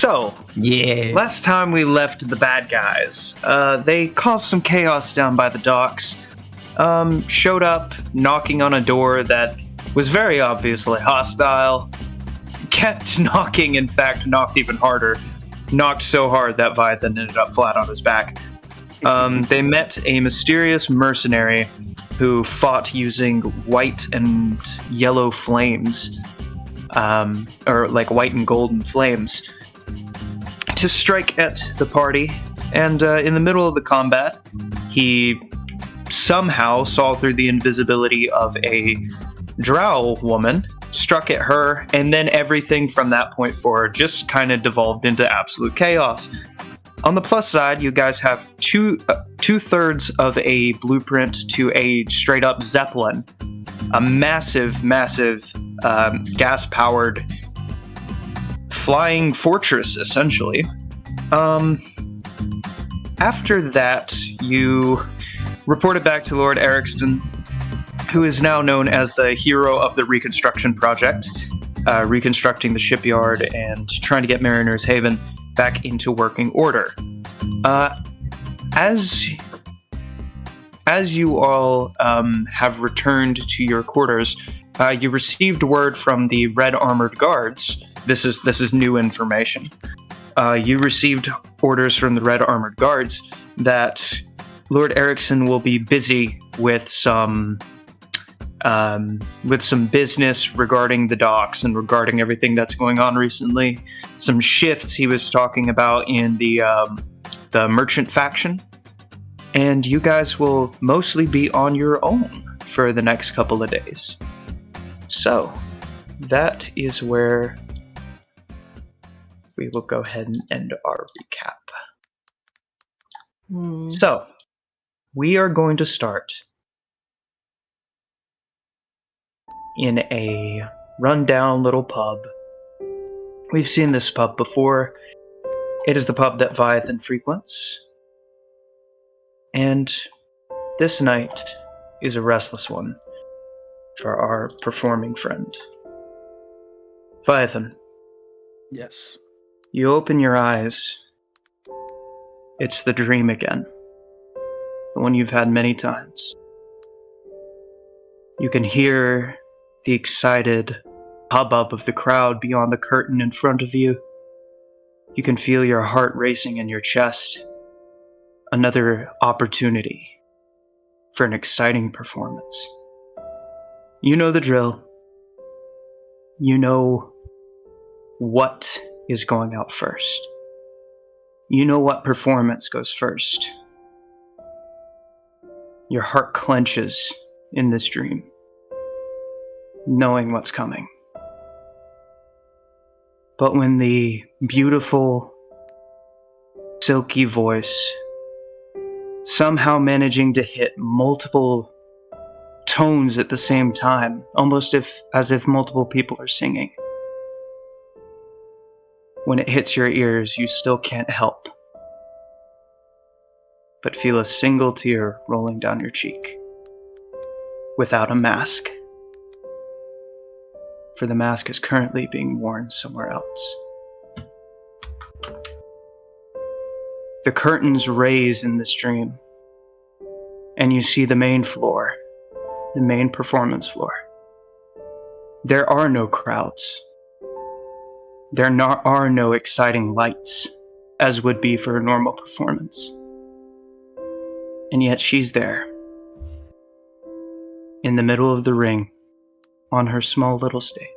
So, Yeah. last time we left the bad guys, they caused some chaos down by the docks. Showed up knocking on a door that was very obviously hostile. Kept knocking, in fact, knocked even harder. Knocked so hard that Viathan ended up flat on his back. They met a mysterious mercenary who fought using white and yellow flames, or like white and golden flames, to strike at the party. And in the middle of the combat, he somehow saw through the invisibility of a drow woman, struck at her, and then everything from that point forward just kind of devolved into absolute chaos. On the plus side, you guys have two-thirds of a blueprint to a straight-up Zeppelin, a massive gas-powered flying fortress, essentially. After that, you reported back to Lord Erikston, who is now known as the hero of the reconstruction project, reconstructing the shipyard and trying to get Mariner's Haven back into working order. As you all have returned to your quarters, you received word from the Red Armored Guards. This is new information. You received orders from the Red Armored Guards that Lord Eriksson will be busy with some business regarding the docks and regarding everything that's going on recently. Some shifts he was talking about in the merchant faction, and you guys will mostly be on your own for the next couple of days. So that is where we will go ahead and end our recap. So we are going to start in a rundown little pub. We've seen this pub before. It is the pub that Viathan frequents. And this night is a restless one for our performing friend. Viathan. Yes. You open your eyes. It's the dream again. The one you've had many times. You can hear the excited hubbub of the crowd beyond the curtain in front of you. You can feel your heart racing in your chest. Another opportunity for an exciting performance. You know the drill. You know what is going out first. You know what performance goes first. Your heart clenches in this dream, knowing what's coming. But when the beautiful, silky voice, somehow managing to hit multiple tones at the same time, almost as if multiple people are singing, when it hits your ears, you still can't help but feel a single tear rolling down your cheek, without a mask. For the mask is currently being worn somewhere else. The curtains raise in this dream, and you see the main floor, the main performance floor. There are no crowds. There are no exciting lights, as would be for a normal performance. And yet she's there, in the middle of the ring, on her small little stage.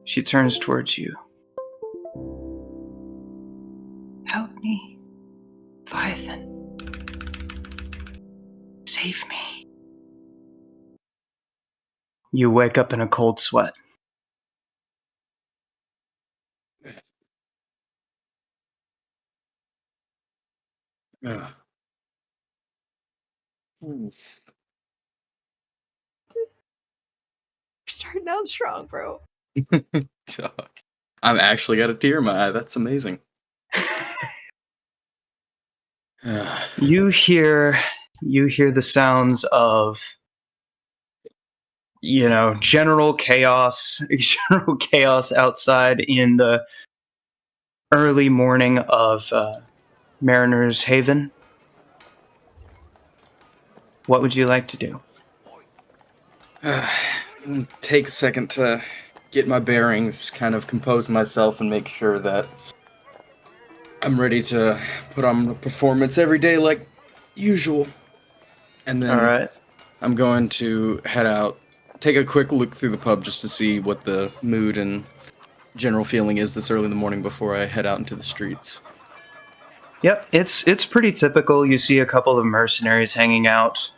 She turns towards you. Help me, Viathan. Save me. You wake up in a cold sweat. Ugh. You're starting out strong, bro. Talk. I'm actually got a tear in my eye. That's amazing. You hear the sounds of general chaos, general chaos outside in the early morning of Mariner's Haven. What would you like to do? Take a second to get my bearings, kind of compose myself, and make sure that I'm ready to put on a performance every day like usual. And then All right. I'm going to head out, take a quick look through the pub just to see what the mood and general feeling is this early in the morning before I head out into the streets. Yep, it's pretty typical. You see a couple of mercenaries hanging out.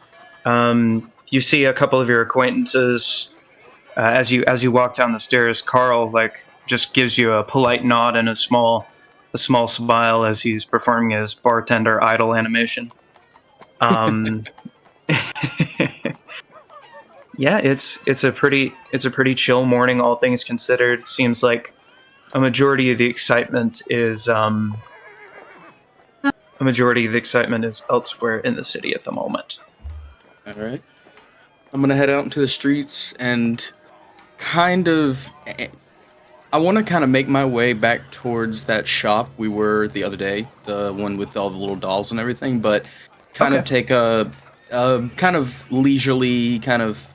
You see a couple of your acquaintances as you walk down the stairs. Carl just gives you a polite nod and a small smile as he's performing his bartender idol animation. Yeah, it's a pretty chill morning, all things considered. Seems like a majority of the excitement is elsewhere in the city at the moment. All right. I'm gonna head out into the streets and I want to kind of make my way back towards that shop we were the other day, the one with all the little dolls and everything, but kind of take a kind of leisurely, kind of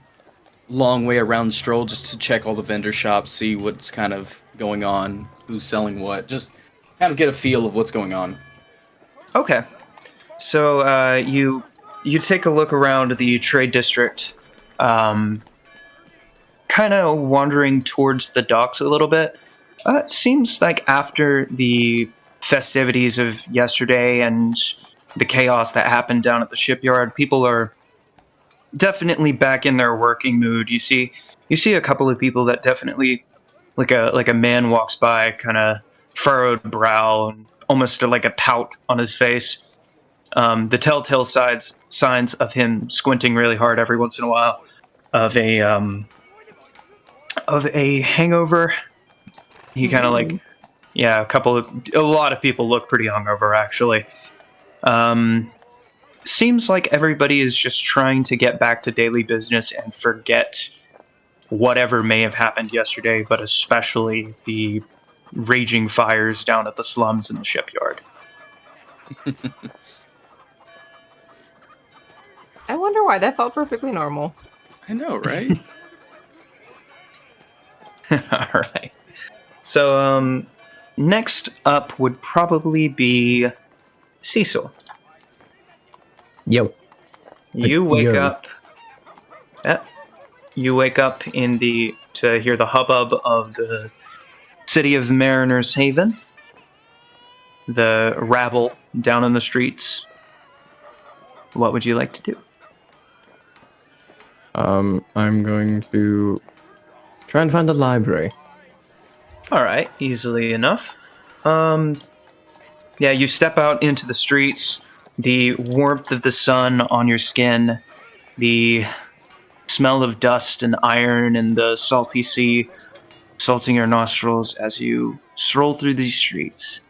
long way around stroll just to check all the vendor shops, see what's kind of going on, who's selling what, just kind of get a feel of what's going on. Okay. So you take a look around the trade district, kind of wandering towards the docks a little bit. It seems like after the festivities of yesterday and the chaos that happened down at the shipyard, people are definitely back in their working mood. You see a couple of people that definitely, like a man walks by, kind of furrowed brow and almost like a pout on his face. The telltale signs of him squinting really hard every once in a while, of a hangover. He kind of a lot of people look pretty hungover actually. Seems like everybody is just trying to get back to daily business and forget whatever may have happened yesterday, but especially the raging fires down at the slums in the shipyard. I wonder why. That felt perfectly normal. I know, right? All right. So, next up would probably be Cecil. Yo. You wake up. You wake up to hear the hubbub of the city of Mariner's Haven. The rabble down in the streets. What would you like to do? I'm going to try and find the library. All right, easily enough. Yeah, you step out into the streets. The warmth of the sun on your skin, the smell of dust and iron and the salty sea salting your nostrils as you stroll through these streets.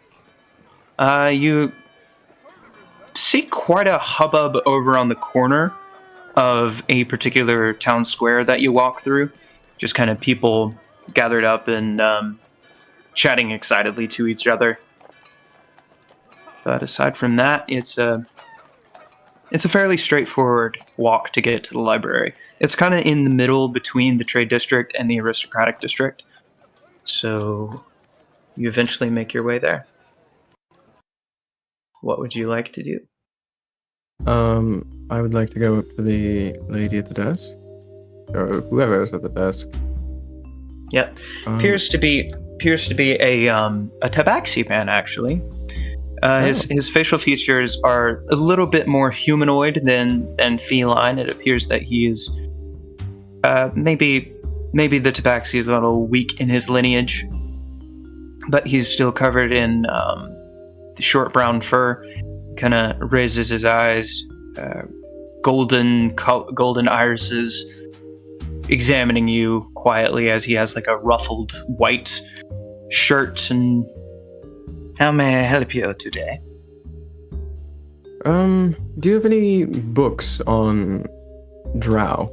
You see quite a hubbub over on the corner of a particular town square that you walk through. Just kind of people gathered up and chatting excitedly to each other. But aside from that, it's a fairly straightforward walk to get to the library. It's kind of in the middle between the trade district and the aristocratic district. So you eventually make your way there. What would you like to do? I would like to go up to the lady at the desk. Or whoever is at the desk. Yep. Appears to be a tabaxi man, actually. His facial features are a little bit more humanoid than feline. It appears that he is maybe the tabaxi is a little weak in his lineage, but he's still covered in the short brown fur. Kind of raises his eyes, golden irises, examining you quietly as he has like a ruffled white shirt. And how may I help you today? Do you have any books on Drow?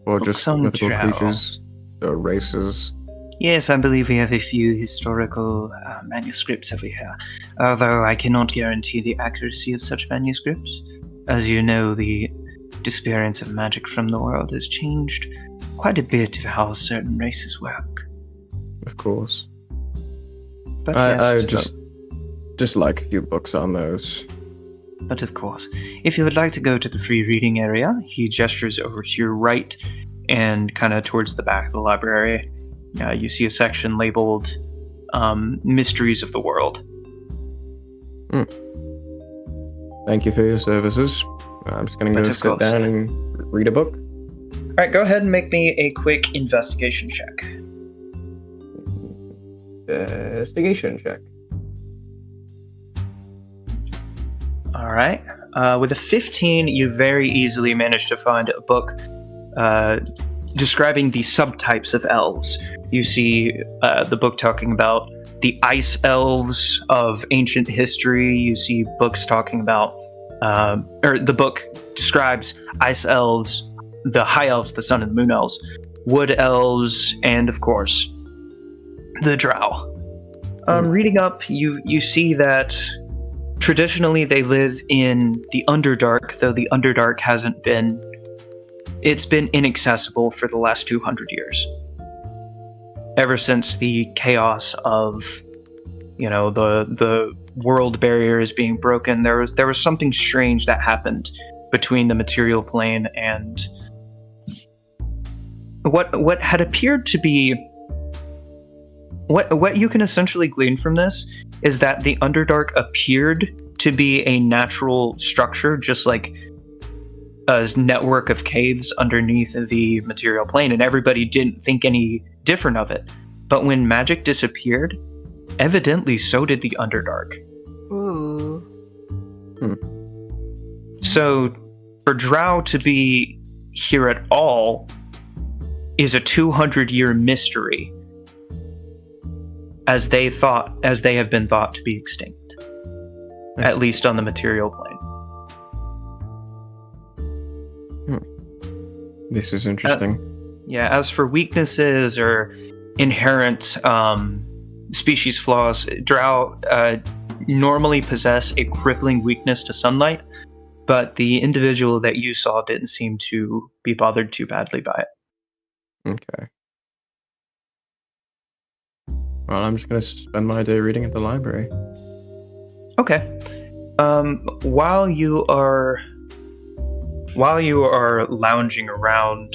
Or just Books on mythical Drow. creatures or races? Yes, I believe we have a few historical manuscripts over here, although I cannot guarantee the accuracy of such manuscripts. As you know, the disappearance of magic from the world has changed quite a bit of how certain races work. Of course. But I yes, would just like a few books on those. But of course, if you would like to go to the free reading area, he gestures over to your right and kind of towards the back of the library. You see a section labeled Mysteries of the World. Thank you for your services. I'm just going to But go of sit course. down and read a book. All right, go ahead and make me a quick investigation check. Investigation check. All right. With a 15, you very easily managed to find a book describing the subtypes of elves. You see the book talking about the ice elves of ancient history. You see books talking about, or the book describes ice elves, the high elves, the sun and the moon elves, wood elves, and of course, the drow. Reading up, you see that traditionally they live in the Underdark, though the Underdark hasn't been... It's been inaccessible for the last 200 years. Ever since the chaos of, the world barriers being broken, there was something strange that happened between the material plane and what had appeared to be... What you can essentially glean from this is that the Underdark appeared to be a natural structure, just like a network of caves underneath the material plane, and everybody didn't think any different of it. But when magic disappeared, evidently so did the Underdark. Ooh. So for Drow to be here at all is a 200-year mystery, as they have been thought to be extinct, at least on the material plane. This is interesting. As for weaknesses or inherent species flaws, Drow normally possess a crippling weakness to sunlight, but the individual that you saw didn't seem to be bothered too badly by it. Okay. Well, I'm just going to spend my day reading at the library. Okay. While you are lounging around,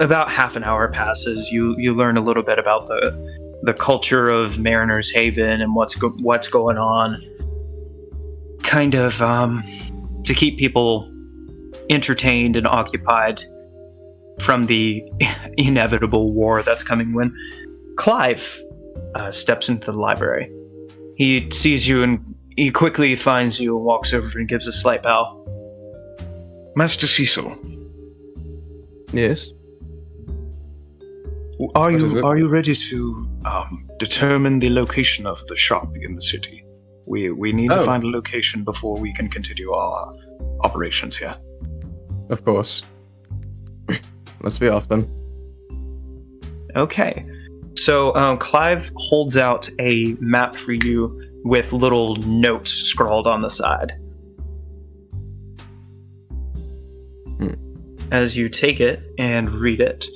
about half an hour passes. You learn a little bit about the culture of Mariner's Haven and what's going on. Kind of to keep people entertained and occupied from the inevitable war that's coming when Clive steps into the library. He sees you and he quickly finds you and walks over and gives a slight bow. Master Cecil, Yes. are What is it? you ready to determine the location of the shop in the city? We need to Oh. find a location before we can continue our operations here. Of course. Let's be off then. Okay. So Clive holds out a map for you with little notes scrawled on the side. As you take it and read it,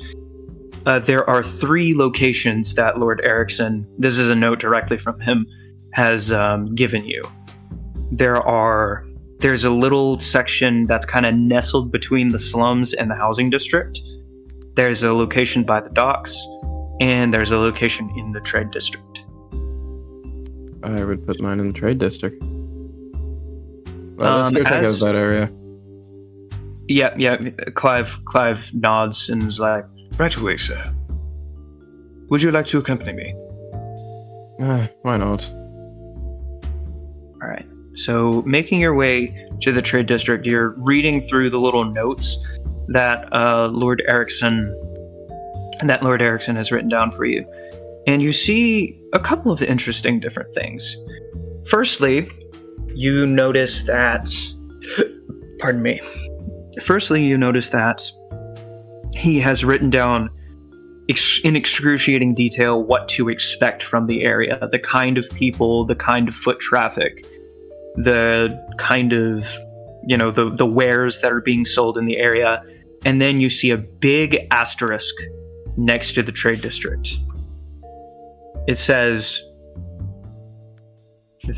there are 3 locations that Lord Erickson, this is a note directly from him, has given you. There's a little section that's kind of nestled between the slums and the housing district. There's a location by the docks, and there's a location in the trade district. I would put mine in the trade district. Well, let's go check out that area. Yeah. Clive nods and is like, Right away, sir. Would you like to accompany me? Why not? all right. So making your way to the trade district, you're reading through the little notes that Lord Erickson has written down for you. And you see a couple of interesting different things. Firstly, you notice that, pardon me, Firstly, you notice that he has written down in excruciating detail what to expect from the area, the kind of people, the kind of foot traffic, the kind of, the wares that are being sold in the area. And then you see a big asterisk next to the trade district. It says,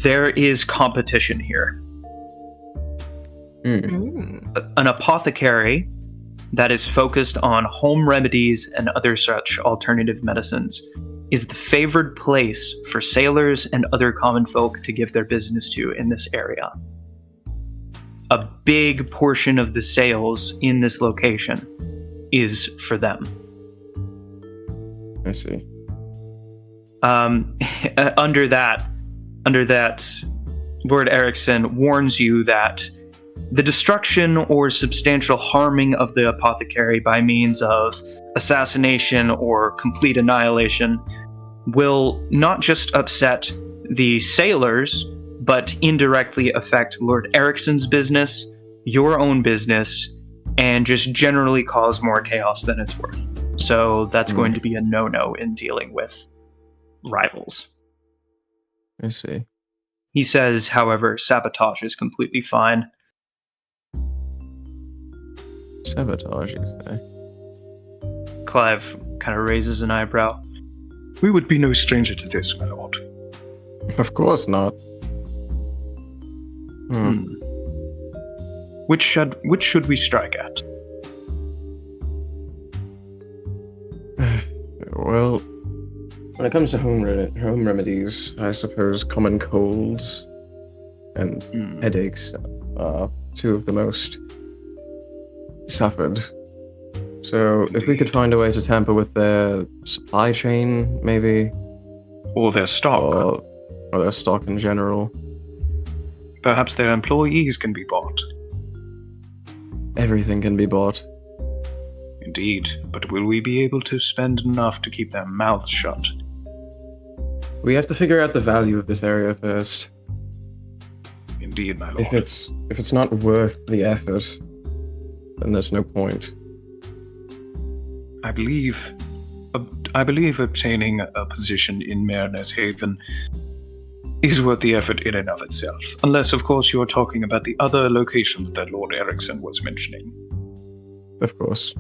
"There is competition here." An apothecary that is focused on home remedies and other such alternative medicines is the favored place for sailors and other common folk to give their business to in this area. A big portion of the sales in this location is for them. I see. Under that, Lord Erickson warns you that the destruction or substantial harming of the apothecary by means of assassination or complete annihilation will not just upset the sailors, but indirectly affect Lord Erickson's business, your own business, and just generally cause more chaos than it's worth. So that's going to be a no-no in dealing with rivals. I see. He says, however, sabotage is completely fine. Sabotage, you say? Clive kind of raises an eyebrow. We would be no stranger to this, my lord. Of course not. Which should we strike at? Well, when it comes to home remedies, I suppose common colds and headaches are two of the most suffered. So if we could find a way to tamper with their supply chain, maybe, Or their stock. or their stock in general, Perhaps their employees can be bought. everything can be bought. Indeed, but will we be able to spend enough to keep their mouths shut? We have to figure out the value of this area first. Indeed, my lord. If it's not worth the effort, then there's no point. I believe obtaining a position in Mariner's Haven is worth the effort in and of itself. Unless, of course, you're talking about the other locations that Lord Erickson was mentioning. Of course.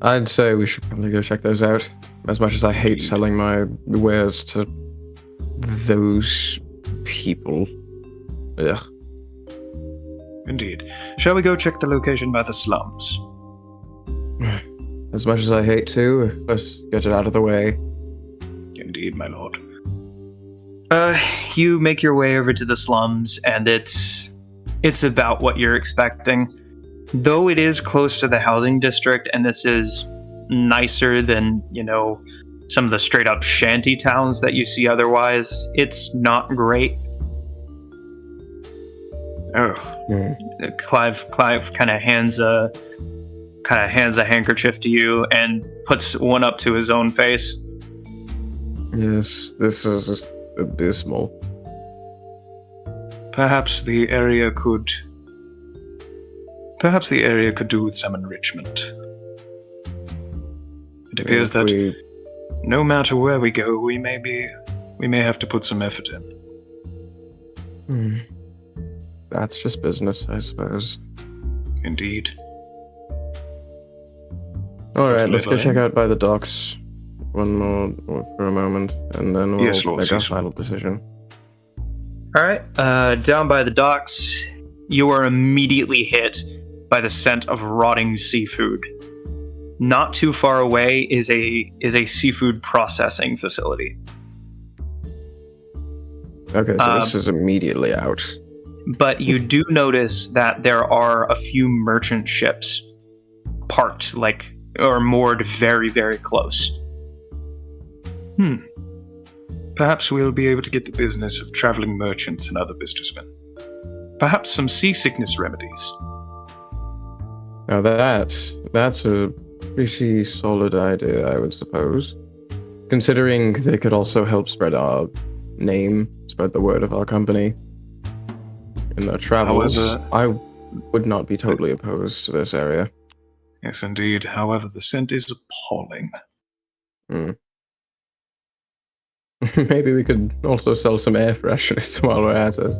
I'd say we should probably go check those out. As much as I hate selling my wares to those people. Ugh. Indeed. Shall we go check the location by the slums? As much as I hate to, let's get it out of the way. Indeed, my lord. You make your way over to the slums, and it's about what you're expecting. Though it is close to the housing district, and this is nicer than, some of the straight up shanty towns that you see otherwise, it's not great. Clive kind of hands a handkerchief to you and puts one up to his own face. Yes, this is abysmal. Perhaps the area could do with some enrichment. It appears that no matter where we go, we may have to put some effort in. That's just business, I suppose. Indeed. Alright, let's go check out by the docks one more for a moment, and then we'll make our final decision. Alright, down by the docks, you are immediately hit by the scent of rotting seafood. Not too far away is a seafood processing facility. Okay, so this is immediately out. But you do notice that there are a few merchant ships parked, or moored very, very close. Perhaps we'll be able to get the business of traveling merchants and other businessmen. Perhaps some seasickness remedies. Now that's a pretty solid idea, I would suppose. Considering they could also help spread our name, spread the word of our company in their travels. However, would not be totally opposed to this area. Yes, indeed. However, the scent is appalling. Maybe we could also sell some air fresheners while we're at it.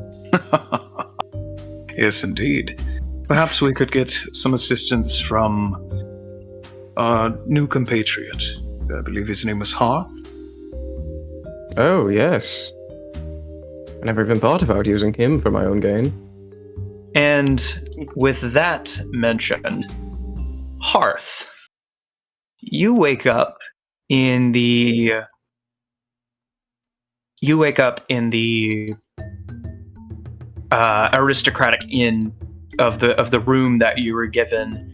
Yes, indeed. Perhaps we could get some assistance from our new compatriot. I believe his name was Hearth. Oh, yes. I never even thought about using him for my own gain. And with that mentioned, Hearth, you wake up in the aristocratic inn of the room that you were given.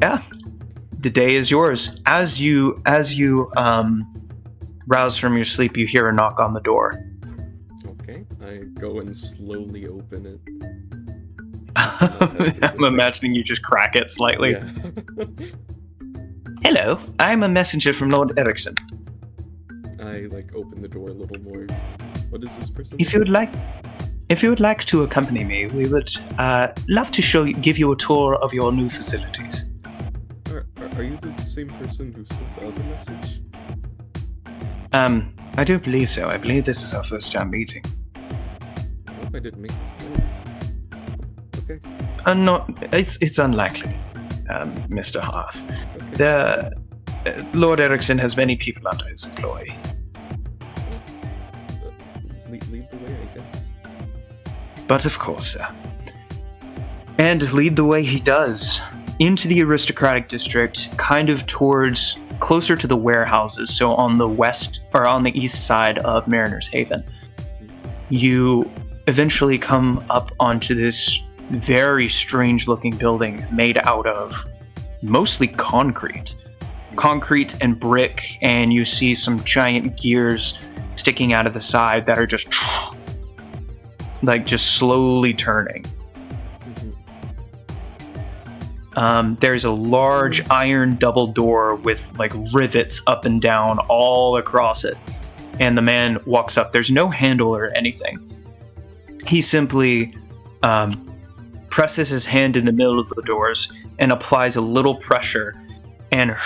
Yeah, the day is yours. As you rouse from your sleep, you hear a knock on the door. Okay, I go and slowly open it. I'm imagining you just crack it slightly. Yeah. Hello, I'm a messenger from Lord Erickson. I open the door a little more. What is this person? If you would like to accompany me, we would love to give you a tour of your new facilities. Are you the same person who sent the other message? I do believe so. I believe this is our first time meeting. I hope I didn't make it. Okay. It's unlikely, Mr. Hearth. Okay. Lord Erickson has many people under his employ. Lead the way, I guess. But of course, sir. And lead the way he does. Into the aristocratic district, kind of towards closer to the warehouses, so on the west or on the east side of Mariner's Haven. You eventually come up onto this very strange looking building made out of mostly concrete and brick, and you see some giant gears sticking out of the side that are just slowly turning. There's a large iron double door with rivets up and down all across it. And the man walks up. There's no handle or anything. He simply presses his hand in the middle of the doors and applies a little pressure, and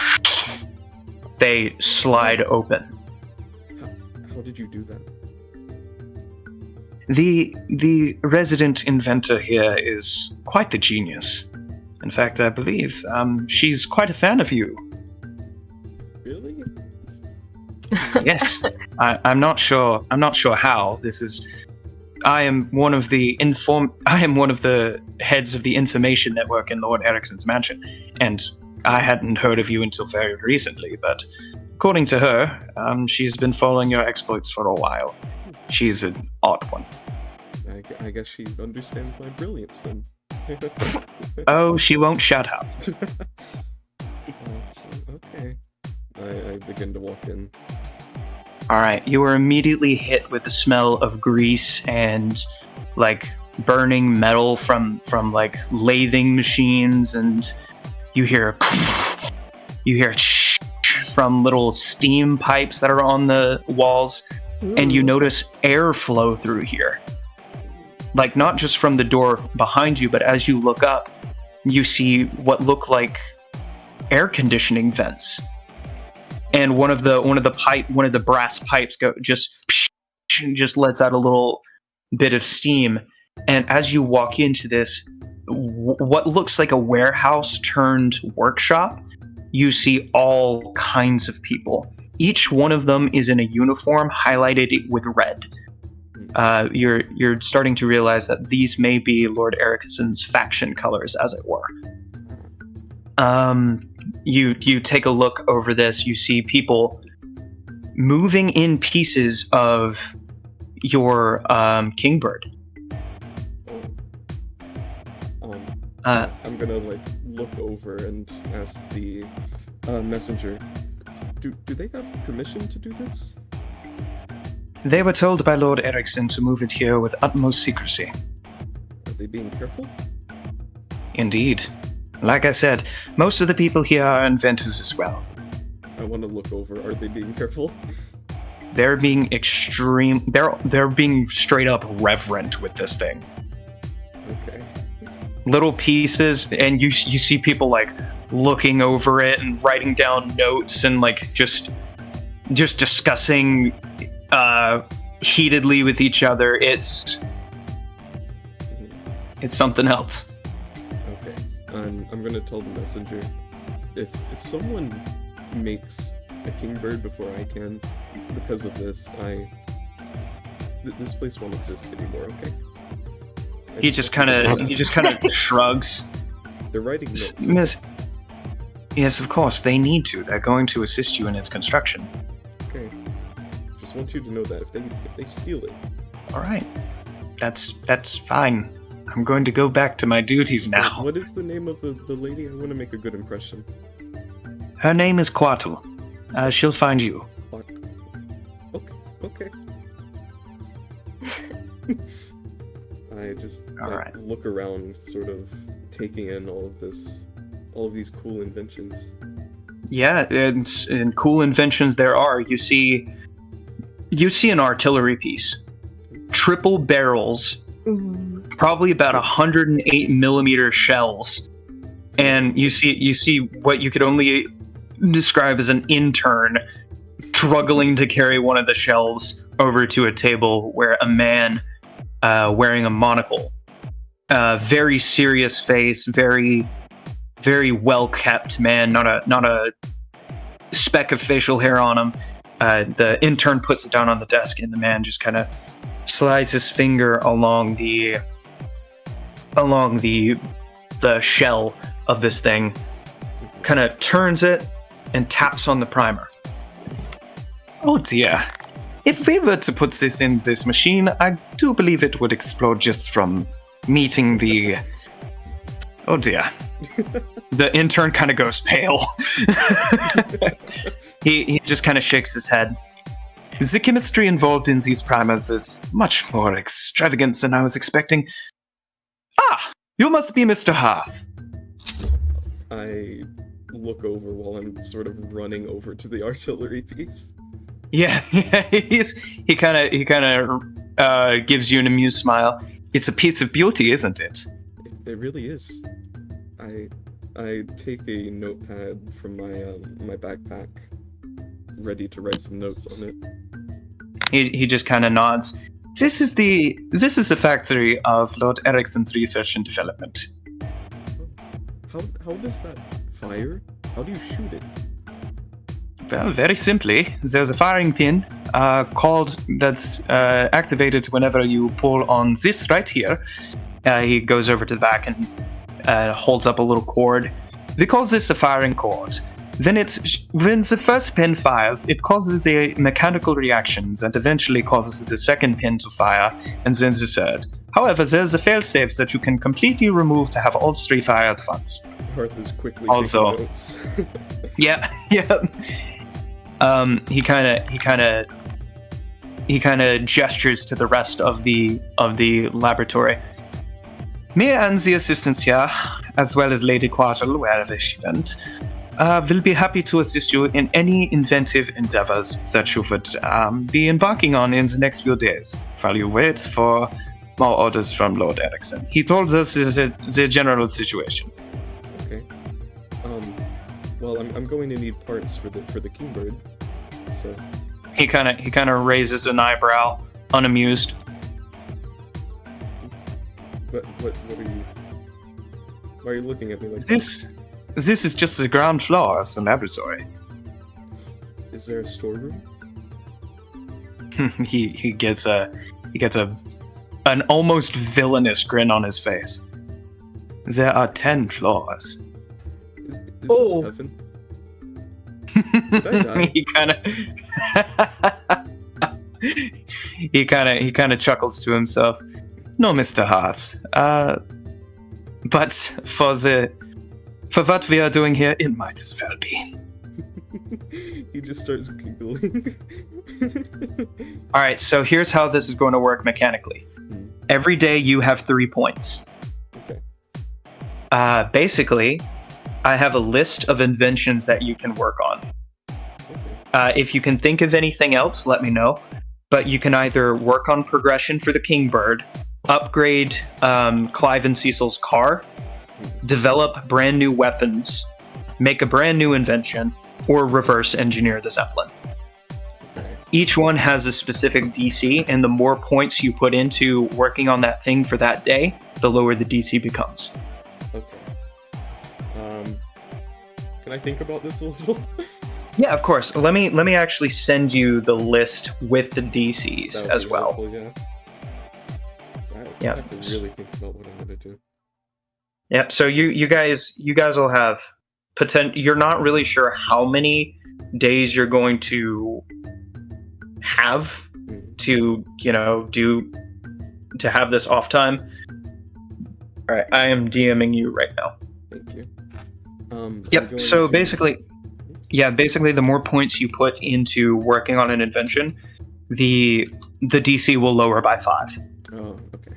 they slide open. How did you do that? The resident inventor here is quite the genius. In fact, I believe she's quite a fan of you. Really? Yes, I'm not sure. I'm not sure how this is. I am one of the heads of the information network in Lord Erickson's mansion, and I hadn't heard of you until very recently. But according to her, she's been following your exploits for a while. She's an odd one. I guess she understands my brilliance then. Oh, she won't shut up. Okay. I begin to walk in. All right, you were immediately hit with the smell of grease and burning metal from lathing machines, and you hear from little steam pipes that are on the walls. And you notice air flow through here. Not just from the door behind you, but as you look up, you see what look like air conditioning vents. And one of the brass pipes just lets out a little bit of steam. And as you walk into this, what looks like a warehouse turned workshop, you see all kinds of people. Each one of them is in a uniform highlighted with red. You're starting to realize that these may be Lord Erickson's faction colors, as it were. You take a look over this. You see people moving in pieces of your Kingbird. I'm gonna look over and ask the messenger. Do they have permission to do this? They were told by Lord Erickson to move it here with utmost secrecy. Are they being careful? Indeed. Like I said, most of the people here are inventors as well. I want to look over. Are they being careful? They're being extreme. They're being straight up reverent with this thing. Okay. little pieces, and you see people like looking over it and writing down notes and like just discussing heatedly with each other. It's something else. Okay. I'm gonna tell the messenger if someone makes a kingbird before I can, because of this, this place won't exist anymore. Okay. He just kind of shrugs. They're writing notes. Miss, yes, of course they need to. They're going to assist you in its construction. Okay. Just want you to know that if they steal it. All right, that's fine. I'm going to go back to my duties now. What is the name of the lady? I want to make a good impression. Her name is Quatul. She'll find you. Okay. I just All right. look around, sort of taking in all of these cool inventions. Yeah, and cool inventions there are. You see an artillery piece, triple barrels, probably about 108 millimeter shells, and you see what you could only describe as an intern struggling to carry one of the shells over to a table where a man wearing a monocle, very serious face, very very well kept man, not a speck of facial hair on him. The intern puts it down on the desk, and the man just kind of slides his finger along the shell of this thing, kind of turns it and taps on the primer. Oh dear. If we were to put this in this machine, I do believe it would explode just from meeting the... Oh dear. The intern kind of goes pale. He just kind of shakes his head. The chemistry involved in these primers is much more extravagant than I was expecting. Ah! You must be Mr. Hearth. I look over while I'm sort of running over to the artillery piece. Yeah, he kind of gives you an amused smile. It's a piece of beauty, isn't it? It really is. I take a notepad from my backpack, ready to write some notes on it. He just kind of nods. This is the factory of Lord Ericsson's research and development. How does that fire? How do you shoot it? Well, very simply, there's a firing pin that's activated whenever you pull on this right here. He goes over to the back and holds up a little cord. We call this the firing cord. When the first pin fires, it causes a mechanical reaction that eventually causes the second pin to fire, and then the third. However, there's a failsafe that you can completely remove to have all three fire at once. Hearth is quickly Also- taking notes. Yeah. He kind of gestures to the rest of the laboratory. Me and the assistants here, as well as Lady Quatul, wherever she went, will be happy to assist you in any inventive endeavors that you would be embarking on in the next few days, while you wait for more orders from Lord Ericsson. He told us the general situation. Okay. Well, I'm going to need parts for the kingbird. So He kind of raises an eyebrow, unamused. what are you? Why are you looking at me like This is just the ground floor of the laboratory. that? Is there a storeroom? he gets an almost villainous grin on his face. There are 10 floors. Is this heaven? Did I die? he kind of chuckles to himself. No, Mr. Hart. But for what we are doing here, it might as well be. He just starts giggling. All right, so here's how this is going to work mechanically. Every day you have 3 points. Okay. Basically, I have a list of inventions that you can work on. Okay. If you can think of anything else, let me know. But you can either work on progression for the Kingbird, upgrade Clive and Cecil's car, develop brand new weapons, make a brand new invention, or reverse engineer the Zeppelin. Each one has a specific DC, and the more points you put into working on that thing for that day, the lower the DC becomes. Okay. Can I think about this a little? Yeah, of course. Let me actually send you the list with the DCs That would as be well. helpful, yeah. So I Yeah. have to really think about what I'm gonna do. Yeah, so you guys will have you're not really sure how many days you're going to have to, to have this off time. All right, I am DMing you right now. Thank you. I'm Yep. going So to- basically, the more points you put into working on an invention, the DC will lower by 5. Oh, okay.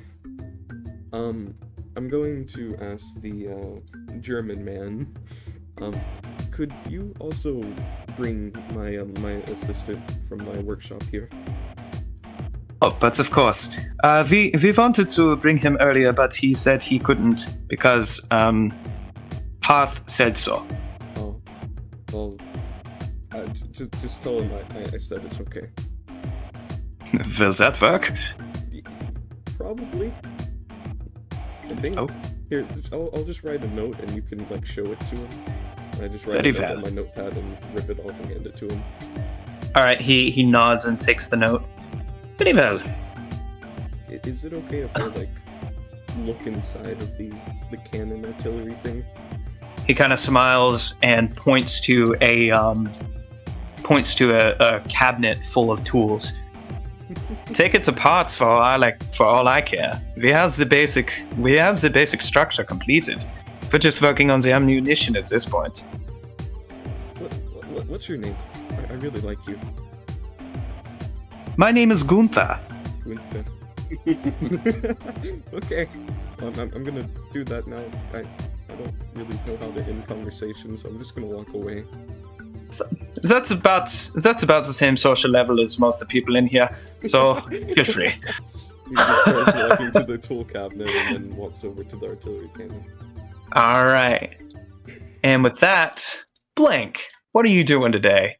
I'm going to ask the German man. Could you also bring my my assistant from my workshop here? Oh, but of course. We wanted to bring him earlier, but he said he couldn't because Path said so. Oh, well, just tell him I said it's okay. Will that work? Probably. I think. Oh. Here, I'll just write a note and you can like show it to him. And I just write Very a note well. on my notepad and rip it off and hand it to him. All right, he nods and takes the note. Very well. Is it okay if I like look inside of the cannon artillery thing? He kind of smiles and points to a cabinet full of tools. Take it to parts for all I care. We have the basic structure completed. We're just working on the ammunition at this point. What's your name? I really like you. My name is Gunther. Gunther. Okay. I'm gonna do that now. I don't really know how to end conversations, so I'm just gonna walk away. That's about the same social level as most of the people in here. So feel free. He just starts walking to the tool cabinet and then walks over to the artillery cannon. All right. And with that, Blank, what are you doing today?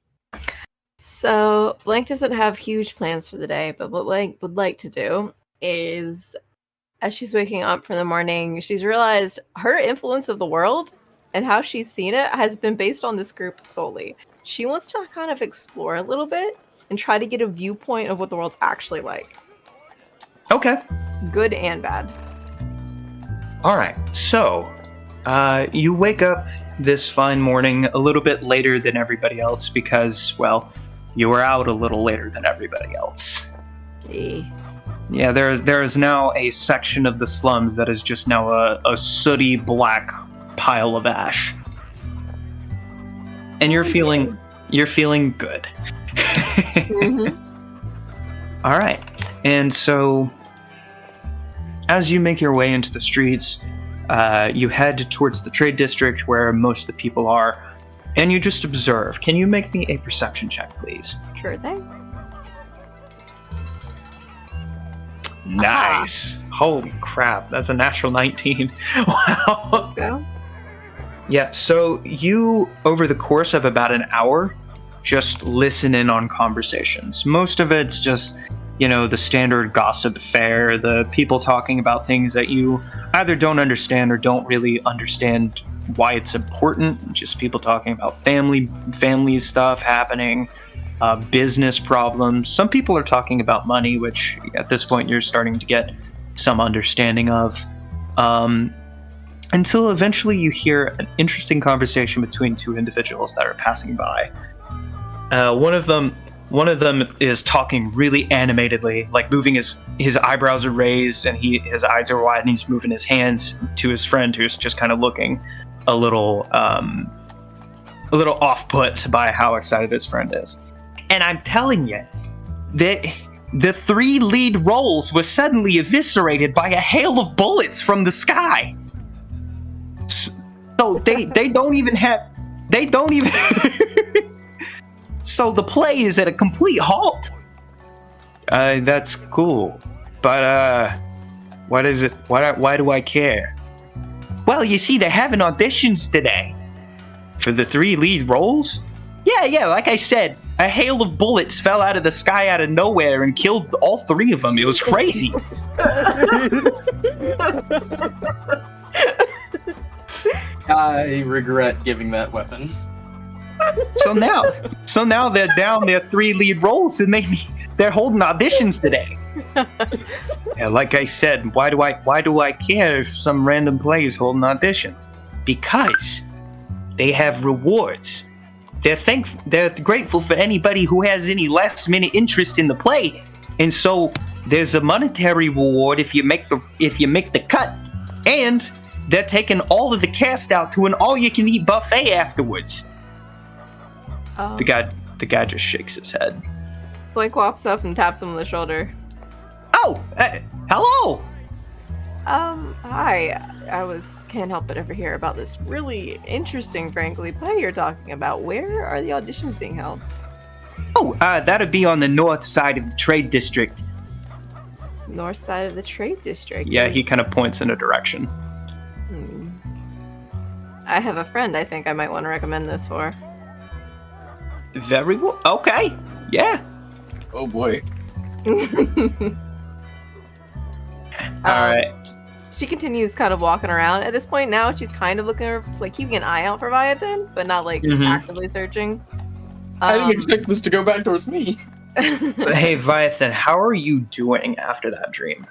So Blank doesn't have huge plans for the day, but what Blank would like to do is, as she's waking up for the morning, she's realized her influence of the world and how she's seen it has been based on this group solely. She wants to kind of explore a little bit and try to get a viewpoint of what the world's actually like. Okay. Good and bad. All right. So, you wake up this fine morning a little bit later than everybody else because, well, you were out a little later than everybody else. Hey. Yeah, there is now a section of the slums that is just now a sooty black pile of ash. And you're feeling good. Mm-hmm. All right. And so as you make your way into the streets, you head towards the trade district where most of the people are, and you just observe. Can you make me a perception check, please? Sure thing. Nice. Holy crap, that's a natural 19. Wow. Go. Yeah, so you, over the course of about an hour, just listen in on conversations. Most of it's just, the standard gossip affair, the people talking about things that you either don't understand or don't really understand why it's important. Just people talking about family stuff happening, business problems. Some people are talking about money, which at this point you're starting to get some understanding of. Until eventually you hear an interesting conversation between two individuals that are passing by. One of them is talking really animatedly, like moving his eyebrows are raised and his eyes are wide, and he's moving his hands to his friend, who's just kind of looking a little off-put by how excited his friend is. And I'm telling you, that the 3 lead roles were suddenly eviscerated by a hail of bullets from the sky. So they don't even so the play is at a complete halt. That's cool, but What is it? Why do I care? Well, you see, they're having auditions today. For the 3 lead roles? Yeah, like I said, a hail of bullets fell out of the sky out of nowhere and killed all 3 of them. It was crazy. I regret giving that weapon. So now they're down their 3 lead roles and they're holding auditions today. Yeah, like I said, why do I care if some random play is holding auditions? Because they have rewards. They're grateful for anybody who has any last minute interest in the play, and so there's a monetary reward if you make the cut, and they're taking all of the cast out to an all-you-can-eat buffet afterwards. The guy just shakes his head. Blake walks up and taps him on the shoulder. Oh, hello. Hi. I can't help but overhear about this really interesting, frankly, play you're talking about. Where are the auditions being held? Oh, that'd be on the north side of the trade district. North side of the trade district. Yeah, he kind of points in a direction. I have a friend I think I might want to recommend this for. Very well. Okay. Yeah. Oh boy. All right. She continues kind of walking around. At this point now, she's kind of looking, like keeping an eye out for Viathan, but not like actively searching. I didn't expect this to go back towards me. Hey, Viathan, how are you doing after that dream?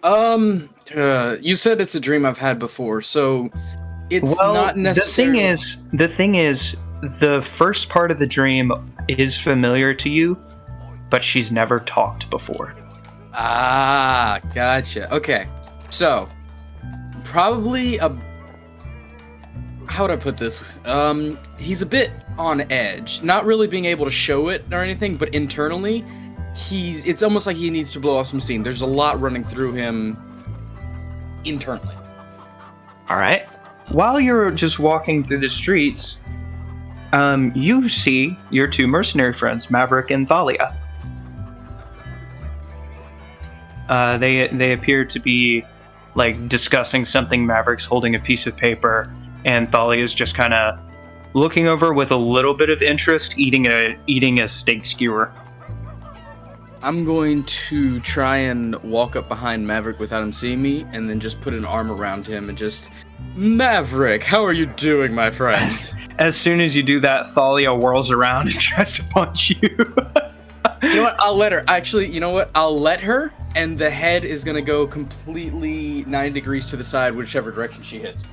You said it's a dream I've had before, so it's not necessarily... The thing is, the first part of the dream is familiar to you, but she's never talked before. Ah, gotcha. Okay. So, probably how would I put this? He's a bit on edge. Not really being able to show it or anything, but internally, it's almost like he needs to blow off some steam. There's a lot running through him internally. All right. While you're just walking through the streets, you see your 2 mercenary friends, Maverick and Thalia. They appear to be like discussing something. Maverick's holding a piece of paper, and Thalia's just kind of looking over with a little bit of interest, eating a steak skewer. I'm going to try and walk up behind Maverick without him seeing me, and then just put an arm around him and just, Maverick, how are you doing, my friend? As soon as you do that, Thalia whirls around and tries to punch you. You know what? I'll let her. Actually, you know what? I'll let her, and the head is gonna go completely 9 degrees to the side, whichever direction she hits.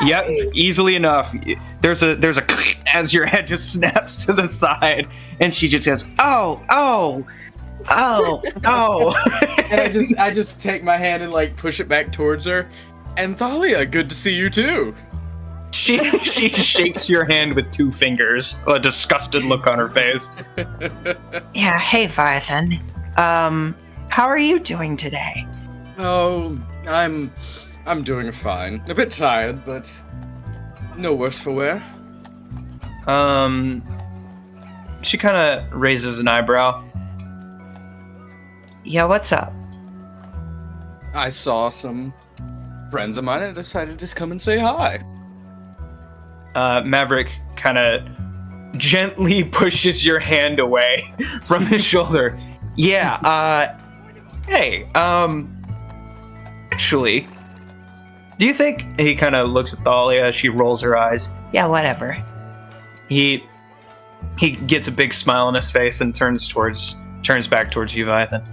Yep, easily enough. There's a as your head just snaps to the side, and she just goes, oh. And I just take my hand and like push it back towards her. And Thalia, good to see you too. She shakes your hand with 2 fingers, a disgusted look on her face. Yeah, hey Viathan. How are you doing today? Oh, I'm doing fine. A bit tired, but no worse for wear. She kind of raises an eyebrow. Yeah, what's up? I saw some friends of mine and decided to just come and say hi. Maverick kind of gently pushes your hand away from his shoulder. Yeah, hey, actually, do you think... He kind of looks at Thalia, she rolls her eyes. Yeah, whatever. He gets a big smile on his face and turns back towards you, Viathan.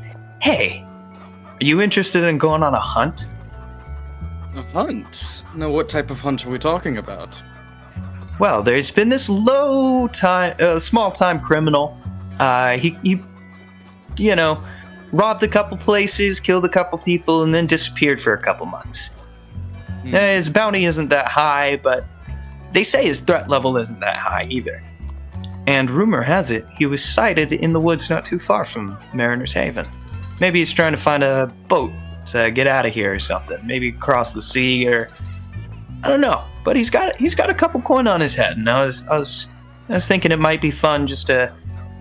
Hey, are you interested in going on a hunt? A hunt? Now, what type of hunt are we talking about? Well, there's been this small-time criminal. He robbed a couple places, killed a couple people, and then disappeared for a couple months. His bounty isn't that high, but they say his threat level isn't that high either. And rumor has it, he was sighted in the woods not too far from Mariner's Haven. Maybe he's trying to find a boat to get out of here or something. Maybe cross the sea, or I don't know. But he's got a couple coin on his head, and I was thinking it might be fun just to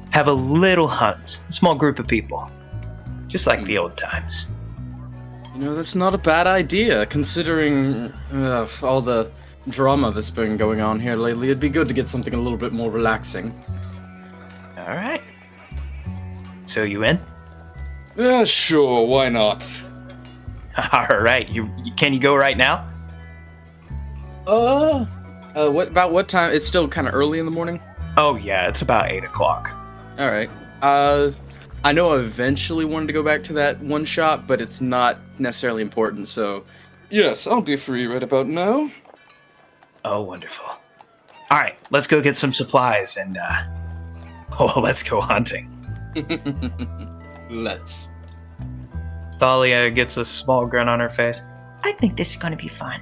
have a little hunt, a small group of people, just like the old times. You know, that's not a bad idea, considering all the drama that's been going on here lately. It'd be good to get something a little bit more relaxing. All right. So you in? Yeah, sure, why not? All right. Can you go right now? What time? It's still kind of early in the morning? Oh yeah, it's about 8 o'clock. Alright. I know I eventually wanted to go back to that one shop, but it's not necessarily important, so... Yes, I'll be free right about now. Oh, wonderful. All right, let's go get some supplies and let's go hunting. Let's. Thalia gets a small grin on her face. I think this is going to be fun.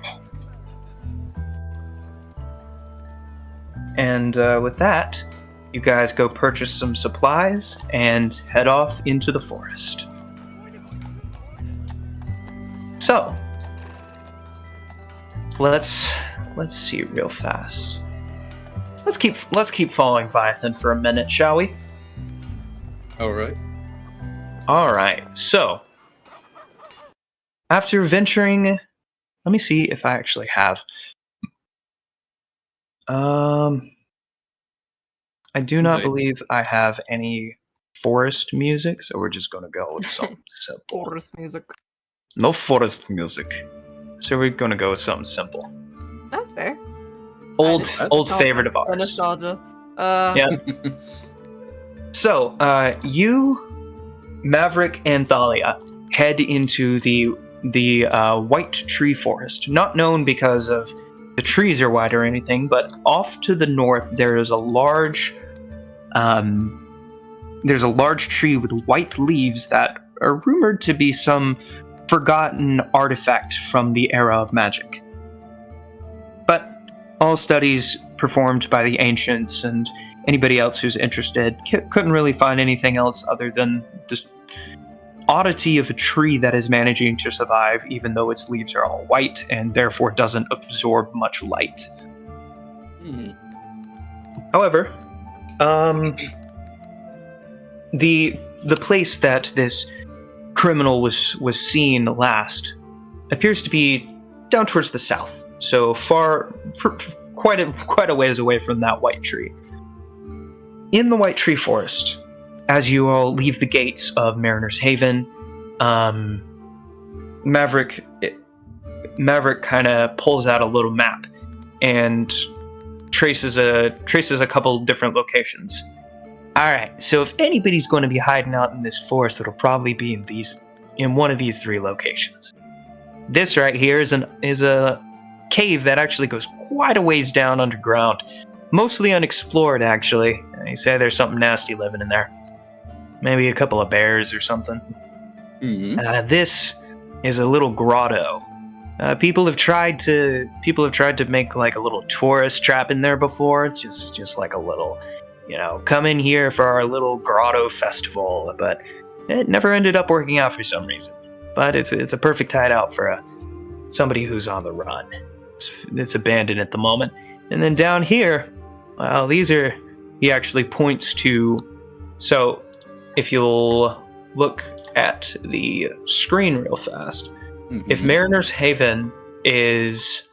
And with that, you guys go purchase some supplies and head off into the forest. So, let's see real fast. Let's keep following Vyathan for a minute, shall we? Alright. All right. So, after venturing, let me see if I actually have. I do not believe I have any forest music, so we're just gonna go with something simple. Forest music. No forest music, so we're gonna go with something simple. That's fair. Old Nostalgia. favorite of ours. Nostalgia. Yeah. So, you, Maverick, and Thalia head into the White Tree Forest. Not known because of the trees are white or anything, but off to the north there is a large tree with white leaves that are rumored to be some forgotten artifact from the era of magic. But all studies performed by the ancients and anybody else who's interested couldn't really find anything else other than this oddity of a tree that is managing to survive even though its leaves are all white and therefore doesn't absorb much light. However, the place that this criminal was seen last appears to be down towards the south, so far, quite a ways away from that white tree. In the White Tree Forest, as you all leave the gates of Mariner's Haven, Maverick kind of pulls out a little map and traces a couple different locations. All right, so if anybody's going to be hiding out in this forest, it'll probably be in one of these three locations. This right here is a cave that actually goes quite a ways down underground, mostly unexplored. Actually, they say there's something nasty living in there. Maybe a couple of bears or something. This is a little grotto. People have tried to make like a little tourist trap in there before, just like a little, come in here for our little grotto festival, but it never ended up working out for some reason. But it's a perfect hideout for somebody who's on the run. It's abandoned at the moment. And then down here, well, he actually points to, so if you'll look at the screen real fast, if Mariner's Haven is,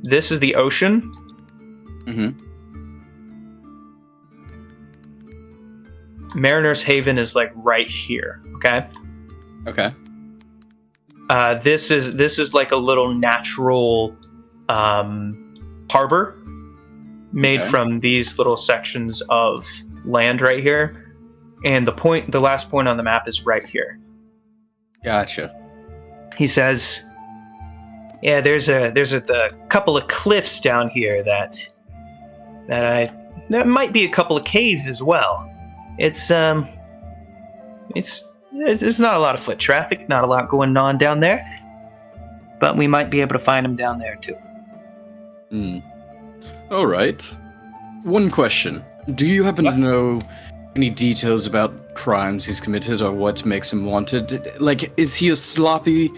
this is the ocean. Mariner's Haven is like right here. Okay. This is like a little natural harbor made from these little sections of land right here, and the last point on the map is right here. Gotcha. He says, "Yeah, there's a couple of cliffs down here that might be a couple of caves as well. It's there's not a lot of foot traffic, not a lot going on down there, but we might be able to find them down there too." All right. One question: do you happen to know any details about crimes he's committed or what makes him wanted? Like, is he a sloppy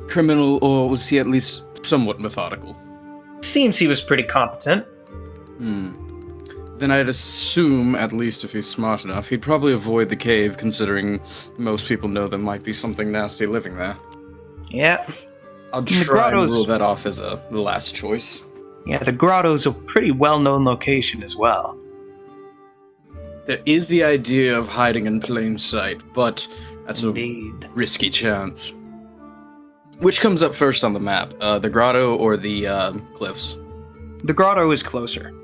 criminal, or was he at least somewhat methodical? Seems he was pretty competent. Then I'd assume, at least if he's smart enough, he'd probably avoid the cave, considering most people know there might be something nasty living there. Yeah. I'll The try and grotto's- rule that off as a last choice. Yeah, the grotto's a pretty well-known location as well. There is the idea of hiding in plain sight, but that's Indeed. a risky chance. Which comes up first on the map, the grotto or the cliffs? The grotto is closer.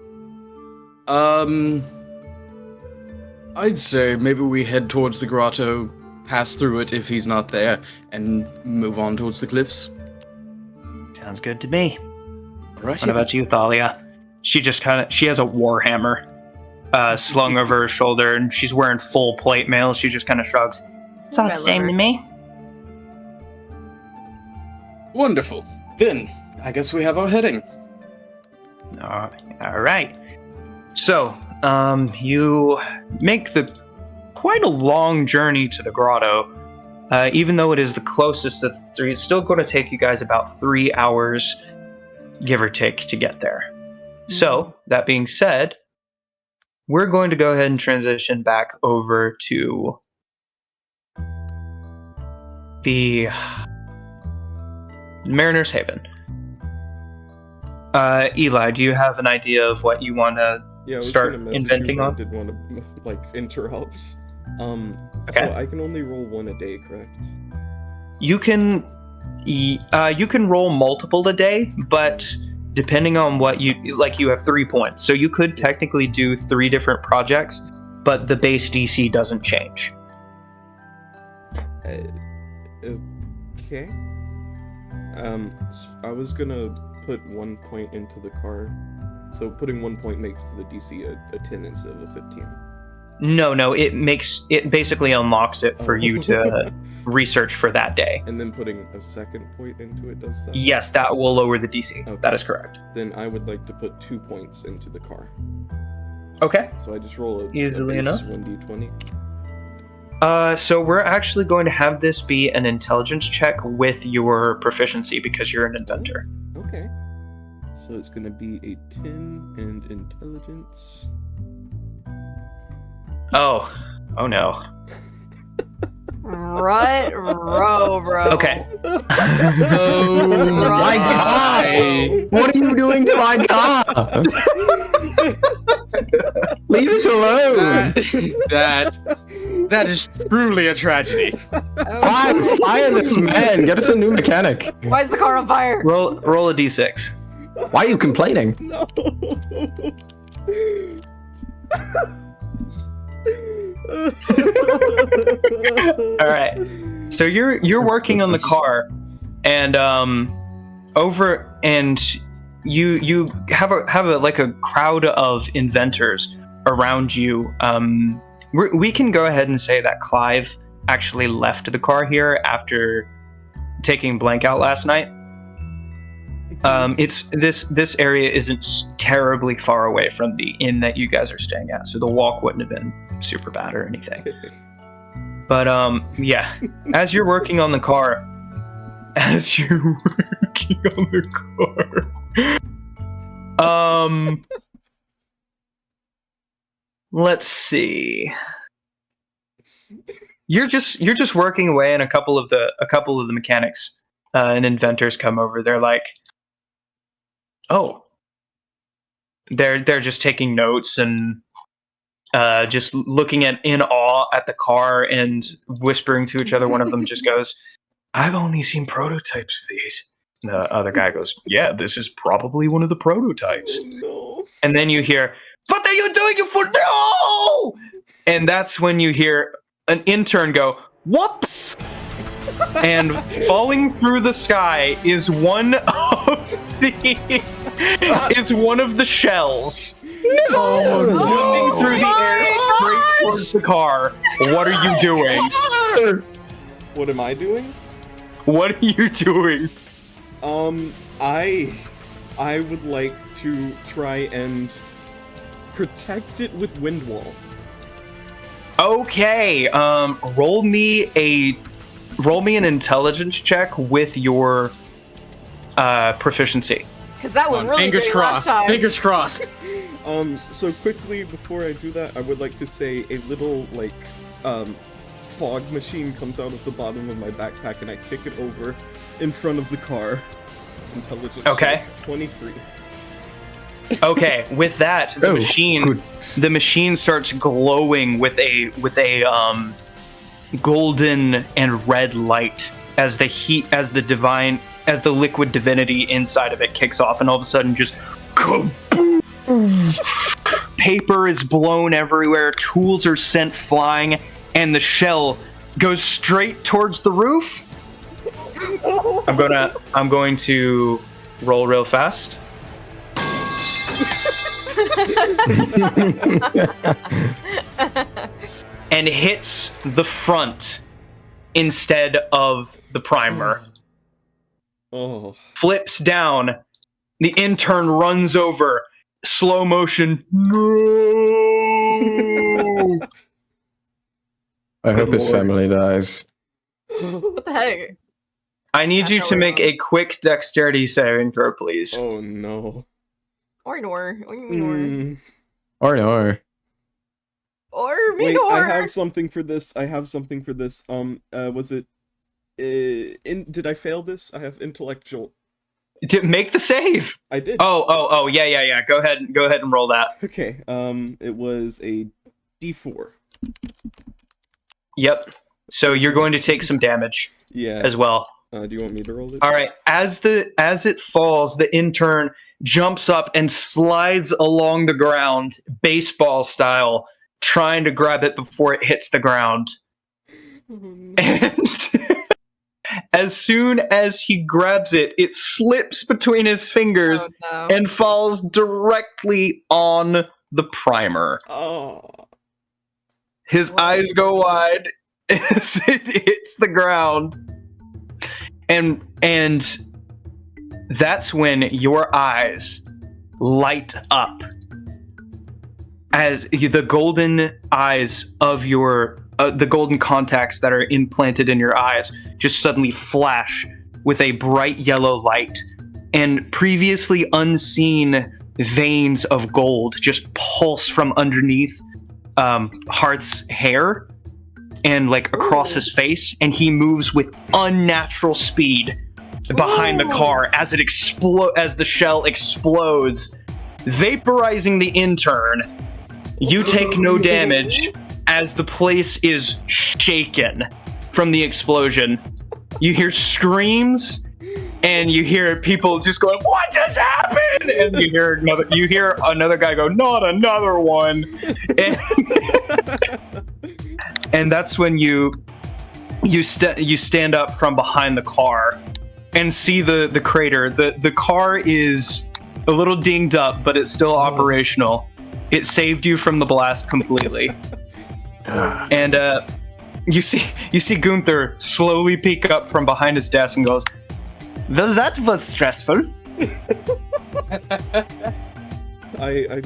I'd say maybe we head towards the grotto, pass through it if he's not there, and move on towards the cliffs. Sounds good to me. Right. What about you, Thalia? She just she has a warhammer slung over her shoulder, and she's wearing full plate mail. She just kind of shrugs. It's all the same to me. Wonderful. Then, I guess we have our heading. All right. So, you make quite a long journey to the grotto. Even though it is the closest of the three, it's still going to take you guys about 3 hours, give or take, to get there. So, that being said, we're going to go ahead and transition back over to the Mariner's Haven. Eli, do you have an idea of what you want to Yeah, I was start gonna message inventing you, but on? I didn't want to interrupt. Okay. So I can only roll one a day, correct? You can roll multiple a day, but depending on what you have 3 points. So you could technically do 3 different projects, but the base DC doesn't change. Okay. I was gonna put 1 point into the car, so putting 1 point makes the DC a 10 instead of a 15. No, it basically unlocks it for you to research for that day. And then putting a second point into it does that? Yes, that will lower the DC. Okay. That is correct. Then I would like to put 2 points into the car. Okay. So I just roll a Easily base enough. 1d20. So we're actually going to have this be an intelligence check with your proficiency because you're an inventor. Okay. So it's gonna be a 10 and intelligence. Oh no. Rut row, bro. Okay. Oh my God! What are you doing to my car? Leave us alone. That is truly a tragedy. Fire this man. Get us a new mechanic. Why is the car on fire? Roll a d6. Why are you complaining? No. All right. So you're working on the car, and you have a like a crowd of inventors around you. We can go ahead and say that Clive actually left the car here after taking blank out last night. It's this area isn't terribly far away from the inn that you guys are staying at, so the walk wouldn't have been super bad or anything. But yeah, as you're working on the car, let's see. You're just working away, and a couple of the mechanics and inventors come over. They're like, oh, they're just taking notes and just looking in awe at the car and whispering to each other. One of them just goes, "I've only seen prototypes of these." And the other guy goes, "Yeah, this is probably one of the prototypes." Oh, no. And then you hear, "What are you doing? You fool? No!" And that's when you hear an intern go, "Whoops!" And falling through the sky is one of the shells. No! Moving through the air straight towards the car. What are you doing? What am I doing? What are you doing? I would like to try and protect it with wind wall. Okay, roll me an intelligence check with your proficiency. Because that was really Fingers great crossed. last time. Fingers crossed. So quickly before I do that, I would like to say a little fog machine comes out of the bottom of my backpack, and I kick it over in front of the car. Intelligence. Okay. check 23. Okay, with that, the machine starts glowing with a golden and red light as the liquid divinity inside of it kicks off, and all of a sudden just kaboom! Paper is blown everywhere, tools are sent flying, and the shell goes straight towards the roof. I'm going to roll real fast. And hits the front instead of the primer. Oh. Flips down. The intern runs over. Slow motion. No. I hope his family dies. What the heck? I need you to make a quick dexterity saving throw, please. Oh no. Or nor. Or Mm. Or no. Or Wait, Minor. I have something for this. Was it? Did I fail this? I have intellectual. Make the save. I did. Oh, yeah. Go ahead and roll that. Okay. It was a D4. Yep. So you're going to take some damage Yeah. as well. Do you want me to roll it? All right. As it falls, the intern jumps up and slides along the ground, baseball style, trying to grab it before it hits the ground. And as soon as he grabs it, it slips between his fingers Oh, no. and falls directly on the primer. Oh. His eyes go wide as it hits the ground. And that's when your eyes light up as the golden eyes of your the golden contacts that are implanted in your eyes just suddenly flash with a bright yellow light, and previously unseen veins of gold just pulse from underneath Hart's hair and across his face, and he moves with unnatural speed behind the car as the shell explodes, vaporizing the intern. You take no damage as the place is shaken from the explosion. You hear screams, and you hear people just going, "What just happened?" And you hear another guy go, "Not another one." And that's when you stand up from behind the car and see the crater. The car is a little dinged up, but it's still operational. It saved you from the blast completely. And you see Gunther slowly peek up from behind his desk and goes, "That was stressful." I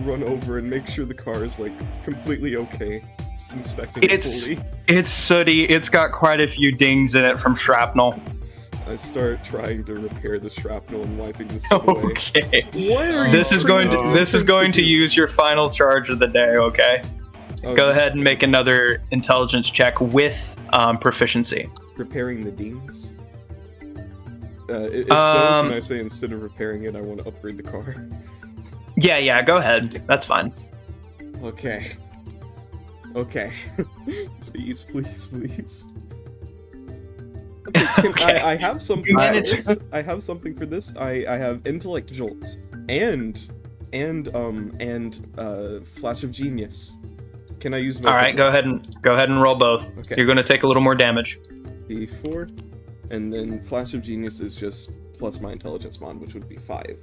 run over and make sure the car is completely okay. Just inspecting it fully. It's sooty. It's got quite a few dings in it from shrapnel. I start trying to repair the shrapnel and wiping the soot away. Okay. What are you This is going to use your final charge of the day. Okay. Go ahead and make another intelligence check with proficiency. Repairing the dings? If so, can I say instead of repairing it, I want to upgrade the car? Yeah, go ahead. That's fine. Okay. Please. Okay. I have something. Manage- I have something for this. I have intellect jolt and flash of genius. Can I use both? All right, go ahead and roll both. Okay. You're going to take a little more damage. D4, and then flash of genius is just plus my intelligence mod, which would be 5.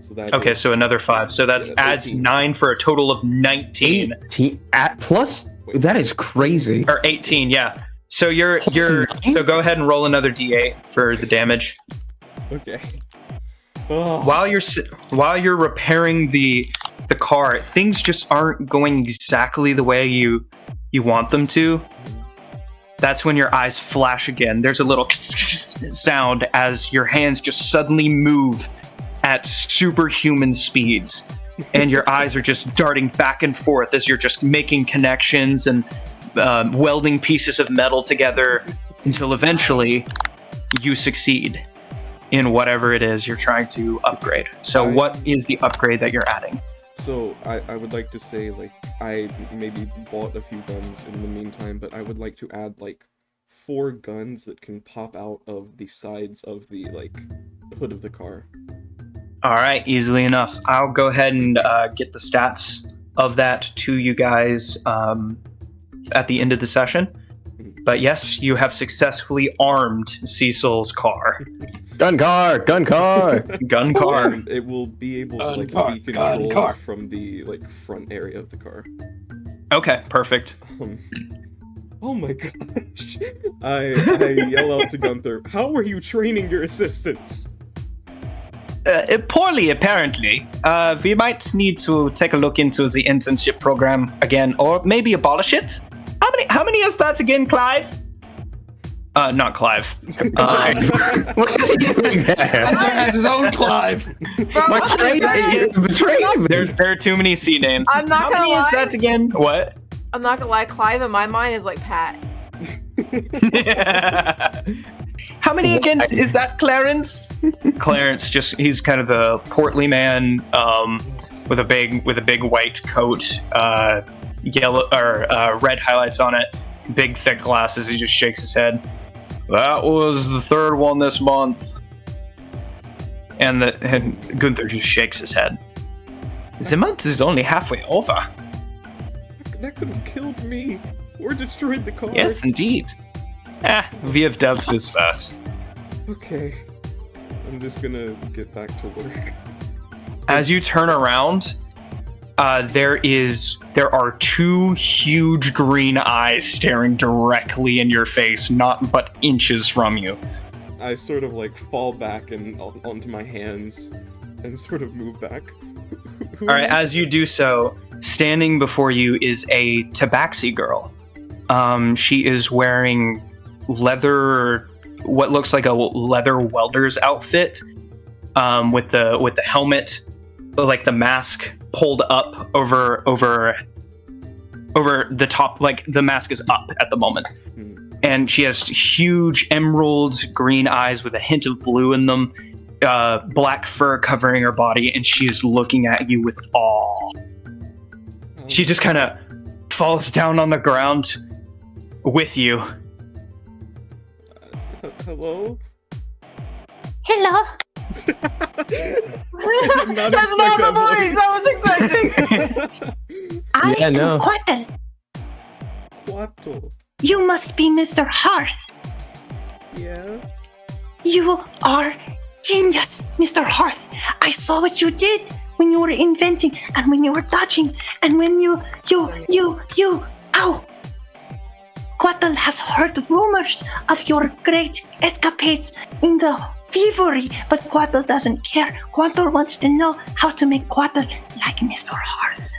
So that Okay, is- so another 5. So that Yeah, adds 18. 9 for a total of 19 plus. That is crazy. or 18. Yeah. So you're Plus 9? so go ahead and roll another D8 for the damage. Okay. Oh. While you're repairing the car, things just aren't going exactly the way you want them to. That's when your eyes flash again. There's a little sound as your hands just suddenly move at superhuman speeds. and your eyes are just darting back and forth as you're just making connections and welding pieces of metal together until eventually you succeed in whatever it is you're trying to upgrade. So what is the upgrade that you're adding? So I would like to say, like, I maybe bought a few guns in the meantime, but I would like to add like 4 guns that can pop out of the sides of the like hood of the car. All right, easily enough. I'll go ahead and get the stats of that to you guys at the end of the session. But yes, you have successfully armed Cecil's car. Gun car! Gun car! Gun car. And it will be able to like be controlled from the like front area of the car. Okay, perfect. Oh my gosh! I yell out to Gunther, "How are you training your assistants?" Poorly, apparently. We might need to take a look into the internship program again, or maybe abolish it. How many is that again, Clive? Not Clive. What is he doing there? Gunther has his own Clive. My train! You betrayed me! There are too many C names. I'm not How gonna many lie. is that again? What? I'm not gonna lie, Clive in my mind is like Pat. How many again is that, Clarence? Clarence, he's kind of a portly man with a big white coat, yellow or red highlights on it, big thick glasses. He just shakes his head. That was the 3rd one this month. And Gunther just shakes his head. The month is only halfway over. That could have killed me or destroyed the car. Yes, indeed. We have dealt this first. Okay. I'm just gonna get back to work. As you turn around, there are 2 huge green eyes staring directly in your face, not but inches from you. I sort of like fall back and onto my hands and sort of move back. All right, as you do so, standing before you is a tabaxi girl. She is wearing what looks like a leather welder's outfit, with the helmet, like the mask pulled up over the top, like the mask is up at the moment. And she has huge emerald green eyes with a hint of blue in them, black fur covering her body, and she's looking at you with awe. She just kind of falls down on the ground with you. Hello? Hello. That's not the voice I was expecting. I am no. Quattle. Quattle. You must be Mr. Hearth. Yeah? You are genius, Mr. Hearth. I saw what you did when you were inventing and when you were dodging and when you, ow. Quattle has heard rumors of your great escapades in the thievery, but Quattle doesn't care. Quattle wants to know how to make Quattle like Mr. Hearth.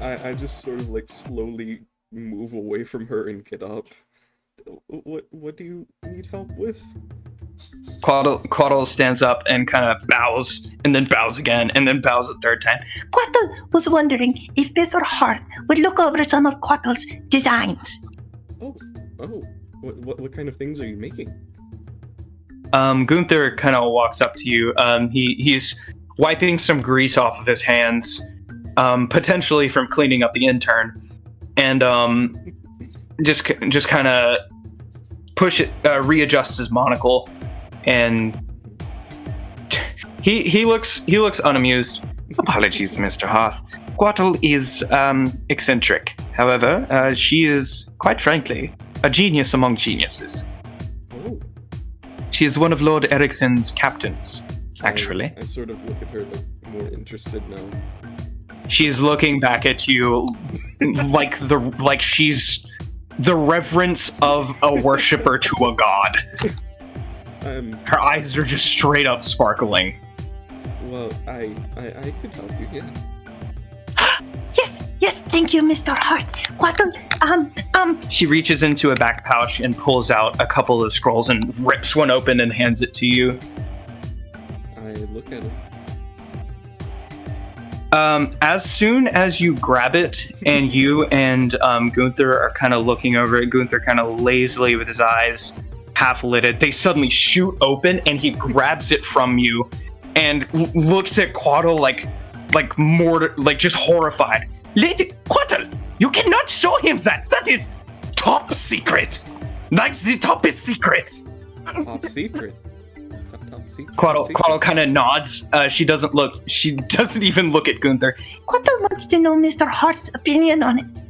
I just sort of like slowly move away from her and get up. What do you need help with? Quaddle stands up and kind of bows, and then bows again, and then bows a 3rd time. Quattle was wondering if Mr. Hearth would look over some of Quattle's designs. Oh, what kind of things are you making? Gunther kind of walks up to you. He's wiping some grease off of his hands, potentially from cleaning up the intern, and just kind of readjusts his monocle, and he looks unamused. Apologies, Mr. Hearth. Quattle is eccentric. However, she is, quite frankly, a genius among geniuses. Oh. She is one of Lord Ericsson's captains, actually. I sort of look at her like more interested now. She's looking back at you like she's the reverence of a worshiper to a god. Her eyes are just straight up sparkling. Well, I could help you, yeah. Yes, thank you, Mr. Hart. Quaddle, She reaches into a back pouch and pulls out a couple of scrolls and rips one open and hands it to you. I look at it. As soon as you grab it and you and Gunther are kind of looking over it, Gunther kind of lazily with his eyes half lidded, they suddenly shoot open and he grabs it from you and looks at Quaddle like just horrified. Lady Quaddle, you cannot show him that. That is top secret. Like the toppest secret. Top secret. Top secret. Quaddle kind of nods. She doesn't even look at Gunther. Quaddle wants to know Mr. Hart's opinion on it.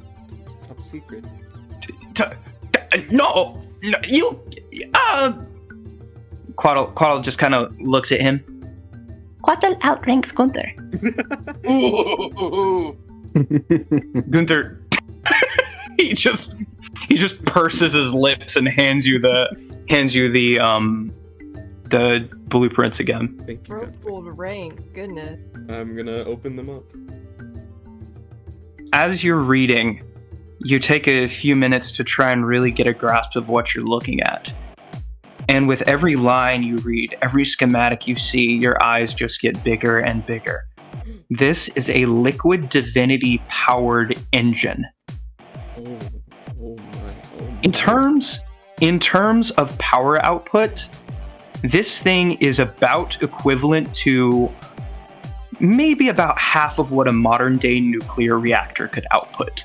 Top secret. No, you. Quaddle just kind of looks at him. Quaddle outranks Gunther. Gunther, he just purses his lips and hands you the blueprints again. Thank you. Purple rank, goodness. I'm gonna open them up. As you're reading, you take a few minutes to try and really get a grasp of what you're looking at. And with every line you read, every schematic you see, your eyes just get bigger and bigger. This is a liquid divinity powered engine. Oh my. In terms of power output, this thing is about equivalent to maybe about half of what a modern day nuclear reactor could output.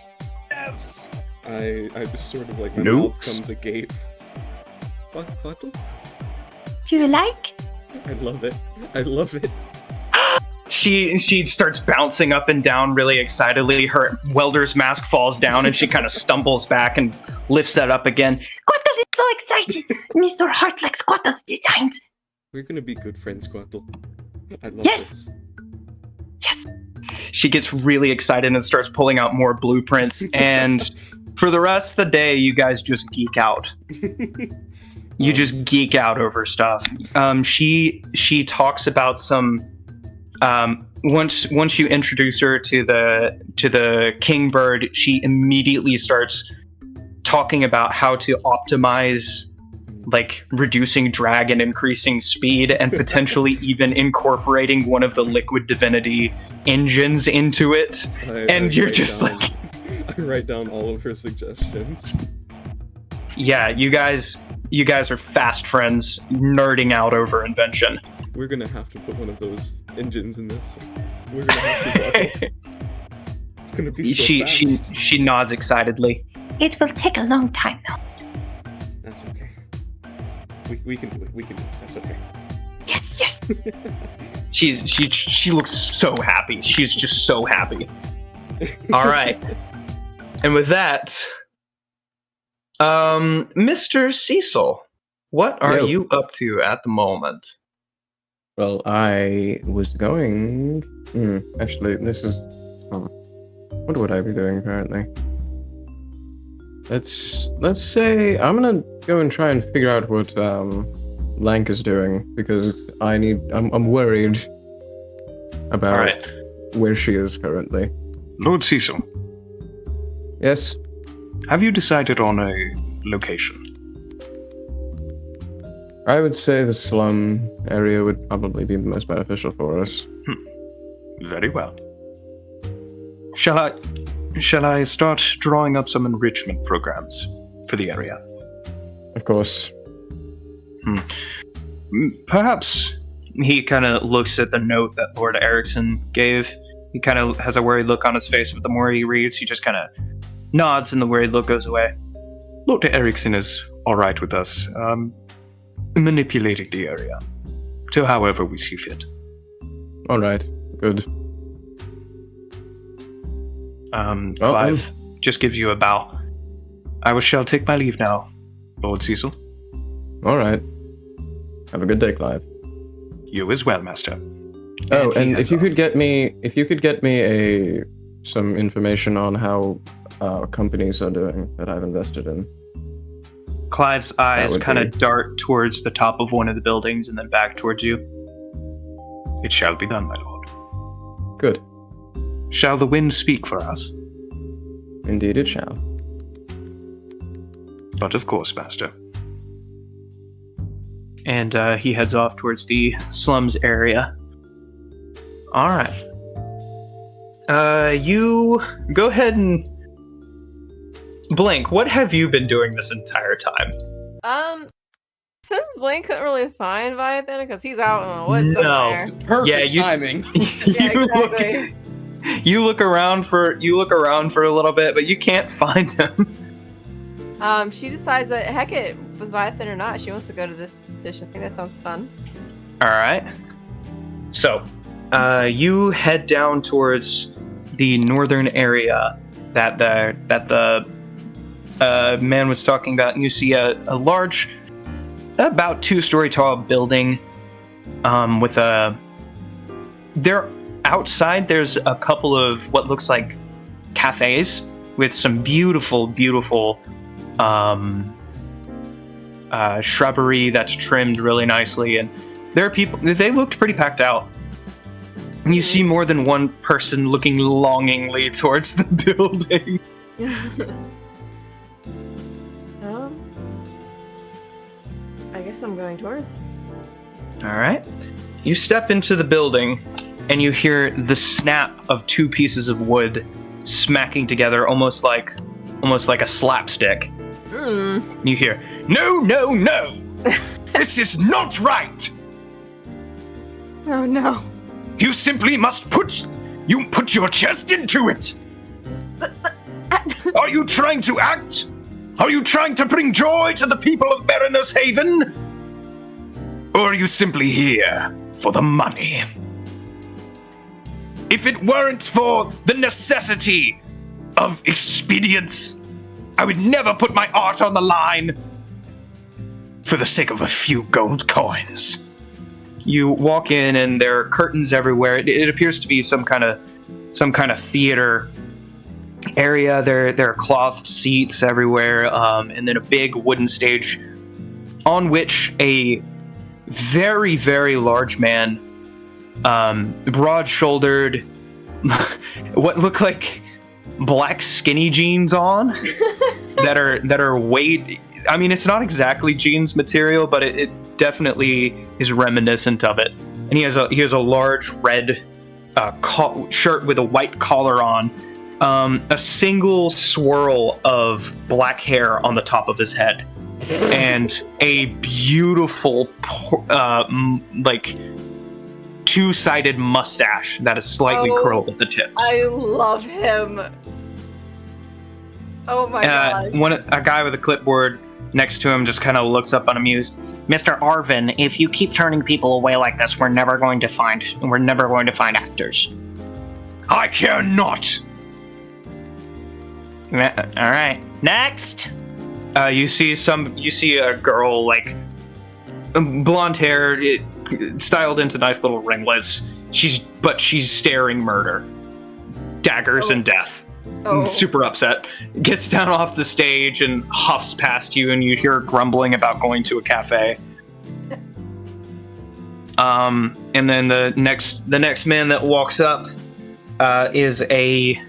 Yes. I just sort of like my mouth comes agape. What? Do you like? I love it. I love it. She starts bouncing up and down really excitedly. Her welder's mask falls down and she kind of stumbles back and lifts that up again. Quaddle is so excited. Mr. Hart likes Quaddle's designs. We're gonna be good friends, Quaddle. I love Yes. this. Yes. She gets really excited and starts pulling out more blueprints. And for the rest of the day, you guys just geek out. You just geek out over stuff. She talks about some. Once you introduce her to the Kingbird, she immediately starts talking about how to optimize, like reducing drag and increasing speed, and potentially even incorporating one of the liquid divinity engines into it. And you're just like, I write down all of her suggestions. yeah, you guys are fast friends, nerding out over invention. We're gonna have to put one of those engines in this. We're gonna have to. Quaddle. It's gonna be so fast. She nods excitedly. It will take a long time though. That's okay. We can do it. We can do it. That's okay. Yes. She looks so happy. She's just so happy. All right. And with that, Mr. Cecil, what are you up to at the moment? Well, I was going. Actually, this is. What would I be doing apparently? Let's say I'm gonna go and try and figure out what Lank is doing, because I'm worried about where she is currently. Lord Cecil, Yes. have you decided on a location? I would say the slum area would probably be the most beneficial for us. Very well. Shall I start drawing up some enrichment programs for the area? Of course. Perhaps He kind of looks at the note that Lord Erickson gave. He kind of has a worried look on his face, but the more he reads, he just kind of nods and the worried look goes away. Lord Erickson is all right with us manipulating the area to however we see fit. All right. Good. Clive just gives you a bow. I shall take my leave now, Lord Cecil. All right. Have a good day, Clive. You as well, Master. Oh, and he if you heads could get me some information on how companies are doing that I've invested in. Clive's eyes would kind be- of dart towards the top of one of the buildings and then back towards you. It shall be done, my lord. Good. Shall the wind speak for us? Indeed it shall. But of course, Master. And he heads off towards the slums area. All right. You go ahead and Blink. What have you been doing this entire time? Since Blink couldn't really find Viathan because he's out in the woods No. somewhere. Perfect you- timing. Yeah, you exactly. you look around for a little bit, but you can't find him. She decides that heck it, with Viathan or not, she wants to go to this mission. I think that sounds fun. All right. So, you head down towards the northern area that the man was talking about, and you see a large, about 2-story tall building, with outside there's a couple of what looks like cafes with some beautiful shrubbery that's trimmed really nicely, and there are people. They looked pretty packed out. And you see more than one person looking longingly towards the building. I guess I'm going towards. All right. You step into the building, and you hear the snap of 2 pieces of wood smacking together, almost like a slapstick. You hear, "No, no, no! This is not right! Oh no. You simply must put your chest into it! Are you trying to act? Are you trying to bring joy to the people of Mariners Haven? Or are you simply here for the money? If it weren't for the necessity of expedience, I would never put my art on the line for the sake of a few gold coins." You walk in, and there are curtains everywhere. It appears to be some kind of theater area. There are clothed seats everywhere, and then a big wooden stage on which a very, very large man, broad-shouldered, what look like black skinny jeans on that are weight. I mean, it's not exactly jeans material, but it definitely is reminiscent of it. And he has a large red shirt with a white collar on, a single swirl of black hair on the top of his head, and a beautiful like 2-sided mustache that is slightly curled at the tips. I love him. Oh my god. A guy with a clipboard next to him just kind of looks up unamused. "Mr. Arvin, if you keep turning people away like this, we're never going to find actors." I care not! All right, next. You see a girl, like blonde hair, styled into nice little ringlets. She's staring murder, daggers, and death. Oh. Super upset. Gets down off the stage and huffs past you, and you hear her grumbling about going to a cafe. And then the next man that walks up is he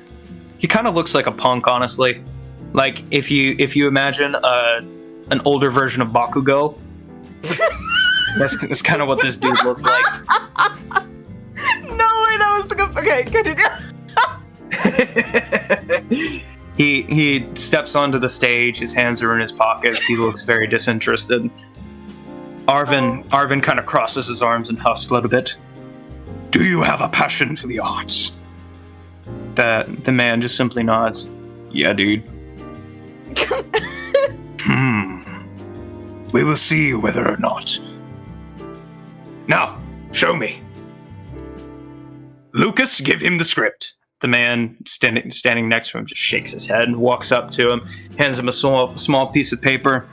kind of looks like a punk, honestly. Like if you imagine an older version of Bakugo. That's kind of what this dude looks like. No way, that was the good. Okay, continue. He steps onto the stage. His hands are in his pockets. He looks very disinterested. Arvin kind of crosses his arms and huffs a little bit. Do you have a passion for the arts? The man just simply nods. Yeah, dude. We will see whether or not. Now, show me. Lucas, give him the script. The man standing next to him just shakes his head and walks up to him, hands him a small piece of paper.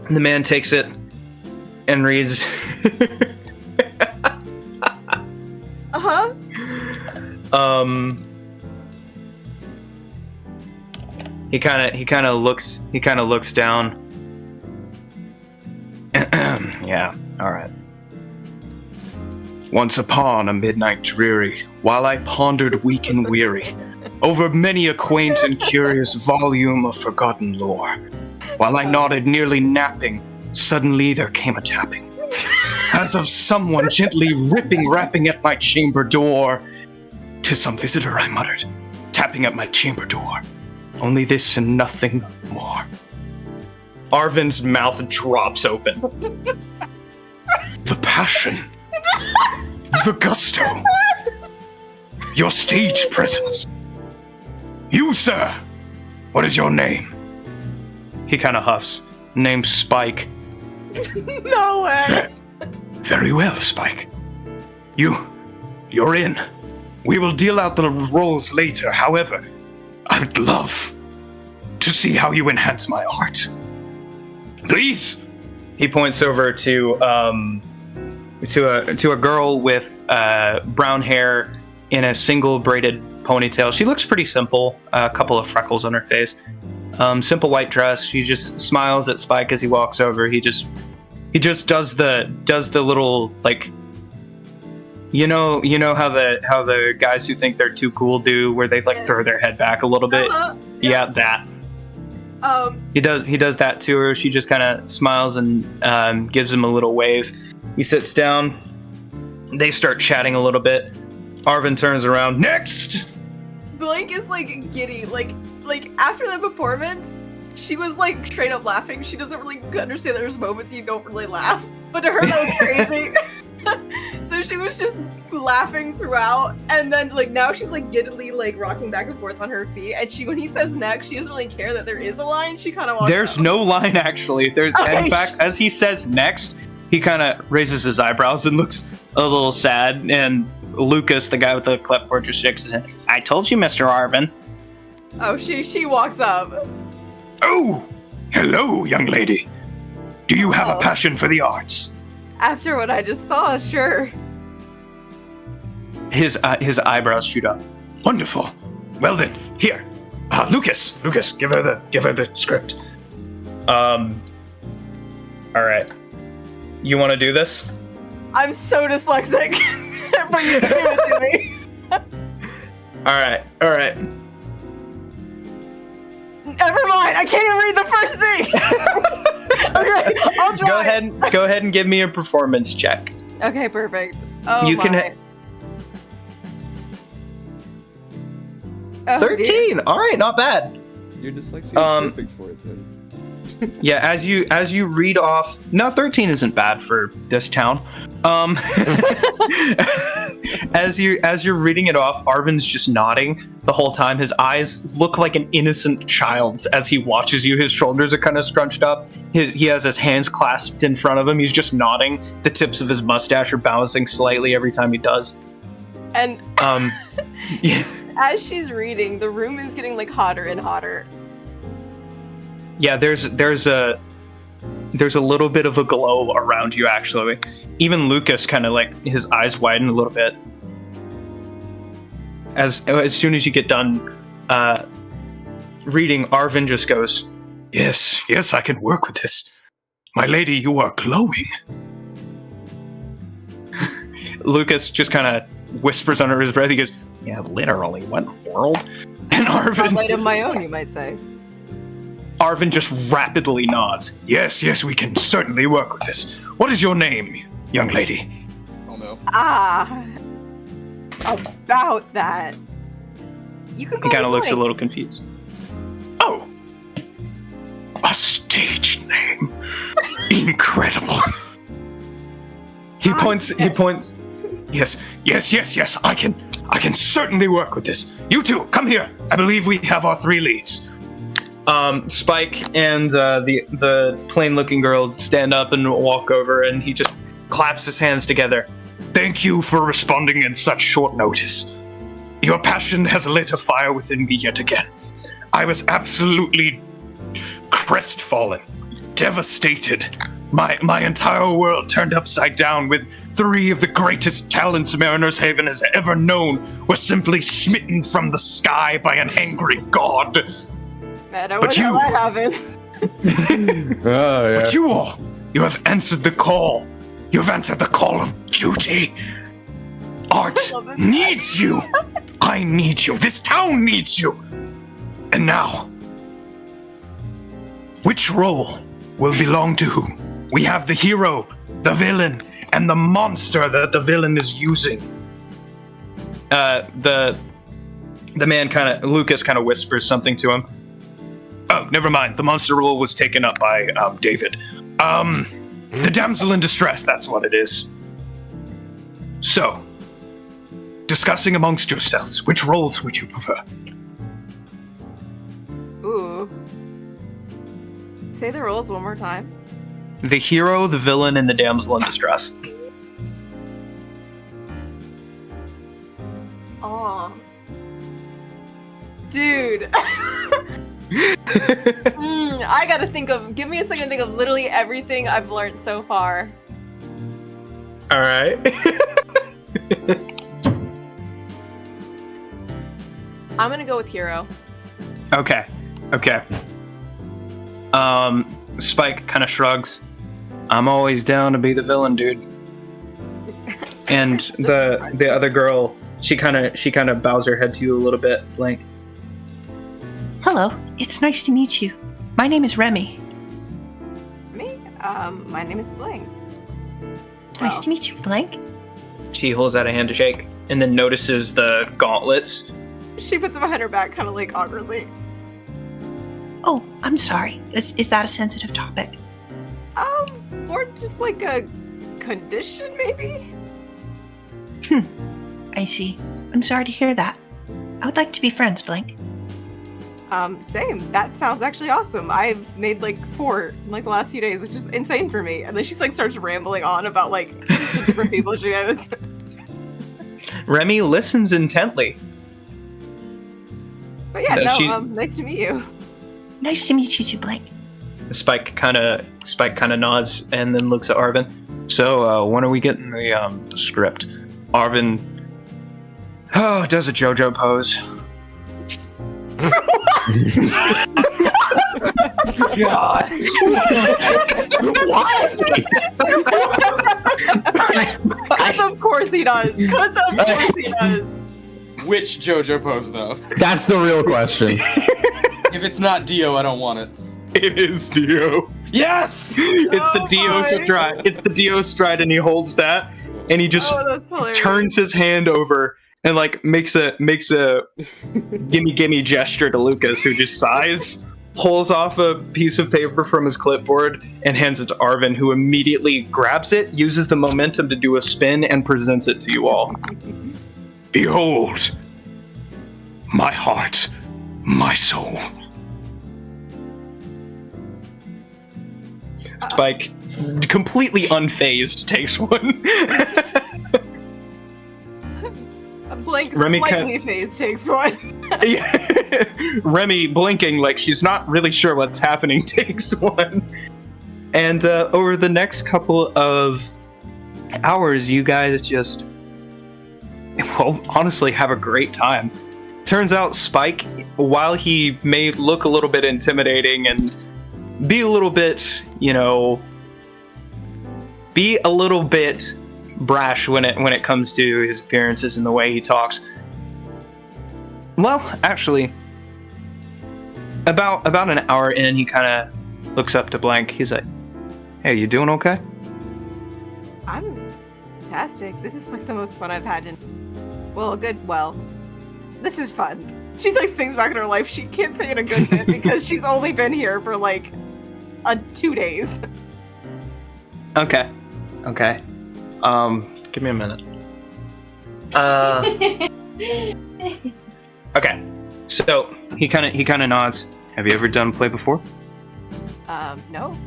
And the man takes it and reads. Uh-huh. He kind of looks down. Yeah, all right. Once upon a midnight dreary, while I pondered weak and weary over many a quaint and curious volume of forgotten lore. While I nodded, nearly napping, suddenly there came a tapping. As of someone gently rapping at my chamber door. "'Tis some visitor," I muttered, tapping at my chamber door. Only this and nothing more. Arvin's mouth drops open. The passion. The gusto. Your stage presence. You, sir. What is your name? He kind of huffs. Name's Spike. No way. Very well, Spike. You're in. We will deal out the roles later. However, I would love to see how you enhance my art. Please. He points over to a girl with brown hair in a single braided ponytail. She looks pretty simple. A couple of freckles on her face. Simple white dress. She just smiles at Spike as he walks over. He just does the little, like, you know how the guys who think they're too cool do, where they like throw their head back a little bit. Yeah, that. He does that to her. She just kind of smiles and gives him a little wave. He sits down. They start chatting a little bit. Arvin turns around. Next. Blank is like giddy, like after the performance, she was like straight up laughing. She doesn't really understand that there's moments you don't really laugh, but to her that was crazy. So she was just laughing throughout, and then like now she's like giddily like rocking back and forth on her feet. And when he says next, she doesn't really care that there is a line. She kind of walks There's out. no line actually. There's Okay. in fact, as he says next, he kind of raises his eyebrows and looks a little sad. And Lucas, the guy with the clipboard, just shakes his head. I told you, Mr. Arvin. Oh, she walks up. Oh, hello, young lady. Do you have a Oh. passion for the arts? After what I just saw, sure. His eyebrows shoot up. Wonderful. Well then, here, Lucas, give her the script. All right. You want to do this? I'm so dyslexic, but you can give it to me. All right. Never mind. I can't even read the first thing. Okay, I'll try. Go ahead and give me a performance check. Okay, perfect. Oh You my. can. Oh, 13. dear. All right, not bad. Your dyslexia is perfect for it then. Yeah, as you read off. No, 13 isn't bad for this town. As you're reading it off, Arvin's just nodding the whole time. His eyes look like an innocent child's as he watches you. His shoulders are kind of scrunched up. He has his hands clasped in front of him. He's just nodding. The tips of his mustache are bouncing slightly every time he does. And Yeah. as she's reading, the room is getting like hotter and hotter. Yeah, there's a little bit of a glow around you, actually. Even Lucas kind of like his eyes widen a little bit. As soon as you get done reading, Arvin just goes, Yes, I can work with this. My lady, you are glowing. Lucas just kind of whispers under his breath. He goes, yeah, literally, what in the world? And A Arvin... light of my own, you might say. Arvin just rapidly nods. Yes, we can certainly work with this. What is your name, young lady? Oh no. About that. You can He call kind of me looks a Blank. little confused. Oh, a stage name. Incredible. He points. Yes. I can certainly work with this. You two, come here. I believe we have our 3 leads. Spike and the plain-looking girl stand up and walk over, and he just claps his hands together. Thank you for responding in such short notice. Your passion has lit a fire within me yet again. I was absolutely crestfallen, devastated. My entire world turned upside down with 3 of the greatest talents Mariner's Haven has ever known were simply smitten from the sky by an angry god. Man, I But wonder how you- that happened. Oh, yeah. But you have answered the call. You have answered the call of duty. Art love it. needs you. I I need you. This town needs you. And now, which role will belong to who? We have the hero, the villain, and the monster that the villain is using. The man Lucas kind of whispers something to him. Oh, never mind. The monster role was taken up by David. The damsel in distress, that's what it is. So, discussing amongst yourselves, which roles would you prefer? Ooh. Say the roles one more time. The hero, the villain, and the damsel in distress. Oh. Dude. I gotta give me a second to think of literally everything I've learned so far. All right. I'm gonna go with hero. Okay. Spike kind of shrugs. I'm always down to be the villain, dude. And the other girl, she kind of bows her head to you a little bit, Blank. Hello, it's nice to meet you. My name is Remy. Me? My name is Blank. Nice to meet you, Blank. She holds out a hand to shake, and then notices the gauntlets. She puts them behind her back, kind of like awkwardly. Oh, I'm sorry. Is that a sensitive topic? Or just like a condition, maybe? I see. I'm sorry to hear that. I would like to be friends, Blank. Same. That sounds actually awesome. I've made like 4 in like the last few days, which is insane for me. And then she's like starts rambling on about like the different people she knows. Remy listens intently. But yeah, No, no, she- nice to meet you. Nice to meet you too, Blank. Spike kind of nods and then looks at Arvin. So when are we getting the script? Arvin does a JoJo pose. God. What? Because of course he does. Which JoJo pose though? That's the real question. If it's not Dio, I don't want it. It is Dio. Yes! It's the Oh Dio my. stride. It's the Dio stride, and he holds that, and he just Oh, that's hilarious. turns his hand over and like makes a gimme gesture to Lucas, who just sighs, pulls off a piece of paper from his clipboard, and hands it to Arvin, who immediately grabs it, uses the momentum to do a spin, and presents it to you all. Behold, my heart, my soul. Spike, completely unfazed, takes one. A Blank Remy slightly phased takes one. Yeah. Remy, blinking like she's not really sure what's happening, takes one. And over the next couple of hours, you guys just, well, honestly have a great time. Turns out Spike, while he may look a little bit intimidating and be a little bit, be a little bit brash when it comes to his appearances and the way he talks. Well, actually, about an hour in, he kind of looks up to Blank. He's like, "Hey, you doing okay?" I'm fantastic. This is like the most fun I've had in. This is fun. She like things back in her life she can't say in a good bit because she's only been here for like 2 days. Okay. Give me a minute. Okay. So he kind of nods. Have you ever done play before? No.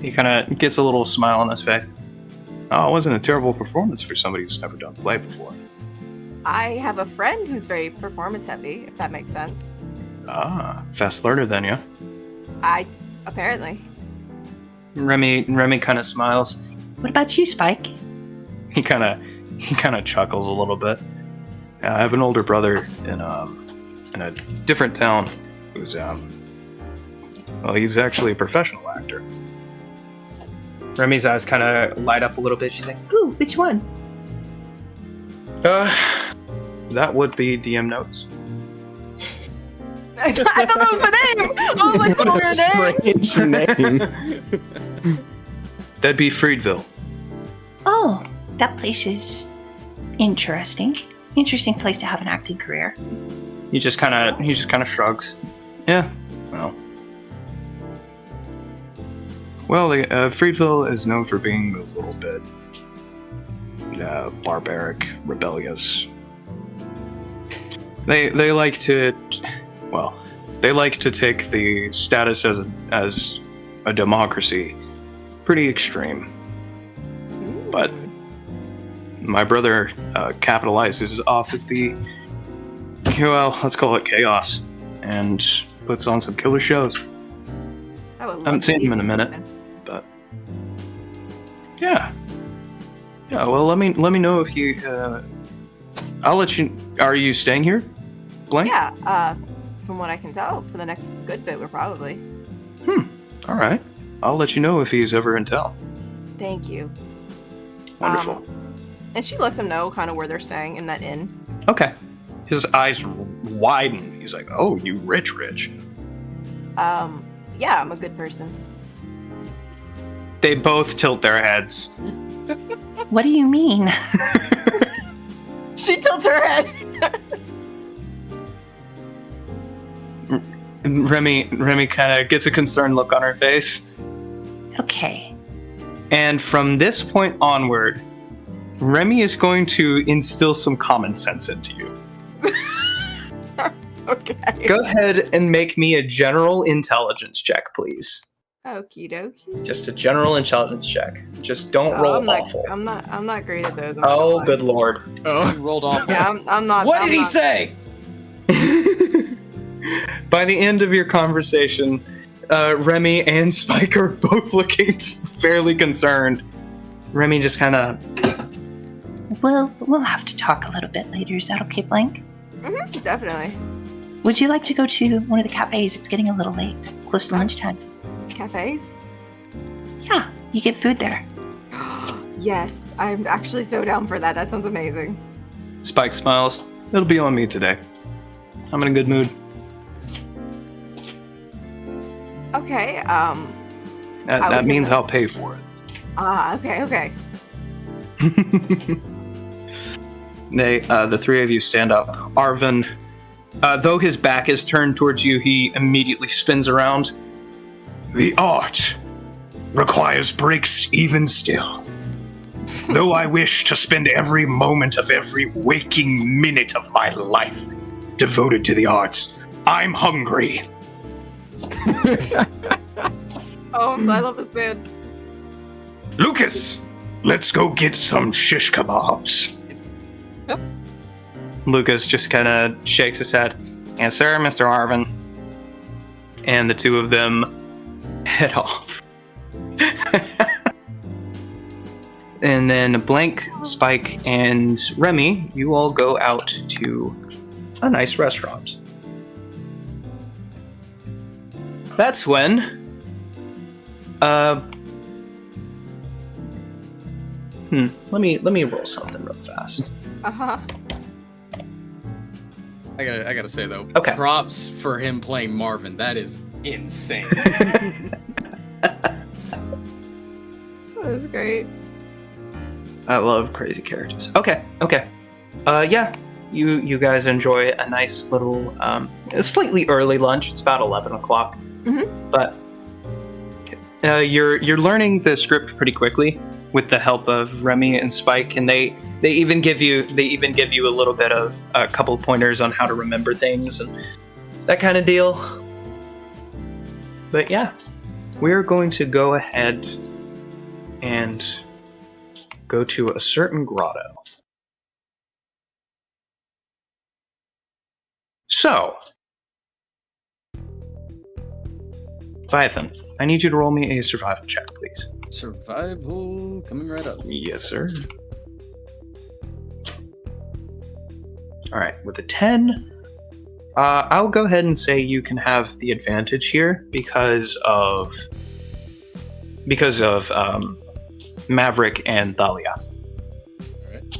He kind of gets a little smile on his face. Oh, it wasn't a terrible performance for somebody who's never done play before. I have a friend who's very performance heavy, if that makes sense. Ah, fast learner then, yeah. Apparently. Remy kind of smiles. What about you, Spike? He kind of chuckles a little bit. I have an older brother in a different town who's he's actually a professional actor. Remy's eyes kind of light up a little bit. She's like, Ooh, which one? That would be DM Notes. I thought that was the name. I was like, What "What's a your name?" strange name. That'd be Freedville. Oh, that place is interesting. Interesting place to have an acting career. He just kind of shrugs. Yeah. Well, Freedville is known for being a little bit barbaric, rebellious. They like to, they like to take the status as a democracy pretty extreme. But my brother capitalizes off of the, let's call it chaos, and puts on some killer shows. I would love Haven't to seen see him in a minute, but yeah. Well, let me know if you. I'll let you. Are you staying here, Blank? Yeah, from what I can tell, for the next good bit, we're probably. All right. I'll let you know if he's ever in town. Thank you. Wonderful. And she lets him know kind of where they're staying in that inn. Okay. His eyes widen. He's like, "Oh, you rich." Yeah, I'm a good person. They both tilt their heads. What do you mean? She tilts her head. And Remy kind of gets a concerned look on her face. Okay. And from this point onward, Remy is going to instill some common sense into you. Okay. Go ahead and make me a general intelligence check, please. Okie dokie. Just a general intelligence check. Just don't roll awful. I'm not great at those. I'm not Oh, gonna lie. good lord. You rolled off. Yeah, I'm not. What I'm did he not- say? By the end of your conversation, Remy and Spike are both looking fairly concerned. Remy just kind of, We'll have to talk a little bit later. Is that okay, Blank? Mhm, definitely. Would you like to go to one of the cafes? It's getting a little late. Close to lunchtime. Cafes? Yeah, you get food there. Yes, I'm actually so down for that. That sounds amazing. Spike smiles. It'll be on me today. I'm in a good mood. Okay. That means I'll pay for it. Okay. The three of you stand up. Arvin, though his back is turned towards you, he immediately spins around. The art requires breaks even still. Though I wish to spend every moment of every waking minute of my life devoted to the arts, I'm hungry. Oh, I love this man. Lucas, let's go get some shish kebabs. Lucas just kind of shakes his head. Yes, sir, Mr. Arvin. And the two of them head off. And then Blank, Spike, and Remy, you all go out to a nice restaurant. That's when let me roll something real fast. Uh-huh. I gotta say though, Okay. props for him playing Marvin. That is insane. That was great. I love crazy characters. Okay. Yeah, you guys enjoy a nice little, slightly early lunch. It's about 11 o'clock. Mhm. But you're learning the script pretty quickly with the help of Remy and Spike, and they even give you a little bit of a couple pointers on how to remember things and that kind of deal. But yeah, we're going to go ahead and go to a certain grotto. So, Python, I need you to roll me a survival check, please. Survival coming right up. Yes, sir. All right, with a 10, I'll go ahead and say you can have the advantage here because of Maverick and Thalia. Alright.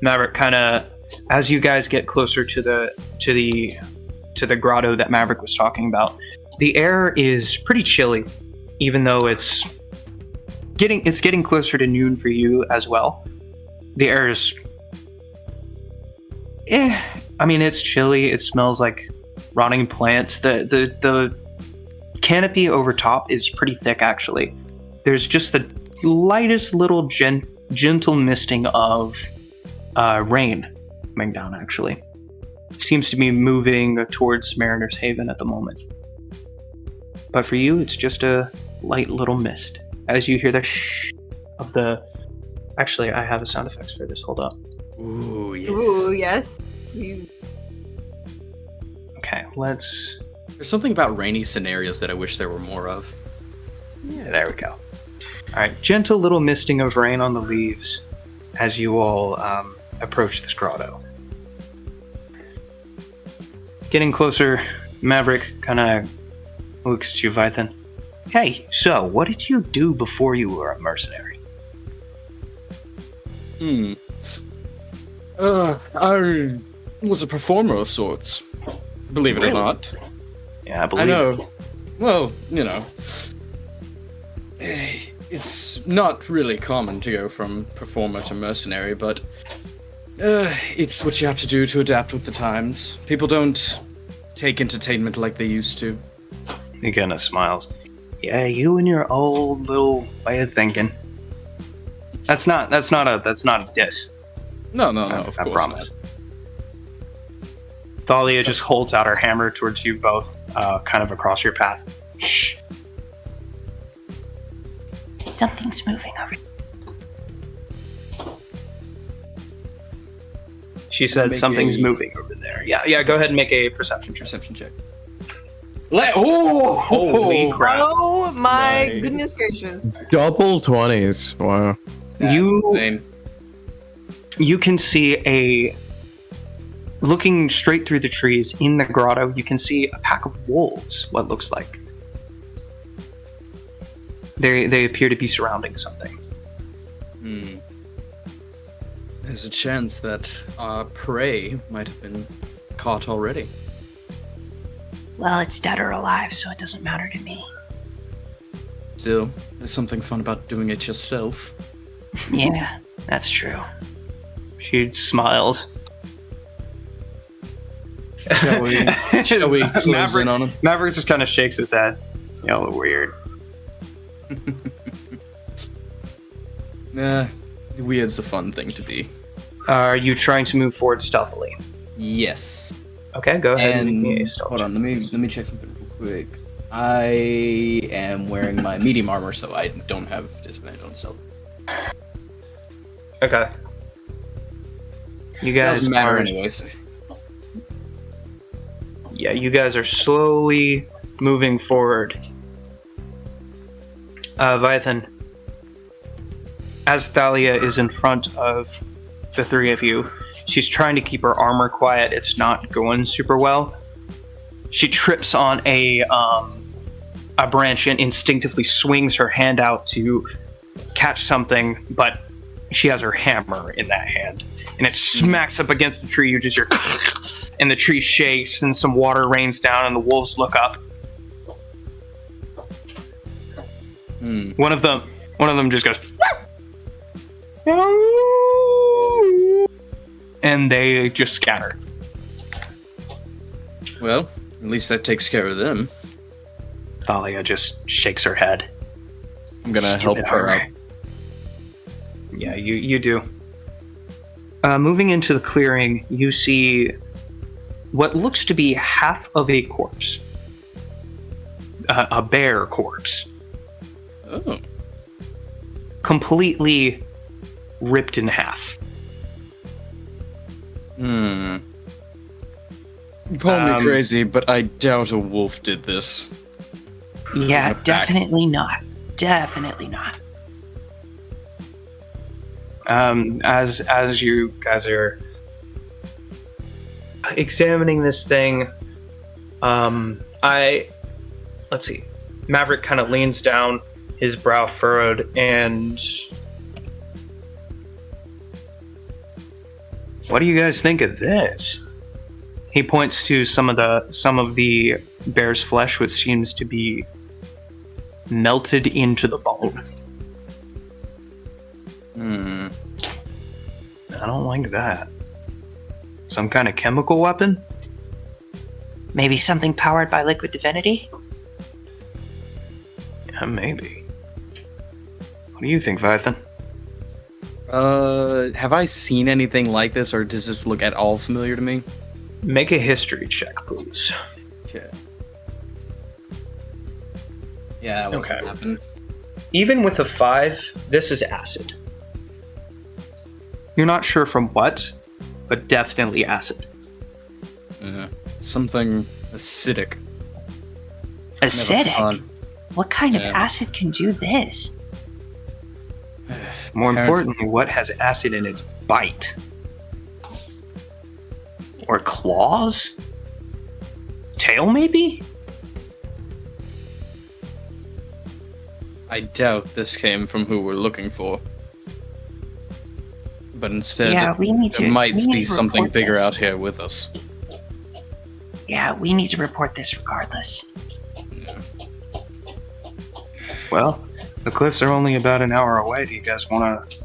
Maverick kind of as you guys get closer to the grotto that Maverick was talking about, the air is pretty chilly, even though it's getting closer to noon for you as well. The air is, I mean, it's chilly. It smells like rotting plants. The canopy over top is pretty thick, actually. There's just the lightest little gentle misting of rain coming down, actually. Seems to be moving towards Mariner's Haven at the moment. But for you, it's just a light little mist. As you hear the shh of the... Actually, I have the sound effects for this. Hold up. Ooh, yes. Ooh, yes. You- Okay, let's... There's something about rainy scenarios that I wish there were more of. Yeah, there we go. Alright, gentle little misting of rain on the leaves as you all approach this grotto. Getting closer, Maverick kind of looks at you, Vythan. Hey, so what did you do before you were a mercenary? I was a performer of sorts. Believe it or not. Yeah, I I believe know. it. Well, you know. It's not really common to go from performer to mercenary, but it's what you have to do to adapt with the times. People don't take entertainment like they used to. He kind of smiles. Yeah, you and your old little way of thinking. That's not a diss. No, of I course promise. not. Thalia just holds out her hammer towards you both, kind of across your path. Shh. Something's moving over. She said Make something's a- moving over there. Yeah, go ahead and make a perception check. Perception check. Holy crap. Oh my Nice. goodness gracious. Double 20s. Wow. Insane. You can see looking straight through the trees in the grotto, you can see a pack of wolves, what looks like. They appear to be surrounding something. There's a chance that our prey might have been caught already. Well, it's dead or alive, so it doesn't matter to me. Still, there's something fun about doing it yourself. Yeah. That's true. She smiles. Shall we close in on him? Maverick just kind of shakes his head. Y'all are weird. Nah, weird's a fun thing to be. Are you trying to move forward stealthily? Yes. Okay, go ahead and And make me a stealth hold check. on, let me check something real quick. I am wearing my medium armor, so I don't have disadvantage on stealth. Okay. You guys Doesn't matter are, anyways. Yeah, you guys are slowly moving forward. Vythan, as Thalia is in front of the three of you, she's trying to keep her armor quiet. It's not going super well. She trips on a branch and instinctively swings her hand out to catch something, but she has her hammer in that hand. And it smacks up against the tree. You just hear, and the tree shakes, and some water rains down, and the wolves look up. One of them just goes, and they just scatter. Well, at least that takes care of them. Thalia just shakes her head. I'm gonna help Stupid her armor. out. Yeah, you do. Moving into the clearing, you see what looks to be half of a corpse. A bear corpse. Oh. Completely ripped in half. Call me crazy, but I doubt a wolf did this. Yeah, back. definitely not. Definitely not. As you guys are examining this thing, let's see. Maverick kind of leans down, his brow furrowed, and What do you guys think of this? He points to some of the bear's flesh, which seems to be melted into the bone. I don't like that. Some kind of chemical weapon? Maybe something powered by liquid divinity? Yeah, maybe. What do you think, Vython? Have I seen anything like this, or does this look at all familiar to me? Make a history check, please. Okay. Yeah, that wasn't happening. Even with a 5, this is acid. You're not sure from what, but definitely acid. Something acidic. Acidic? What kind of acid can do this? More importantly, what has acid in its bite? Or claws? Tail, maybe? I doubt this came from who we're looking for. But instead, there might be something bigger out here with us. Yeah, we need to report this regardless. Well, the cliffs are only about an hour away. Do you guys want to...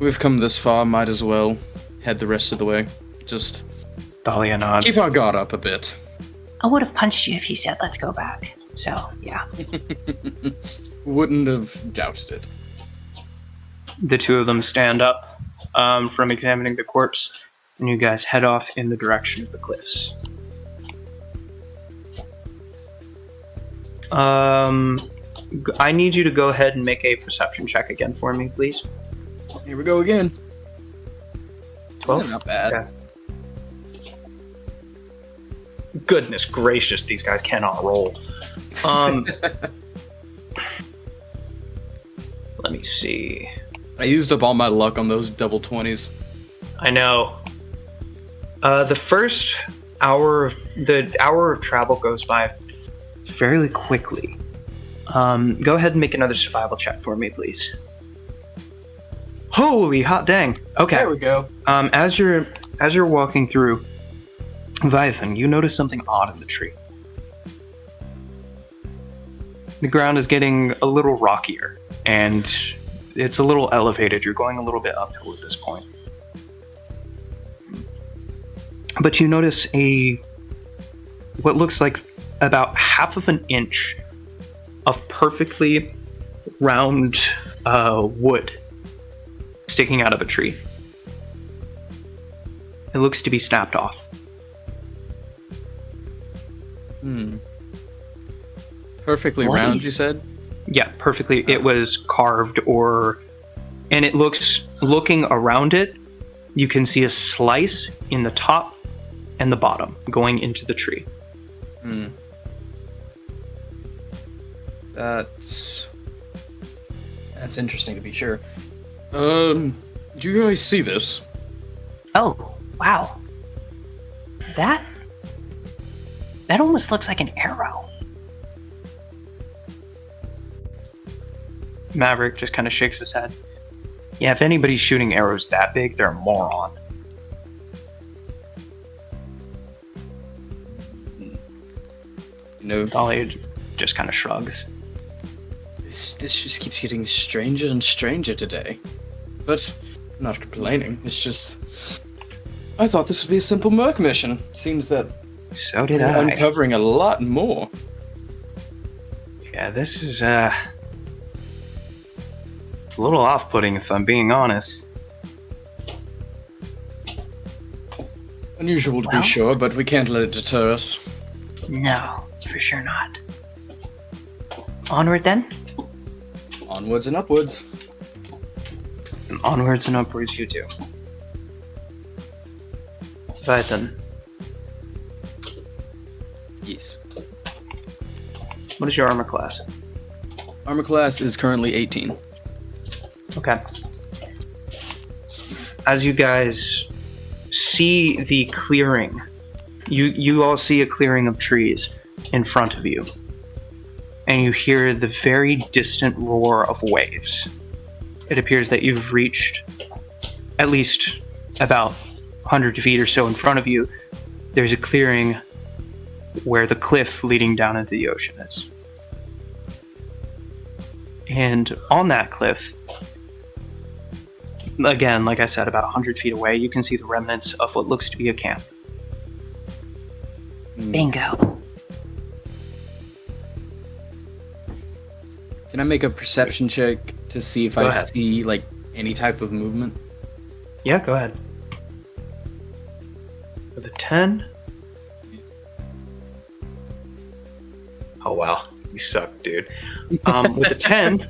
We've come this far, might as well head the rest of the way. Just Dahlia nods. keep our guard up a bit. I would have punched you if you said let's go back. So, yeah. Wouldn't have doubted it. The two of them stand up from examining the corpse, and you guys head off in the direction of the cliffs. I need you to go ahead and make a perception check again for me, please. Here we go again. 12? Not bad. Okay. Goodness gracious, these guys cannot roll. Let me see. I used up all my luck on those double 20s. I know. The first hour of travel goes by fairly quickly. Go ahead and make another survival check for me, please. Holy hot dang! Okay. There we go. As you're walking through, Vython, you notice something odd in the tree. The ground is getting a little rockier, and it's a little elevated. You're going a little bit uphill at this point. But you notice what looks like about half of an inch of perfectly round wood sticking out of a tree. It looks to be snapped off. Perfectly round, you said? Yeah, perfectly. It was carved and it looking around it, you can see a slice in the top and the bottom going into the tree. That's interesting to be sure. Do you guys see this? Oh, wow. That almost looks like an arrow. Maverick just kind of shakes his head. Yeah, if anybody's shooting arrows that big, they're a moron. No. Dahlia just kind of shrugs. This just keeps getting stranger and stranger today. But I'm not complaining. It's just I thought this would be a simple merc mission. Seems that So did we're I. uncovering a lot more. Yeah, this is a little off-putting if I'm being honest. Unusual to Well? be sure, but we can't let it deter us. No, for sure not. Onward then? Onwards and upwards. And onwards and upwards you do. Vython, Yes. what is your armor class? Armor class is currently 18. Okay. As you guys see the clearing, you all see a clearing of trees in front of you. And you hear the very distant roar of waves. It appears that you've reached at least about 100 feet or so in front of you, there's a clearing where the cliff leading down into the ocean is. And on that cliff, again, like I said, about 100 feet away, you can see the remnants of what looks to be a camp. Bingo. Can I make a perception check to see if Go I ahead. see like any type of movement? Yeah, go ahead. With a 10. Oh, wow. You suck, dude. With a 10,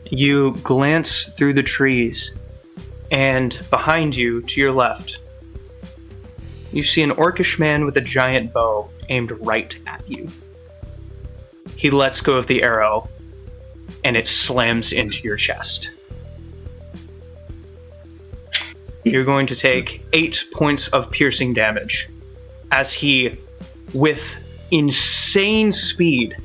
you glance through the trees, and behind you, to your left, you see an orcish man with a giant bow aimed right at you. He lets go of the arrow, and it slams into your chest. You're going to take 8 points of piercing damage as he, with insane speed,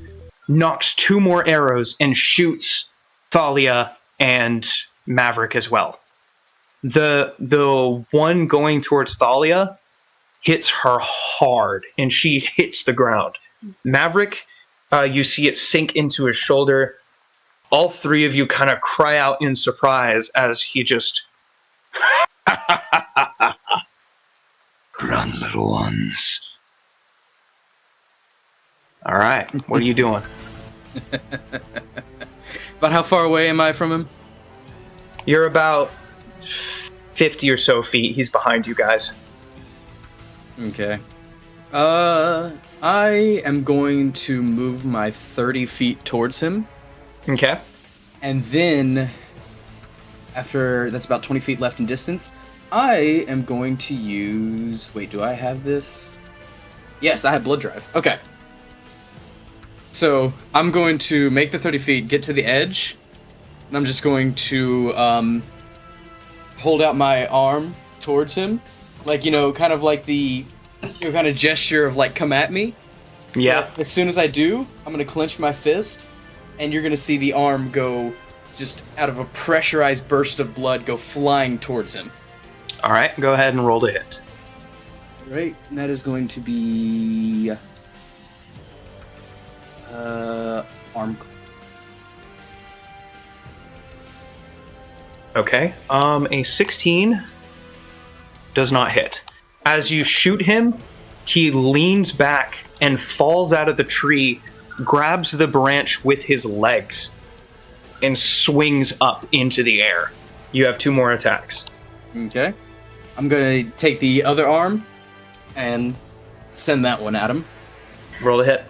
knocks 2 more arrows and shoots Thalia and Maverick as well. The one going towards Thalia hits her hard, and she hits the ground. Maverick, you see it sink into his shoulder. All 3 of you kind of cry out in surprise as he just... Run, little ones. All right, what are you doing? About how far away am I from him? You're about 50 or so feet. He's behind you guys. Okay. I am going to move my 30 feet towards him, Okay. and then after that's about 20 feet left in distance, I am going to use. Wait, do I have this? Yes, I have Blood Drive. Okay. So I'm going to make the 30 feet, get to the edge, and I'm just going to hold out my arm towards him, like, you know, kind of like the kind of gesture of like, come at me. Yeah. But as soon as I do, I'm gonna clench my fist, and you're gonna see the arm go just out of a pressurized burst of blood go flying towards him. All right, go ahead and roll to hit. Right, and that is going to be arm. Okay. A 16 does not hit. As you shoot him, he leans back and falls out of the tree, grabs the branch with his legs, and swings up into the air. You have 2 more attacks. Okay, I'm gonna take the other arm and send that one at him. Roll to hit.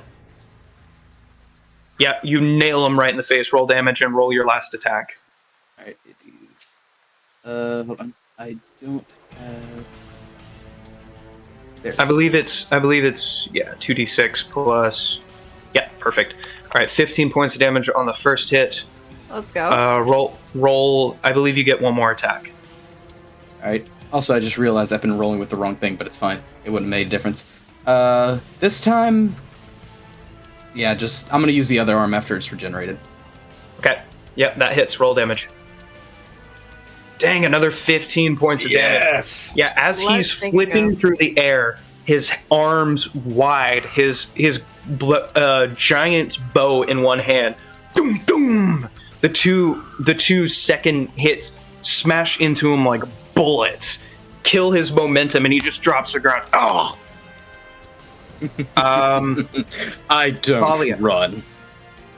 Yeah, you nail him right in the face. Roll damage and roll your last attack. All right, it is. Hold on, I don't have. There. I believe it's 2d6 plus. Yeah, perfect. All right, 15 points of damage on the first hit. Let's go. Roll. I believe you get 1 more attack. All right. Also, I just realized I've been rolling with the wrong thing, but it's fine. It wouldn't have made a difference. This time, yeah, I'm gonna use the other arm after it's regenerated. Okay. Yep, that hits. Roll damage. Dang, another 15 points of damage. Yeah, as he's flipping through the air, his arms wide, his giant bow in one hand. Doom, doom. The two second hits smash into him like bullets, kill his momentum, and he just drops to the ground. Oh. I don't Thalia. run.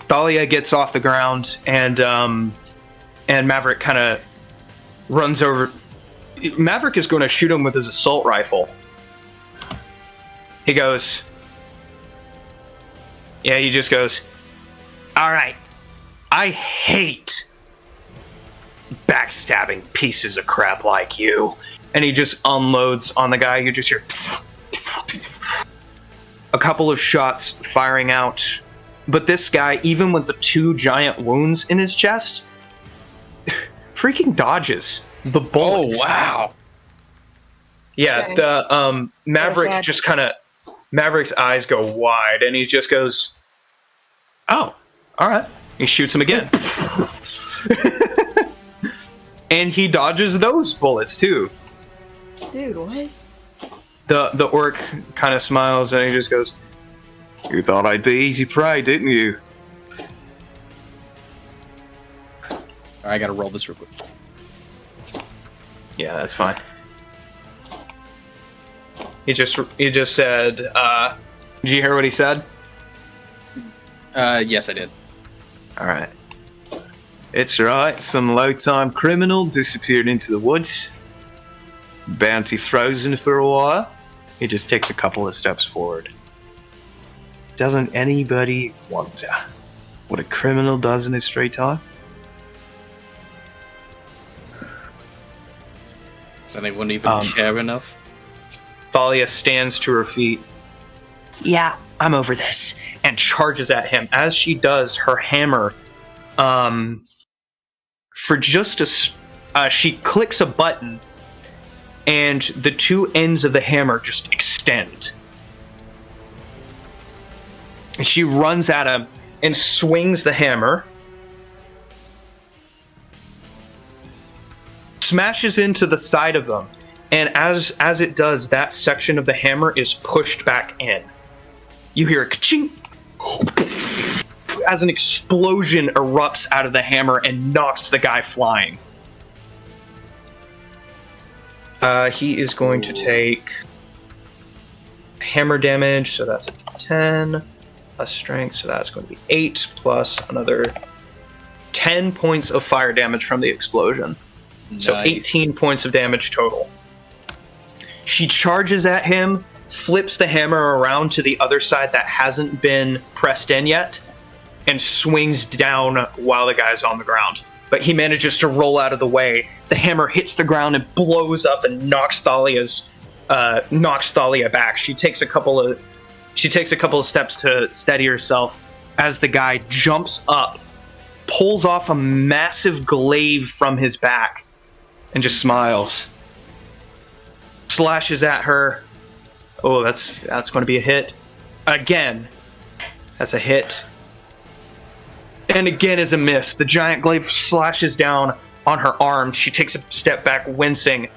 Thalia gets off the ground, and Maverick kind of runs over. Maverick is going to shoot him with his assault rifle. He goes. Yeah, he just goes. All right, I hate backstabbing pieces of crap like you. And he just unloads on the guy. You just hear a couple of shots firing out. But this guy, even with the 2 giant wounds in his chest, freaking dodges the bullets. Oh, wow. Yeah, Okay. the Maverick Flashback. just kind of Maverick's eyes go wide, and he just goes, "Oh, all right." He shoots him again, And he dodges those bullets too. Dude, what? The orc kind of smiles and he just goes, "You thought I'd be easy prey, didn't you?" I gotta roll this real quick. Yeah, that's fine. He just said, did you hear what he said? Yes, I did. Alright. It's right, some low-time criminal disappeared into the woods. Bounty frozen for a while. He just takes a couple of steps forward. Doesn't anybody wonder what a criminal does in his free time? So they wouldn't even care enough? Thalia stands to her feet. "Yeah, I'm over this," and charges at him. As she does, her hammer, for just she clicks a button, and the two ends of the hammer just extend. And she runs at him and swings the hammer, smashes into the side of them, and as it does, that section of the hammer is pushed back in. You hear a ka-ching as an explosion erupts out of the hammer and knocks the guy flying. He is going to take hammer damage, so that's a 10 plus strength, so that's going to be 8 plus another 10 points of fire damage from the explosion. So 18 points of damage total. She charges at him, flips the hammer around to the other side that hasn't been pressed in yet, and swings down while the guy's on the ground. But he manages to roll out of the way. The hammer hits the ground and blows up and knocks Thalia back. She takes a couple of steps to steady herself as the guy jumps up, pulls off a massive glaive from his back, and just smiles. Slashes at her. Oh, that's going to be a hit. Again. That's a hit. And again is a miss. The giant glaive slashes down on her arm. She takes a step back, wincing.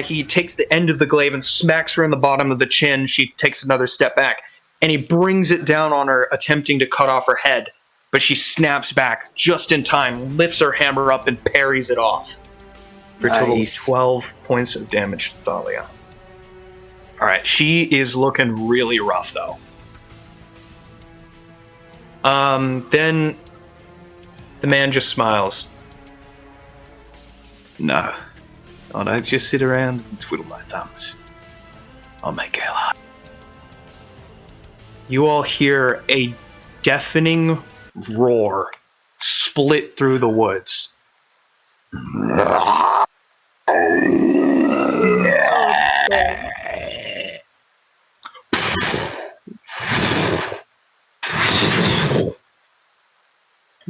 He takes the end of the glaive and smacks her in the bottom of the chin. She takes another step back. And he brings it down on her, attempting to cut off her head. But she snaps back just in time, lifts her hammer up, and parries it off. For a total of 12 points of damage to Thalia. Alright, she is looking really rough, though. Then the man just smiles. "No, I don't just sit around and twiddle my thumbs. I'll make it hard." You all hear a deafening roar split through the woods.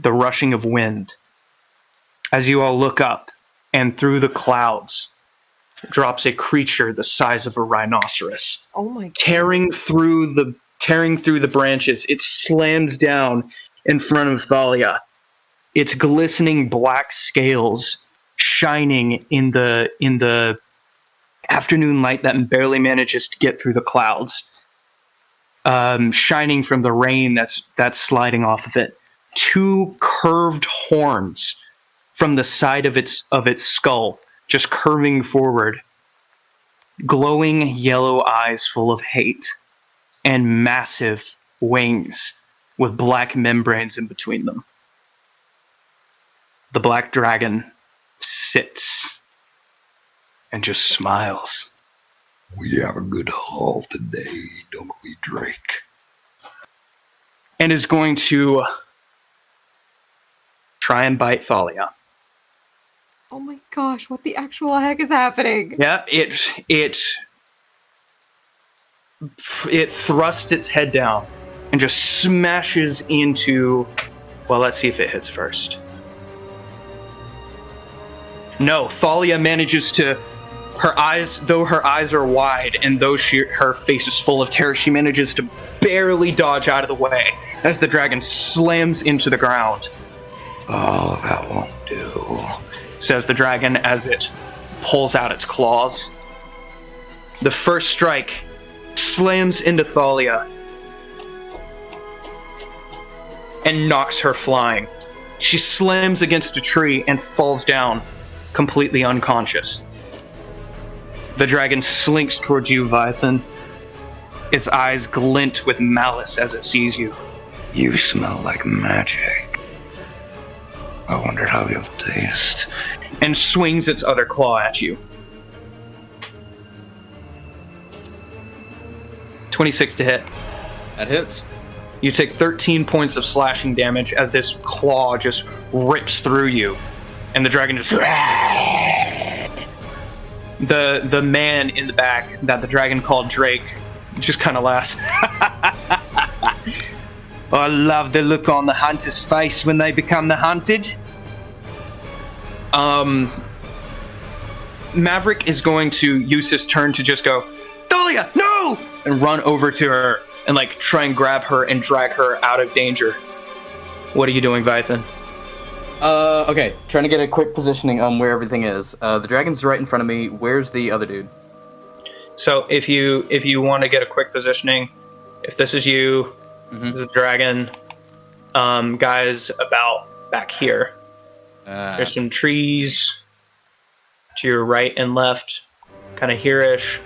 The rushing of wind. As you all look up, and through the clouds drops a creature the size of a rhinoceros. Oh my God. Tearing through the branches, it slams down in front of Thalia. Its glistening black scales shining in the afternoon light that barely manages to get through the clouds, shining from the rain that's sliding off of it. Two curved horns from the side of its skull, just curving forward, glowing yellow eyes full of hate, and massive wings with black membranes in between them. The black dragon sits and just smiles. "We have a good haul today, don't we, Drake?" And is going to try and bite Thalia. Oh my gosh, what the actual heck is happening? Yeah, it thrusts its head down and just smashes into... Well, let's see if it hits first. No, Thalia manages to... Her eyes are wide, and though her face is full of terror, she manages to barely dodge out of the way as the dragon slams into the ground. "Oh, that won't do. says the dragon as it pulls out its claws. The first strike slams into Thalia and knocks her flying. She slams against a tree and falls down, completely unconscious. The dragon slinks towards you, Vython. Its eyes glint with malice as it sees you. You smell like magic. I wonder how you'll taste. And swings its other claw at you. 26 to hit. That hits. You take 13 points of slashing damage as this claw just rips through you. And the dragon just... The man in the back that the dragon called Drake just kind of laughs. I love the look on the hunter's face when they become the hunted. Maverick is going to use his turn to just go, Thalia, no! And run over to her and like try and grab her and drag her out of danger. What are you doing, Vython? Okay. Trying to get a quick positioning on where everything is. The dragon's right in front of me. Where's the other dude? So if you want to get a quick positioning, if this is you, this is the dragon, guys about back here. There's some trees to your right and left, kind of here-ish,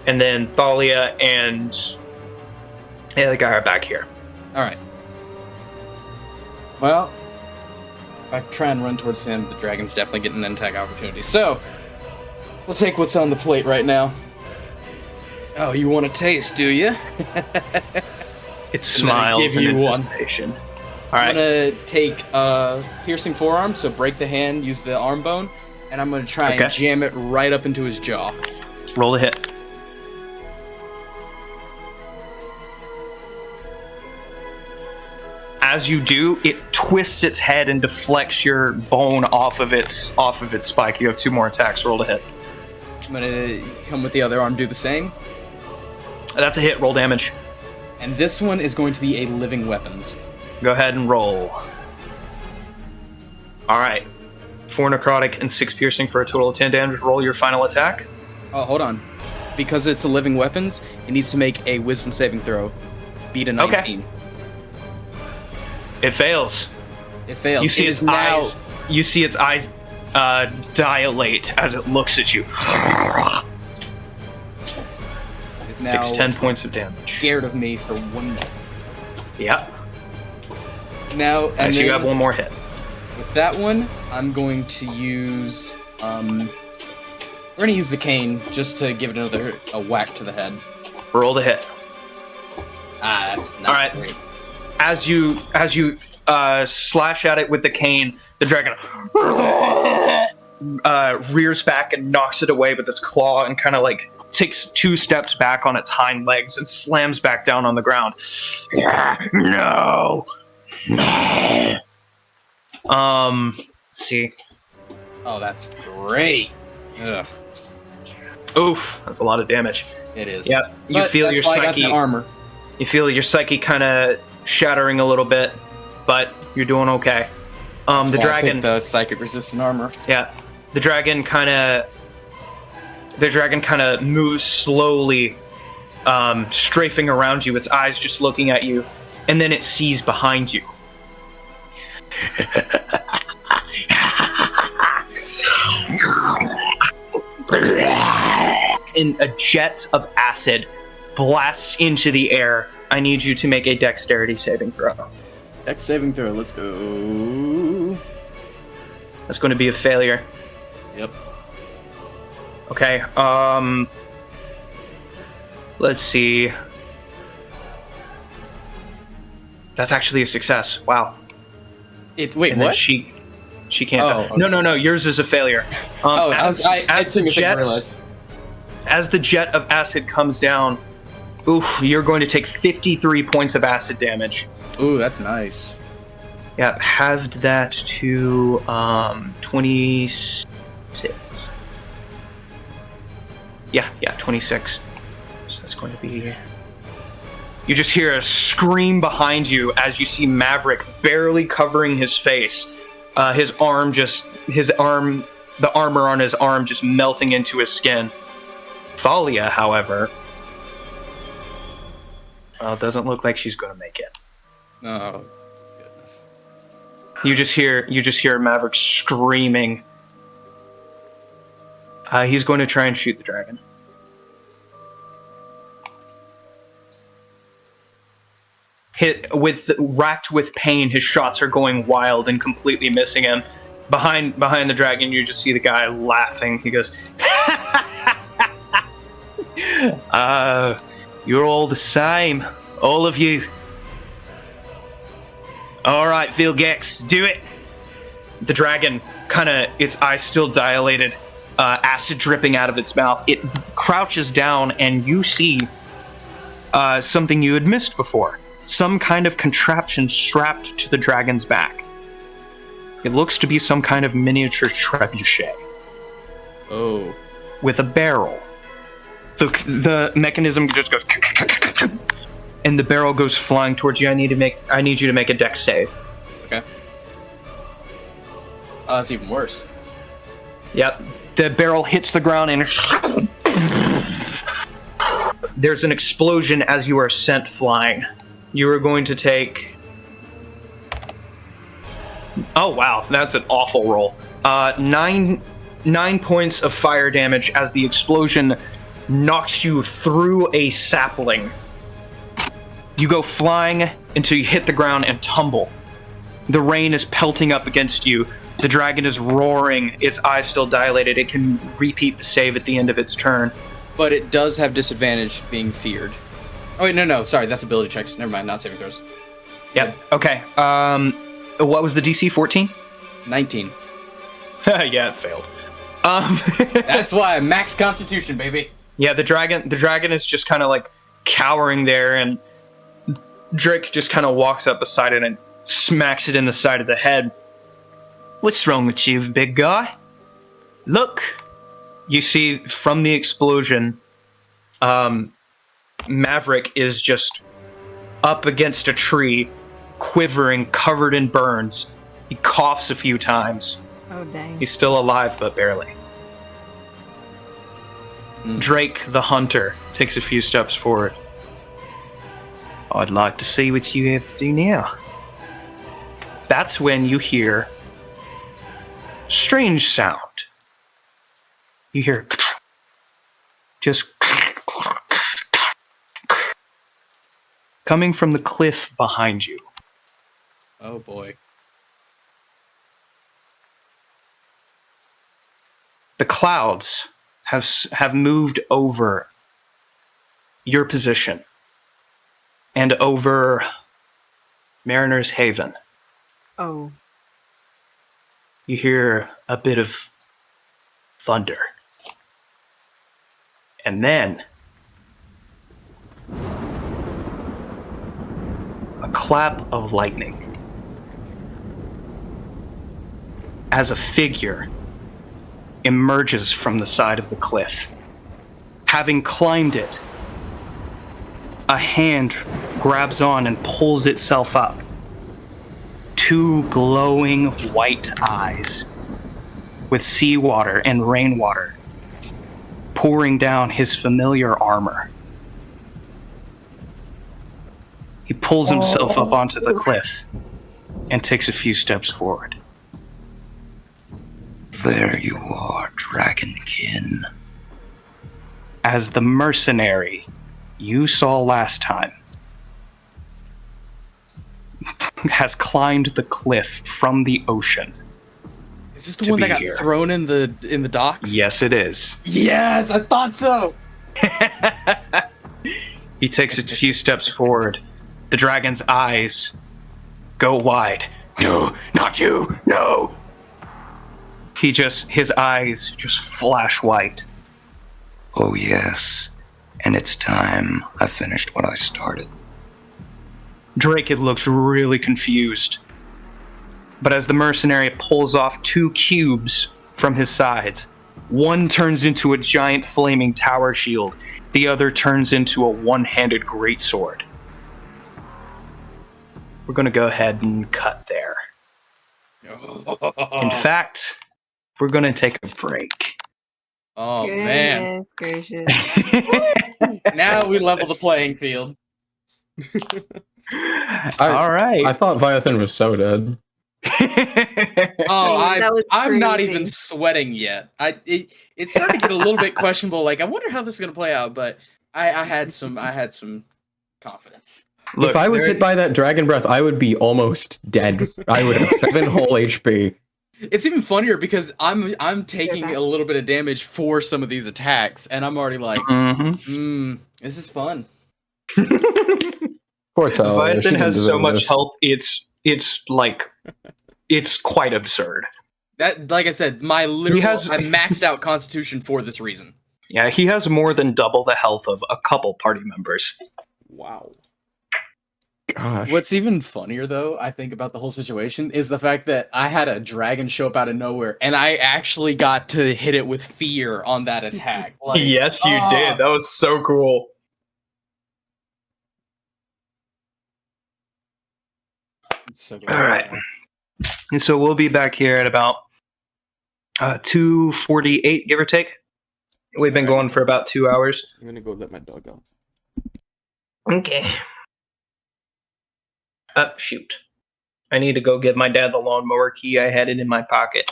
and then Thalia and the guy are back here. All right. Well, if I try and run towards him, the dragon's definitely getting an attack opportunity. So, we'll take what's on the plate right now. Oh, you want a taste, do you? It smiles in you one. anticipation. All I'm right. gonna take piercing forearm, so break the hand, use the arm bone, and I'm gonna try and jam it right up into his jaw. Roll the hit. As you do, it twists its head and deflects your bone off of its spike. You have 2 more attacks. Roll to hit. I'm gonna come with the other arm, do the same. That's a hit. Roll damage. And this one is going to be a living weapons. Go ahead and roll. All right. 4 necrotic and 6 piercing for a total of 10 damage. Roll your final attack. Oh, hold on. Because it's a living weapons, it needs to make a wisdom saving throw. Beat a 19. Okay. It fails. It fails. You see its eyes. You see its eyes dilate as it looks at you. It's now Takes 10 points of damage. scared of me for 1 minute. Yep. Now, and you then have 1 more hit. with that one, I'm going to use we're gonna use the cane just to give it a whack to the head. Roll the hit. Ah, that's not All right. great. As you slash at it with the cane, the dragon rears back and knocks it away with its claw and kind of like takes 2 steps back on its hind legs and slams back down on the ground. No. Let's see. Oh, that's great. Ugh, Oof, that's a lot of damage. it is. Yep. You But feel that's your why I got psyche. the armor. You feel your psyche kind of shattering a little bit, but you're doing okay. That's The why I dragon. picked the psychic resistant armor. Yeah, the dragon kind of moves slowly, strafing around you. Its eyes just looking at you, and then it sees behind you. And a jet of acid blasts into the air. I need you to make a dexterity saving throw. Dex saving throw. Let's go. That's going to be a failure. Yep. Okay, let's see. That's actually a success. Wow. Wait, And then what? she can't. Oh, okay. No. Yours is a failure. I took a second to realize. As the jet of acid comes down, oof, you're going to take 53 points of acid damage. Ooh, that's nice. Yeah, halved that to 26. Yeah, 26. So that's going to be. You just hear a scream behind you as you see Maverick barely covering his face. His arm the armor on his arm just melting into his skin. Thalia, however, well, it doesn't look like she's going to make it. Oh, goodness. You just hear Maverick screaming. He's going to try and shoot the dragon. Racked with pain, his shots are going wild and completely missing him. Behind the dragon, you just see the guy laughing. He goes, you're all the same, all of you. All right, Vilgex, do it. The dragon, its eyes still dilated, acid dripping out of its mouth. It crouches down, and you see something you had missed before. Some kind of contraption strapped to the dragon's back. It looks to be some kind of miniature trebuchet. Oh. With a barrel. The mechanism just goes, and the barrel goes flying towards you. I need you to make a dex save. Okay. Oh, that's even worse. Yep. The barrel hits the ground and there's an explosion as you are sent flying. You are going to take... Oh, wow. That's an awful roll. 9 points of fire damage as the explosion knocks you through a sapling. You go flying until you hit the ground and tumble. The rain is pelting up against you. The dragon is roaring. Its eyes still dilated. It can repeat the save at the end of its turn. But it does have disadvantage being feared. Oh, wait, no, sorry, that's ability checks. Never mind, not saving throws. Yep, okay. What was the DC, 14? 19. Yeah, it failed. That's why, max constitution, baby. Yeah, the dragon is just kind of like cowering there, and Drake just kind of walks up beside it and smacks it in the side of the head. What's wrong with you, big guy? Look. You see from the explosion, Maverick is just up against a tree, quivering, covered in burns. He coughs a few times. Oh, dang. He's still alive, but barely. Drake, the hunter, takes a few steps forward. I'd like to see what you have to do now. That's when you hear strange sound. You hear just coming from the cliff behind you. Oh boy. The clouds have moved over your position and over Mariner's Haven. Oh. You hear a bit of thunder. And then a clap of lightning as a figure emerges from the side of the cliff. Having climbed it, a hand grabs on and pulls itself up. 2 glowing white eyes with seawater and rainwater pouring down his familiar armor. He pulls himself up onto the cliff and takes a few steps forward. There you are, Dragonkin. As the mercenary you saw last time has climbed the cliff from the ocean. Is this the one that got thrown in the docks? Yes, it is. Yes, I thought so. He takes a few steps forward. The dragon's eyes go wide. No, not you. No. His eyes just flash white. Oh yes, and it's time I finished what I started. Drake looks really confused. But as the mercenary pulls off 2 cubes from his sides, one turns into a giant flaming tower shield, the other turns into a one-handed greatsword. We're going to go ahead and cut there. In fact, we're gonna take a break. Oh man! Gracious. Now we level the playing field. All right. I thought Viathan was so dead. Oh, That was I'm not crazy. even sweating yet. It's starting to get a little bit questionable. Like, I wonder how this is gonna play out. But I had some confidence. Look, if I was hit by that dragon breath, I would be almost dead. I would have 7 whole HP. It's even funnier because I'm taking back. a little bit of damage for some of these attacks, and I'm already like, Mhm. this is fun. Poor Talia, she Leviathan didn't has so deserve much this. health. It's like it's quite absurd. That, like I said, my literal has- I maxed out Constitution for this reason. Yeah, he has more than double the health of a couple party members. Wow. Gosh. What's even funnier, though, I think about the whole situation is the fact that I had a dragon show up out of nowhere, and I actually got to hit it with fear on that attack. Like, Yes, you did. That was so cool. it's so good. All right. And so we'll be back here at about 2:48, give or take. We've been going for about 2 hours. I'm gonna go let my dog out. Okay. Shoot. I need to go give my dad the lawnmower key. I had it in my pocket.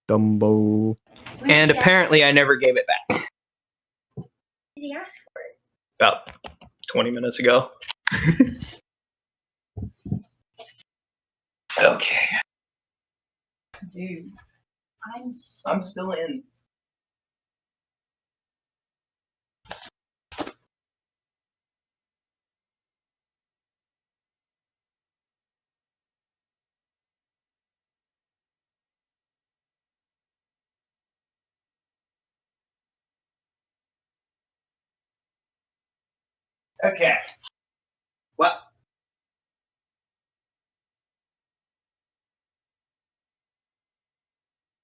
Dumbo. And apparently I never gave it back. Did he ask for it? About 20 minutes ago. Okay. Dude, I'm still in. Okay. What?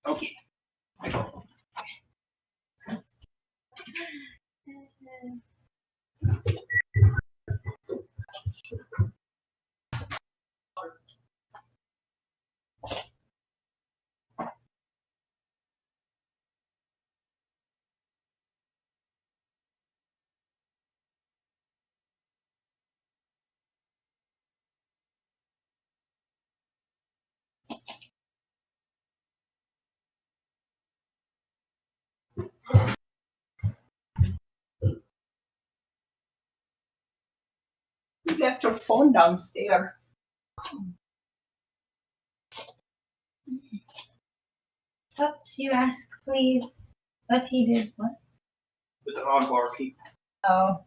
Okay. You left your phone downstairs. Oops, you ask, please. What he did, what? With the lawnmower key. Oh.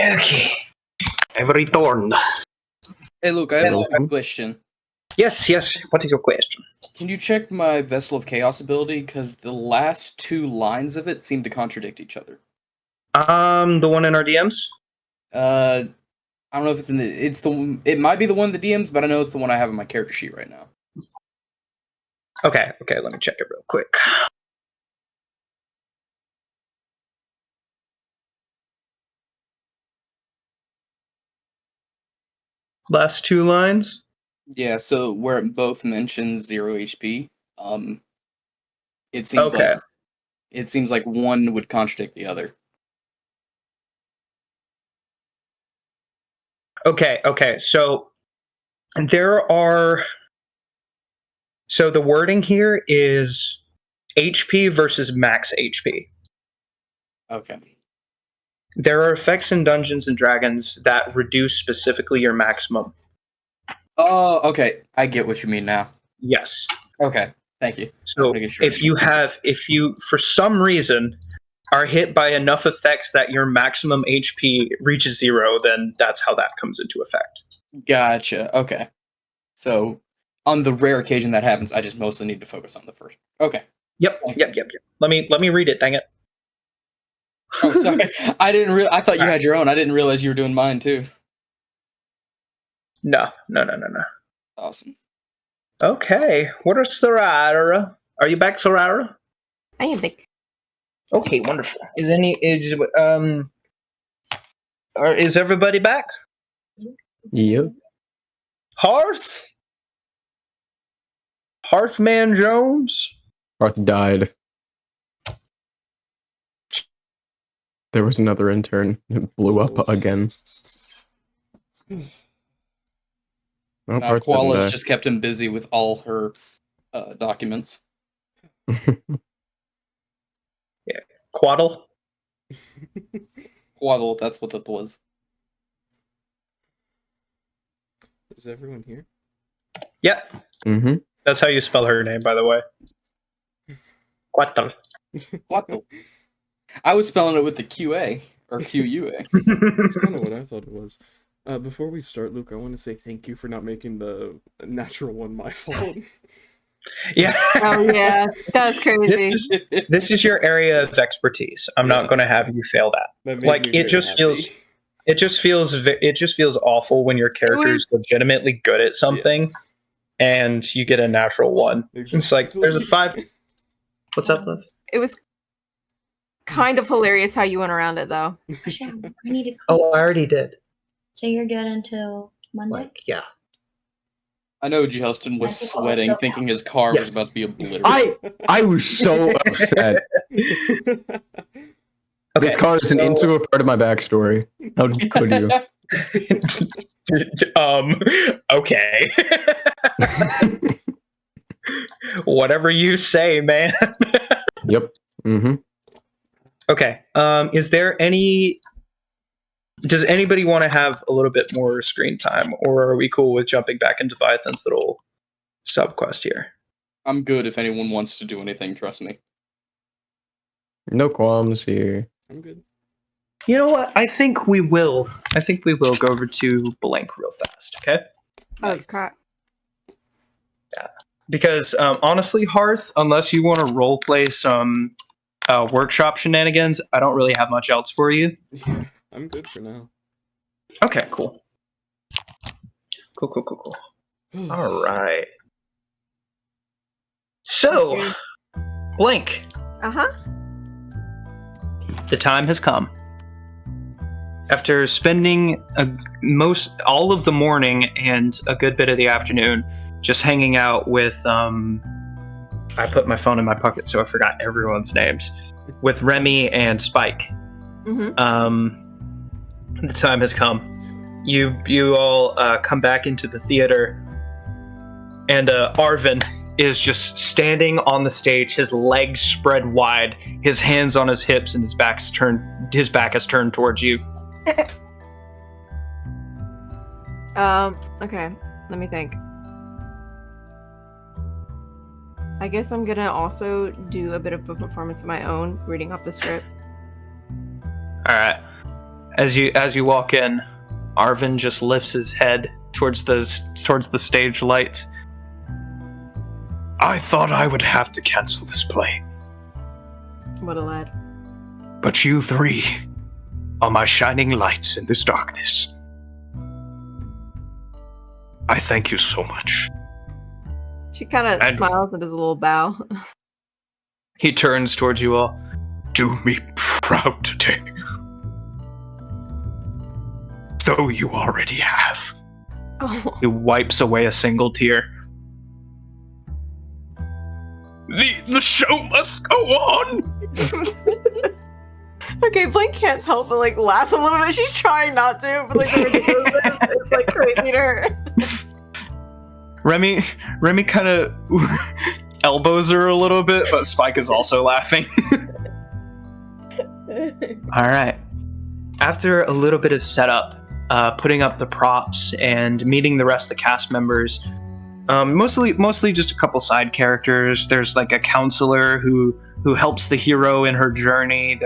Okay. I've returned. Hey, Luke, I have a Welcome. question. Yes. What is your question? Can you check my Vessel of Chaos ability? Because the last 2 lines of it seem to contradict each other. The one in our DMs? I don't know if it's in the. It might be the one in the DMs, but I know it's the one I have on my character sheet right now. Okay, let me check it real quick. Last 2 lines? Yeah, so where it both mentions 0 HP, it seems Okay. like one would contradict the other. Okay, so There are. So the wording here is HP versus max HP. Okay. There are effects in Dungeons and Dragons that reduce specifically your maximum. Oh, okay. I get what you mean now. Yes. Okay. Thank you. So Making sure. if you for some reason are hit by enough effects that your maximum HP reaches 0, then that's how that comes into effect. Gotcha. Okay. So on the rare occasion that happens, I just mostly need to focus on the first. Okay. Yep. Let me read it, dang it. Oh, sorry. I thought you had your own. I didn't realize you were doing mine too. No. Awesome. Okay. What are Sorara? Are you back, Sorara? I am big. Okay, wonderful. Is everybody back? Yep. Hearthman Jones? Arth died. There was another intern. It blew up again. Well, Arth didn't Koala's die. just kept him busy with all her documents. Quaddle? Quaddle, that's what that was. Is everyone here? Yep. Mm-hmm. That's how you spell her name, by the way. Quaddle. Quaddle. I was spelling it with the QA or QUA. That's kind of what I thought it was. Before we start, Luke, I want to say thank you for not making the natural one my fault. Yeah. Oh yeah, that's crazy. This is your area of expertise. I'm not going to have you fail that. That made Like me it very just happy. feels awful when your character is legitimately good at something, and you get a natural one. It's like there's a 5. What's up, Liv? It was kind of hilarious how you went around it, though. Hashem, I need to. Oh, I already did. So you're good until Monday? Like, yeah. I know Justin was sweating, thinking his car was about to be obliterated. I was so upset. This car is an integral part of my backstory. How could you? Okay. Whatever you say, man. Yep. Mm-hmm. Okay. Does anybody want to have a little bit more screen time, or are we cool with jumping back into Vythan's little sub-quest here? I'm good if anyone wants to do anything, trust me. No qualms here. I'm good. You know what? I think we will go over to Blank real fast, okay? Oh, it's crap. Yeah. Because honestly, Hearth, unless you want to roleplay some workshop shenanigans, I don't really have much else for you. Yeah, I'm good for now. Okay, cool. Cool. All right. So, Blank, Uh-huh. the time has come. After spending all of the morning and a good bit of the afternoon just hanging out with, I put my phone in my pocket so I forgot everyone's names, with Remy and Spike. Mm-hmm. The time has come. You all come back into the theater, and Arvin is just standing on the stage, his legs spread wide, his hands on his hips, and his back is turned towards you. Okay, let me think. I guess I'm gonna also do a bit of a performance of my own, reading off the script. All right. As you walk in, Arvin just lifts his head towards the stage lights. I thought I would have to cancel this play, What a lad. but you three are my shining lights in this darkness. I thank you so much. She kind of smiles and does a little bow. He turns towards you all. Do me proud today. Though you already have. Oh. He wipes away a single tear. The show must go on! Okay, Blink can't help but like laugh a little bit. She's trying not to, but like the ridiculousness is like crazy to her. Remy kind of elbows her a little bit, but Spike is also laughing. All right. After a little bit of setup, putting up the props and meeting the rest of the cast members, mostly just a couple side characters. There's like a counselor who helps the hero in her journey.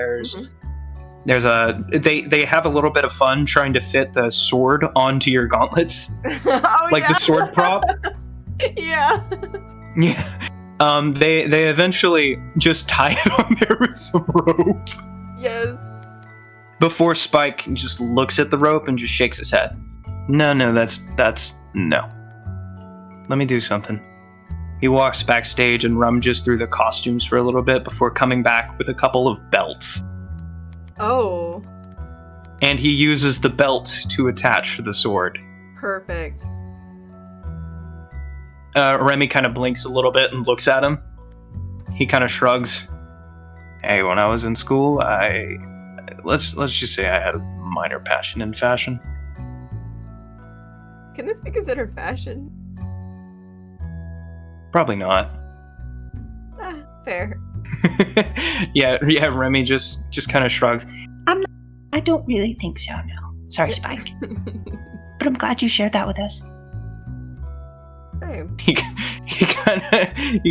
They have a little bit of fun trying to fit the sword onto your gauntlets, the sword prop. Yeah. Yeah. They eventually just tie it on there with some rope. Yes. Before Spike just looks at the rope and just shakes his head. No, that's no. Let me do something. He walks backstage and rummages through the costumes for a little bit before coming back with a couple of belts. Oh. And he uses the belt to attach to the sword. Perfect. Remy kind of blinks a little bit and looks at him. He kind of shrugs. Hey, when I was in school, let's just say I had a minor passion in fashion. Can this be considered fashion? Probably not. Fair. yeah, Remy just kind of shrugs. I don't really think so, no. Sorry, Spike. But I'm glad you shared that with us. Same. He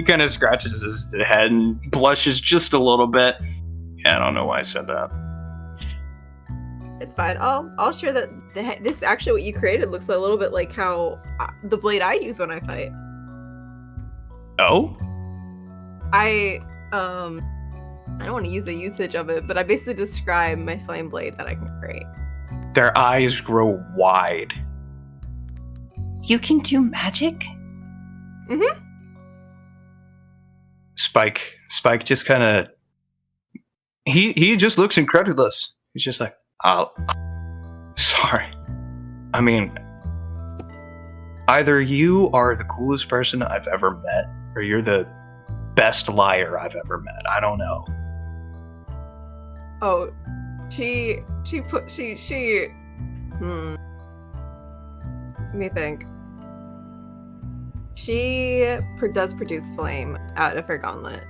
kind of scratches his head and blushes just a little bit. Yeah, I don't know why I said that. It's fine. I'll share that this actually what you created looks a little bit like how the blade I use when I fight. Oh? I don't want to use a usage of it, but I basically describe my flame blade that I can create. Their eyes grow wide. You can do magic? Mm-hmm. Spike just kind of... He just looks incredulous. He's just like, oh, sorry. I mean, either you are the coolest person I've ever met, or you're the best liar I've ever met. I don't know. Oh, let me think. She does produce flame out of her gauntlet.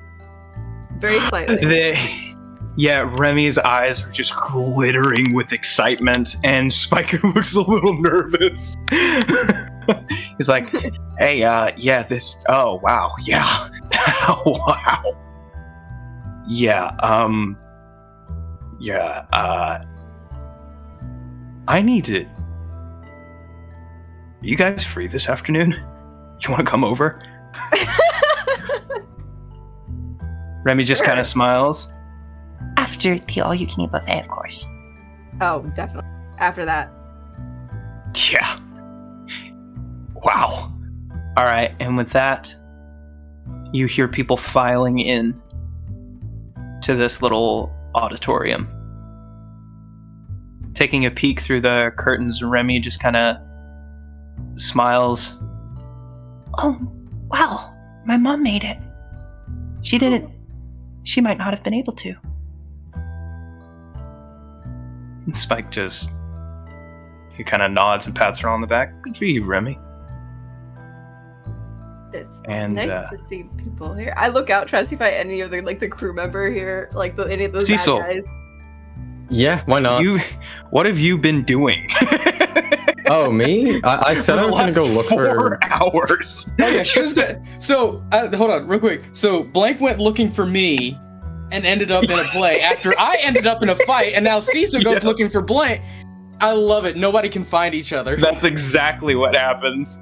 Very slightly. Remy's eyes are just glittering with excitement, and Spike looks a little nervous. He's like, hey, oh, wow, yeah. Wow. Yeah, I need to... Are you guys free this afternoon? You want to come over? Remy just kind of smiles. After the all-you-can-eat buffet, of course. Oh, definitely. After that. Yeah. Wow. All right, and with that, you hear people filing in to this little auditorium. Taking a peek through the curtains, Remy just kind of smiles. Oh, wow. My mom made it. She might not have been able to. And Spike he kind of nods and pats her on the back. Good for you, Remy. It's and, nice to see people here. I look out, try to see if I any of the crew member here, any of those Cecil. bad guys. Yeah, why not? What have you been doing? Oh, me? I said I was gonna go look for 4 hours. Oh yeah, she was good. So hold on, real quick. So Blank went looking for me, and ended up in a play after I ended up in a fight, and now Cecil goes looking for Blank. I love it. Nobody can find each other. That's exactly what happens.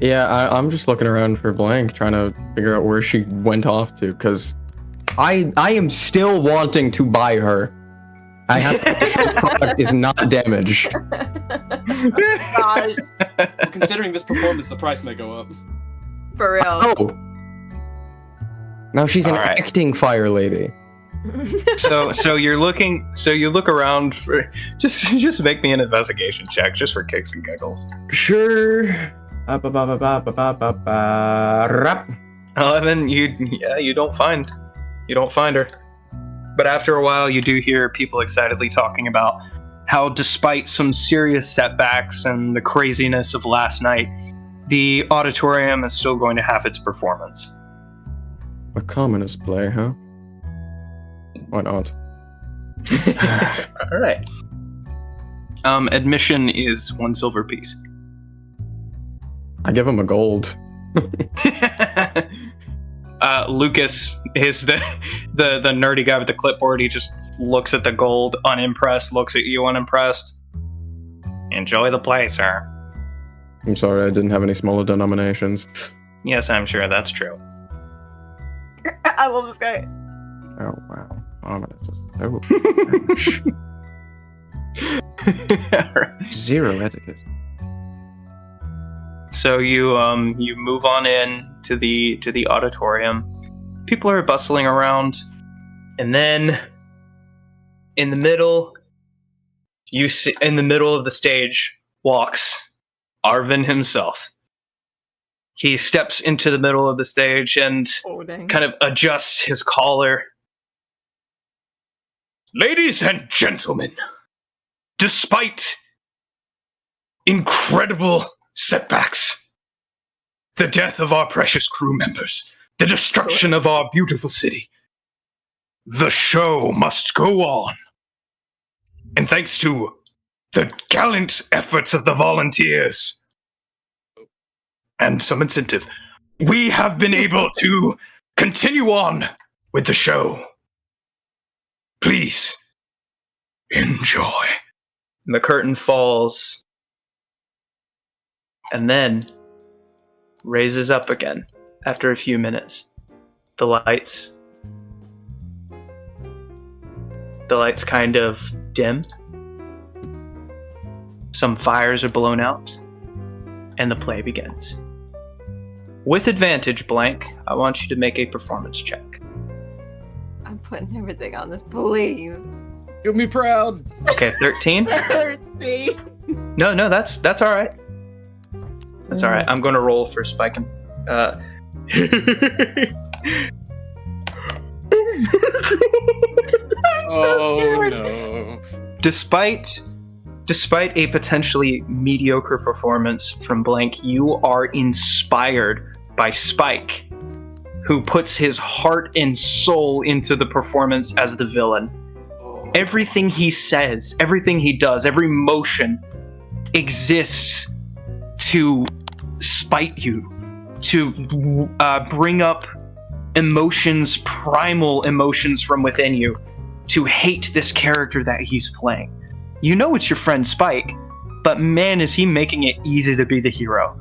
Yeah, I'm just looking around for Blank, trying to figure out where she went off to, because I am still wanting to buy her. I have to make sure the product is not damaged. Gosh, Well, considering this performance, the price may go up. for real. Oh! Now she's an All right. acting fire lady. So you look around for just make me an investigation check just for kicks and giggles. Sure. 11, you don't find her. But after a while, you do hear people excitedly talking about how, despite some serious setbacks and the craziness of last night, the auditorium is still going to have its performance. A commonest play, huh? Why not? All right. Admission is 1 silver piece. I give him a gold. Lucas is the nerdy guy with the clipboard. He just looks at the gold, unimpressed, looks at you, unimpressed. Enjoy the play, sir. I'm sorry, I didn't have any smaller denominations. Yes, I'm sure that's true. I love this guy. Oh, wow. Ominous. Oh, zero etiquette. So you move on in to the auditorium. People are bustling around, and then in the middle of the stage walks Arvin himself. He steps into the middle of the stage and kind of adjusts his collar. Ladies and gentlemen, despite incredible setbacks, the death of our precious crew members, the destruction of our beautiful city, the show must go on. And thanks to the gallant efforts of the volunteers and some incentive, we have been able to continue on with the show. Please enjoy. And the curtain falls and then raises up again after a few minutes. The lights kind of dim. Some fires are blown out, and the play begins. With advantage, Blank, I want you to make a performance check. I'm putting everything on this, please. Do me proud. Okay, 13. No, that's all right. That's all right. I'm going to roll for Spike. Oh no! Despite a potentially mediocre performance from Blank, you are inspired by Spike, who puts his heart and soul into the performance as the villain. Everything he says, everything he does, every motion exists to spite you, to bring up emotions, primal emotions from within you, to hate this character that he's playing. You know it's your friend Spike, but man, is he making it easy to be the hero.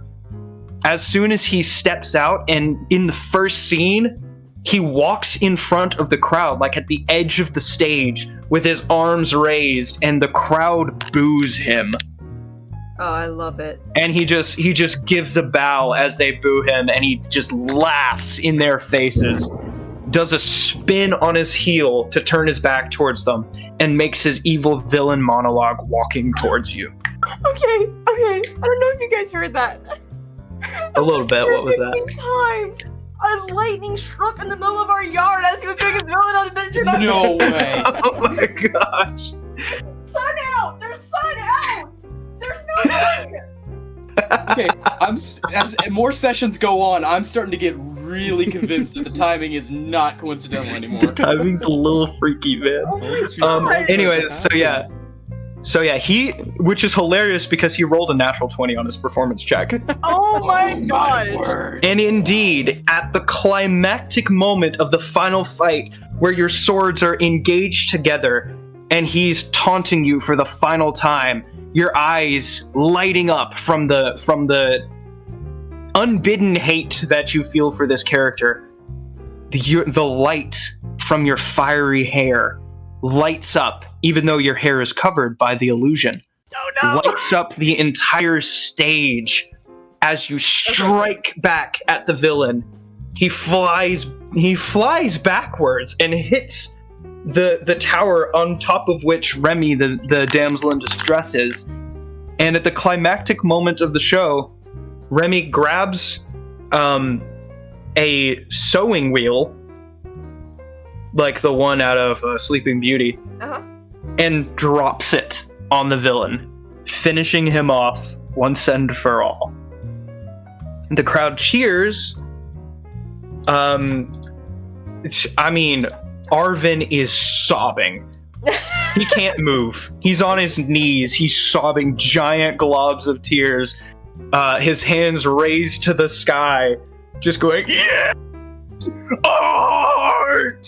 As soon as he steps out, and in the first scene, he walks in front of the crowd, like at the edge of the stage, with his arms raised, and the crowd boos him. Oh, I love it. And he just gives a bow as they boo him, and he just laughs in their faces, does a spin on his heel to turn his back towards them, and makes his evil villain monologue walking towards you. Okay. I don't know if you guys heard that. A little bit. What was that? Timed. A lightning struck in the middle of our yard as he was doing his villain introduction. No way! Oh my gosh! Sun out! There's sun out! There's no sun! Okay, as more sessions go on, I'm starting to get really convinced that the timing is not coincidental anymore. The timing's a little freaky, man. Anyways, so yeah, he, which is hilarious because he rolled a natural 20 on his performance check. Oh my god! And indeed, at the climactic moment of the final fight, where your swords are engaged together, and he's taunting you for the final time, your eyes lighting up from the unbidden hate that you feel for this character. The light from your fiery hair lights up, even though your hair is covered by the illusion. Oh no! Lights up the entire stage as you strike back at the villain. He flies backwards and hits the tower on top of which Remy, the damsel in distress, is. And at the climactic moment of the show, Remy grabs a sewing wheel, like the one out of Sleeping Beauty, and drops it on the villain, finishing him off once and for all. The crowd cheers. I mean, Arvin is sobbing. He can't move. He's on his knees. He's sobbing giant globs of tears. His hands raised to the sky, just going, yes! Art!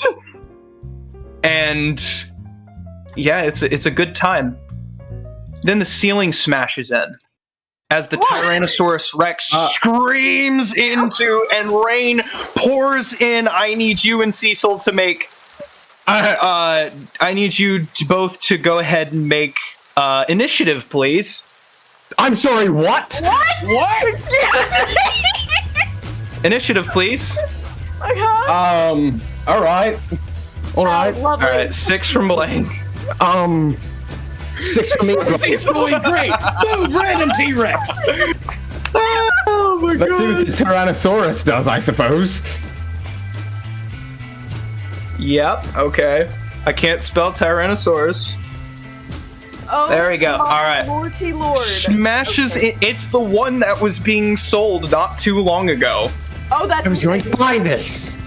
And yeah, it's a good time. Then the ceiling smashes in as the Tyrannosaurus Rex screams into and rain pours in. I need you and Cecil to make. I need you both to go ahead and make initiative, please. I'm sorry, what? What? Initiative, please. Okay. All right. All right. All right, 6 from Blank. 6 for me as well. It's going great. Boom, random T-Rex. Oh my Let's see what the Tyrannosaurus does, I suppose. Yep, okay. I can't spell Tyrannosaurus. Oh, there we go. All right. Lordy Lord. Smashes it. It's the one that was being sold not too long ago. Oh, that's. I was going to buy this.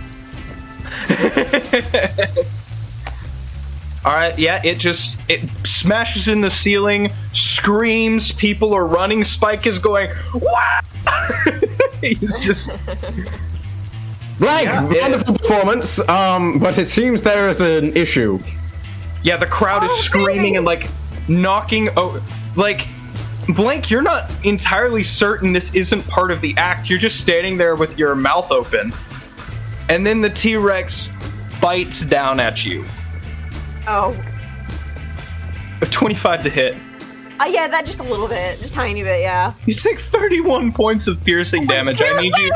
All right, yeah, it smashes in the ceiling, screams, people are running, Spike is going, wow! He's just... Blank, wonderful performance, but it seems there is an issue. Yeah, the crowd is screaming and, like, knocking... Blank, you're not entirely certain this isn't part of the act. You're just standing there with your mouth open. And then the T-Rex bites down at you. Oh. A 25 to hit. Yeah, that just a little bit. Just tiny bit, yeah. You take 31 points of piercing damage. I need you...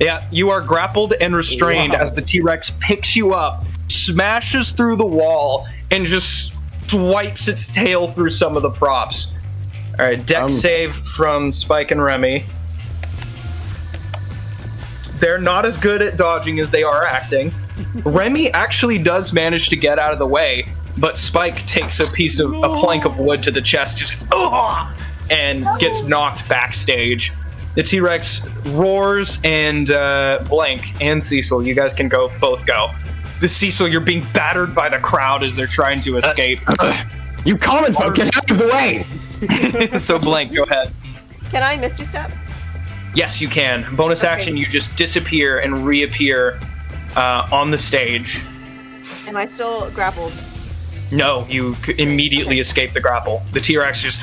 Yeah, you are grappled and restrained as the T-Rex picks you up, smashes through the wall, and just swipes its tail through some of the props. All right, dex save from Spike and Remy. They're not as good at dodging as they are acting. Remy actually does manage to get out of the way, but Spike takes a plank of wood to the chest, just and gets knocked backstage. The T-Rex roars, and Blank and Cecil, you guys can both go. The Cecil, you're being battered by the crowd as they're trying to escape. You common folk, get out of the way! So Blank, go ahead. Can I Misty Step? Yes, you can. Bonus action, you just disappear and reappear on the stage. Am I still grappled? No, you immediately escape the grapple. The T-Rex just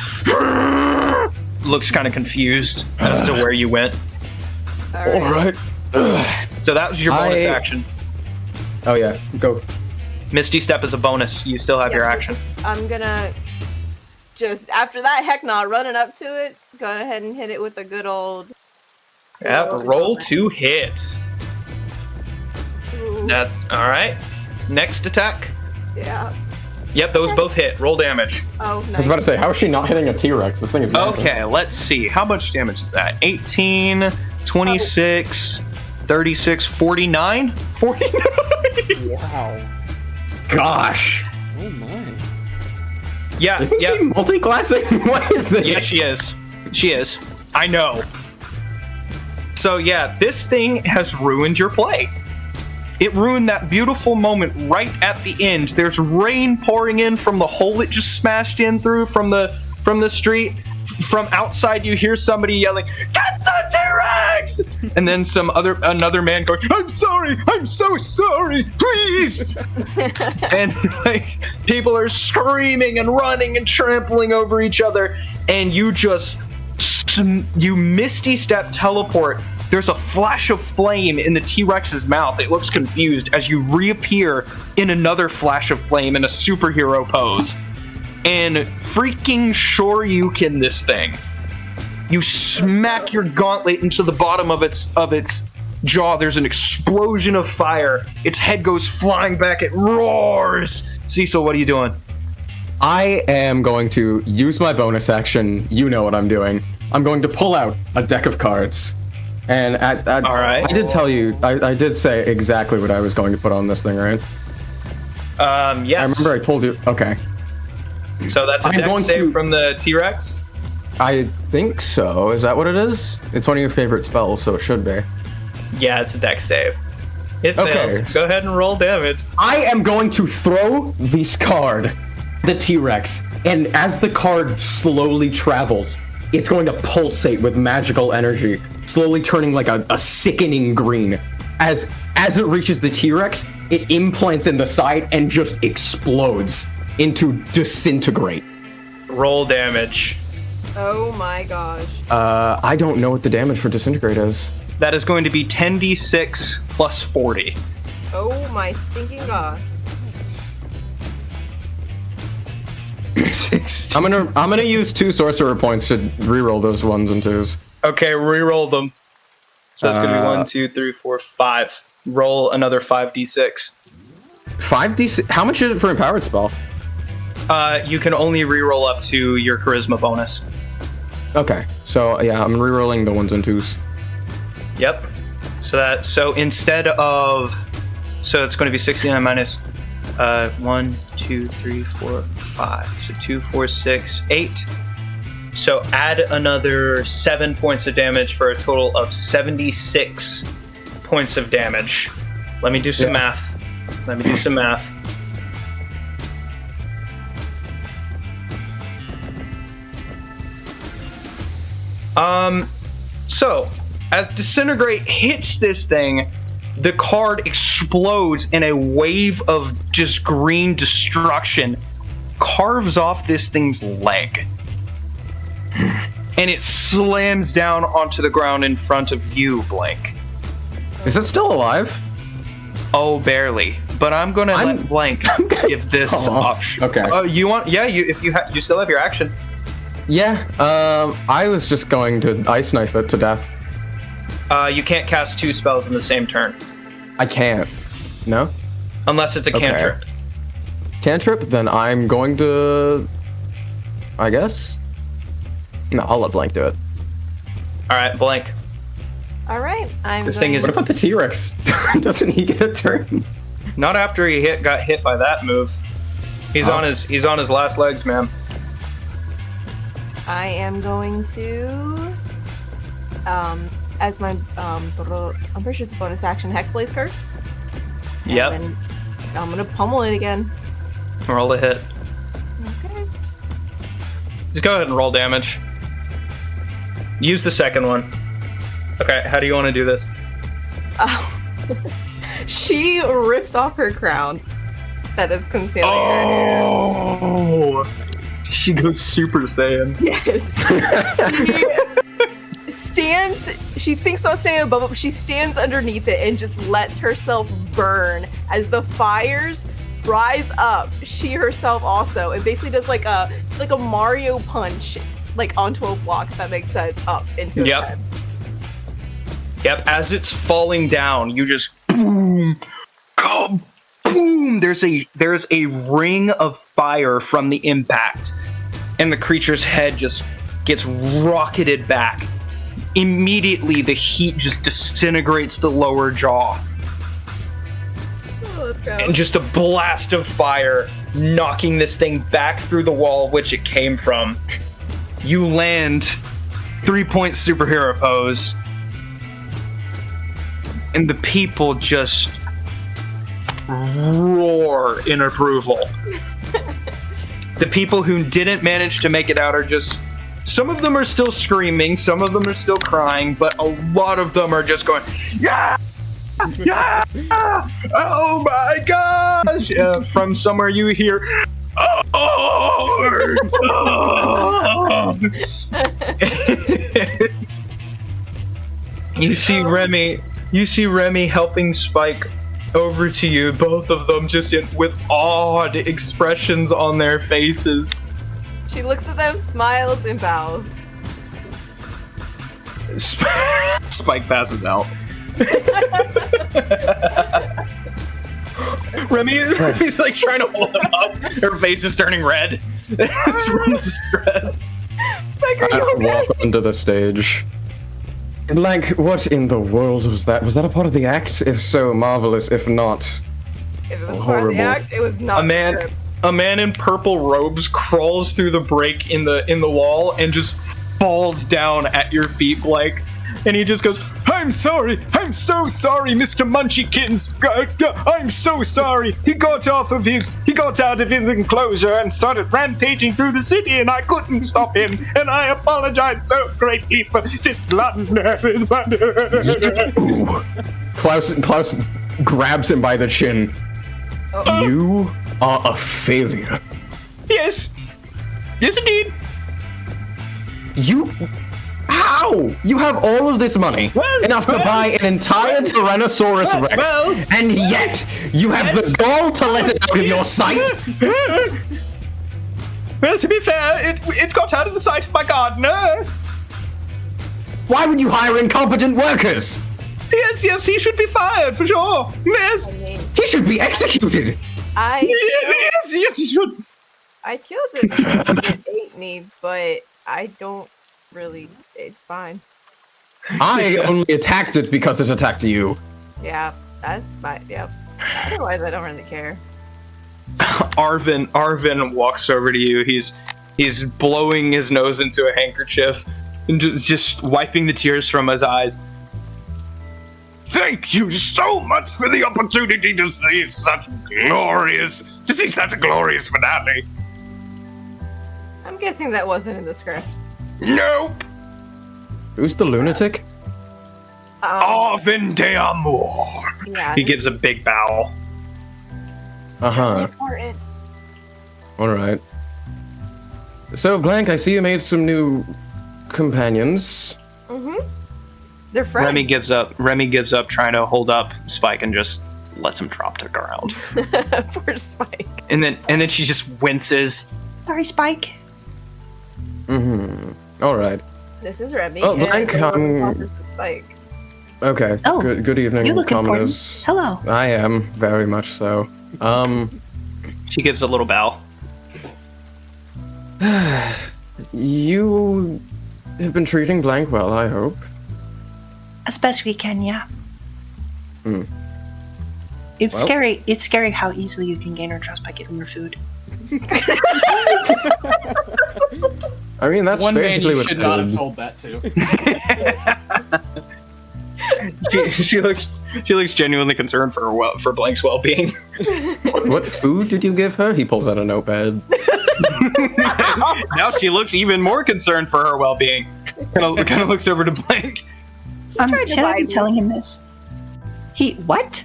looks kind of confused as to where you went. All right. So that was your bonus action. Oh yeah, go. Misty Step is a bonus. You still have your action. I'm gonna just, after that, heck nah, running up to it, go ahead and hit it with a good old... Yeah, roll to hit. That, all right. Next attack. Yeah. Yep, those both hit. Roll damage. Oh, nice. I was about to say, how is she not hitting a T-Rex? This thing is massive. Okay, let's see. How much damage is that? 18, 26, 36, 49? 49! Wow. Gosh. Oh my. Yeah, Isn't she multi-classing? What is this? Yeah, she is. She is. I know. So yeah, this thing has ruined your play. It ruined that beautiful moment right at the end. There's rain pouring in from the hole it just smashed in through from the street. From outside, you hear somebody yelling, "Get the T-Rex!" And then another man going, "I'm sorry, I'm so sorry, please!" And like people are screaming and running and trampling over each other, and you just you Misty Step teleport. There's a flash of flame in the T-Rex's mouth. It looks confused as you reappear in another flash of flame in a superhero pose. And freaking Shoryuken this thing. You smack your gauntlet into the bottom of its jaw. There's an explosion of fire. Its head goes flying back. It roars. Cecil, what are you doing? I am going to use my bonus action. You know what I'm doing. I'm going to pull out a deck of cards. And all right. I did tell you, I did say exactly what I was going to put on this thing, right? Yes. I remember I told you. Okay. So that's a deck save from the T-Rex? I think so. Is that what it is? It's one of your favorite spells, so it should be. Yeah, it's a dex save. It fails. Okay. Go ahead and roll damage. I am going to throw this card, the T-Rex, and as the card slowly travels, it's going to pulsate with magical energy, slowly turning like a sickening green. As it reaches the T-Rex, it implants in the side and just explodes into disintegrate. Roll damage. Oh my gosh. I don't know what the damage for disintegrate is. That is going to be 10d6 plus 40. Oh my stinking gosh. I'm gonna use 2 sorcerer points to reroll those 1s and 2s. Okay, re-roll them. So it's going to be 1, 2, 3, 4, 5. Roll another 5d6. 5d6. How much is it for empowered spell? You can only re-roll up to your charisma bonus. Okay, so yeah, I'm rerolling the 1s and 2s. Yep. So instead of, so it's going to be 69 minus 1, 2, 3, 4, 5. So 2, 4, 6, 8. So add another 7 points of damage for a total of 76 points of damage. Let me do some math. So as Disintegrate hits this thing, the card explodes in a wave of just green destruction, carves off this thing's leg, and it slams down onto the ground in front of you, Blank. Is it still alive? Oh, barely. But I'm gonna let Blank give this option. Okay. You want? Yeah. You still have your action. Yeah. I was just going to ice knife it to death. You can't cast 2 spells in the same turn. I can't. No? Unless it's a cantrip. Cantrip? Then I'm going to... I guess? No, I'll let Blank do it. Alright, Blank. Alright, This thing is... What about the T-Rex? Doesn't he get a turn? Not after he got hit by that move. He's on his last legs, man. I am going to, as my, I'm pretty sure it's a bonus action, Hexblaze Curse. Yep. And I'm gonna pummel it again. Roll a hit. Okay. Just go ahead and roll damage. Use the second one. Okay, how do you want to do this? She rips off her crown that is concealing her hair. Oh! She goes Super Saiyan. Yes. She thinks about standing above it, but she stands underneath it and just lets herself burn as the fires rise up. She herself also, it basically does like a Mario punch, like onto a block, if that makes sense, up into its head. Yep, as it's falling down, you just boom, boom. There's a ring of fire from the impact, and the creature's head just gets rocketed back. Immediately, the heat just disintegrates the lower jaw. Oh, let's go. And just a blast of fire knocking this thing back through the wall which it came from. You land 3-point superhero pose, and the people just roar in approval. The people who didn't manage to make it out are just... Some of them are still screaming, some of them are still crying, but a lot of them are just going, yeah! Yeah! Oh my gosh! From somewhere you hear, oh! You see Remy helping Spike over to you, both of them just with odd expressions on their faces. She looks at them, smiles, and bows. Spike passes out. Remy's like trying to hold him up. Her face is turning red. It's from the stress. Spike, are you okay? Walk onto the stage. Blank, what in the world was that? Was that a part of the act? If so, marvelous. If not, If it was part of horrible. the act, it was not. A man in purple robes crawls through the break in the wall and just falls down at your feet, Blake, and he just goes, I'm so sorry, Mr. Munchykins. I'm so sorry. He got out of his enclosure and started rampaging through the city, and I couldn't stop him. And I apologize so greatly for this blunder. Klaus grabs him by the chin. You are a failure. Yes, indeed. How? You have all of this money, enough to buy an entire Tyrannosaurus Rex, and yet you have the gall to let it out of your sight? Well, to be fair, it got out of the sight of my gardener. Why would you hire incompetent workers? Yes, he should be fired, for sure. Yes. He should be executed. Yes, he should. I killed it because it ate me, but I don't really. It's fine. I only attacked it because it attacked you. Yeah, that's fine. Yep. Otherwise, I don't really care. Arvin walks over to you. He's blowing his nose into a handkerchief and just wiping the tears from his eyes. Thank you so much for the opportunity to see such a glorious finale. I'm guessing that wasn't in the script. Nope. Who's the lunatic? Arvin de Amour. Yeah. He gives a big bow. Important. Alright. So, Blank, I see you made some new companions. Mm-hmm. They're friends. Remy gives up trying to hold up Spike and just lets him drop to the ground. Poor Spike. And then she just winces. Sorry, Spike. Mm-hmm. Alright. This is Remy. Oh, Blank, Spike. Okay. Oh, good evening, you look commoners. important. Hello. I am, very much so. She gives a little bow. You have been treating Blank well, I hope. As best we can, yeah. Hmm. It's Well. scary. It's scary how easily you can gain her trust by giving her food. I mean, that's One man basically you what should I not did. have told that to. she looks genuinely concerned for Blank's well-being. What food did you give her? He pulls out a notepad. Now she looks even more concerned for her well-being. Kind of looks over to Blank. tried to Should I buy be me. telling him this? What?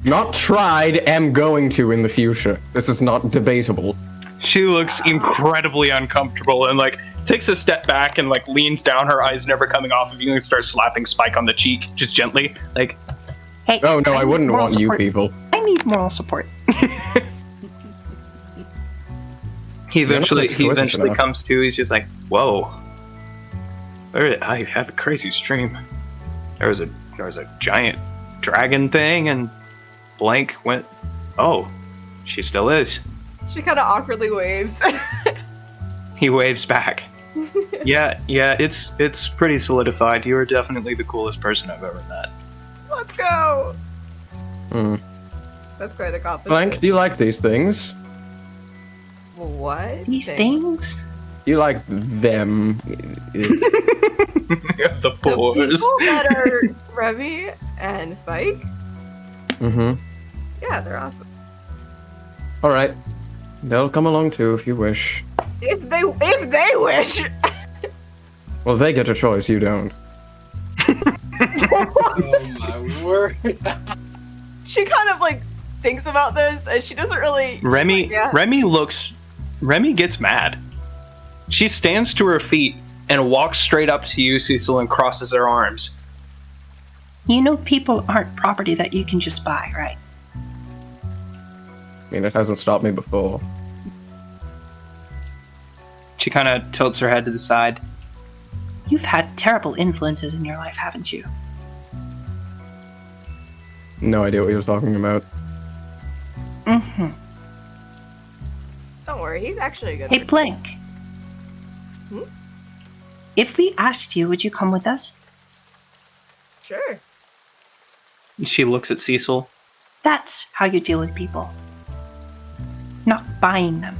Not tried, am going to in the future. This is not debatable. She looks incredibly uncomfortable and takes a step back and leans down, her eyes never coming off of you, and starts slapping Spike on the cheek just gently. Hey. Oh no, I need wouldn't moral want you support. people. I need moral support. He eventually exquisite enough. comes to. He's just like, whoa. I had a crazy stream. There was a giant dragon thing, and Blank went, oh, she still is. She kind of awkwardly waves. He waves back. Yeah, it's pretty solidified. You are definitely the coolest person I've ever met. Let's go. Hmm. That's quite a compliment. Blank, do you like these things? What? These things? You like them? The The boars. people that are Remy and Spike, Mm-hmm. yeah, they're awesome. Alright. They'll come along too if you wish. If they wish. Well, they get a choice, you don't. Oh my word. She kind of thinks about this, and she doesn't really. Remy Yeah. Remy gets mad. She stands to her feet and walks straight up to you, Cecil, and crosses her arms. You know people aren't property that you can just buy, right? I mean, it hasn't stopped me before. She kind of tilts her head to the side. You've had terrible influences in your life, haven't you? No idea what you're talking about. Mm-hmm. Don't worry, he's actually a good. Hey, one. Blank. Hmm? If we asked you, would you come with us? Sure. She looks at Cecil. That's how you deal with people. Not buying them.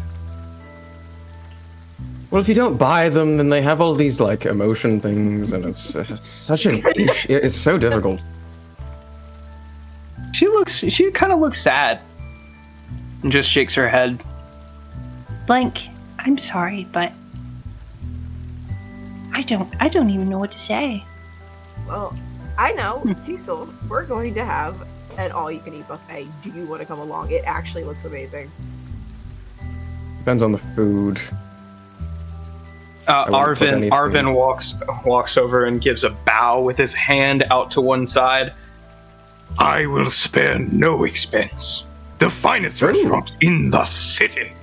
Well, if you don't buy them, then they have all these like emotion things, and it's such an issue. It's so difficult. She kind of looks sad and just shakes her head. Blank, I'm sorry, but I don't even know what to say. Well, I know, Cecil, we're going to have an all-you-can-eat buffet. Do you want to come along? It actually looks amazing. Depends on the food. wouldn't put anything- Arvin walks over and gives a bow with his hand out to one side. I will spare no expense. The finest restaurant in the city.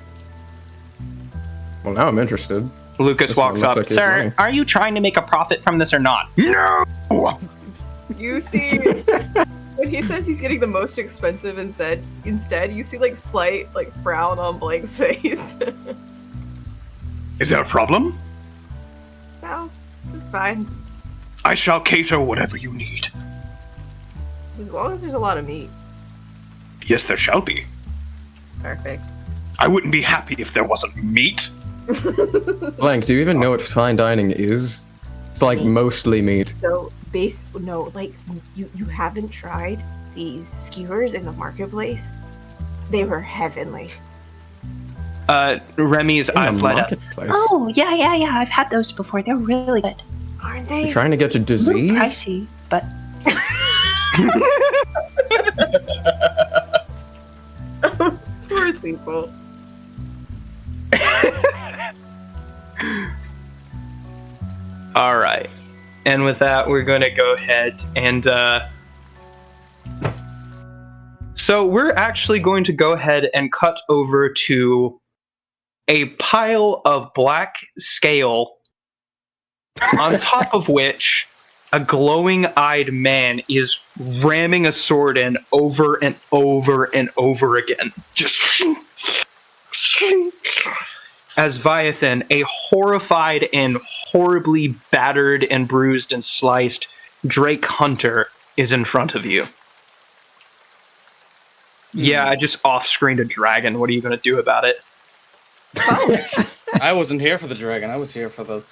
Well, now I'm interested. Lucas This one walks looks up. like his Sir, money. are you trying to make a profit from this or not? No! You see, when he says he's getting the most expensive instead, you see like slight like frown on Blake's face. Is there a problem? No, it's fine. I shall cater whatever you need. Just as long as there's a lot of meat. Yes, there shall be. Perfect. I wouldn't be happy if there wasn't meat. Blank, do you even know what fine dining is? It's like mostly meat. So like you haven't tried these skewers in the marketplace? They were heavenly. Remy's In the eyes light up. marketplace. Oh, yeah. I've had those before. They're really good. Aren't they? You're trying to get to A little disease? pricey, but Poor Cecil. All right. And with that, we're going to go ahead and so we're actually going to go ahead and cut over to a pile of black scale on top of which a glowing-eyed man is ramming a sword in over and over and over again. Just as Viathan, a horrified and horribly battered and bruised and sliced Drake Hunter, is in front of you. Yeah, I just off-screened a dragon. What are you going to do about it? I wasn't here for the dragon. I was here for the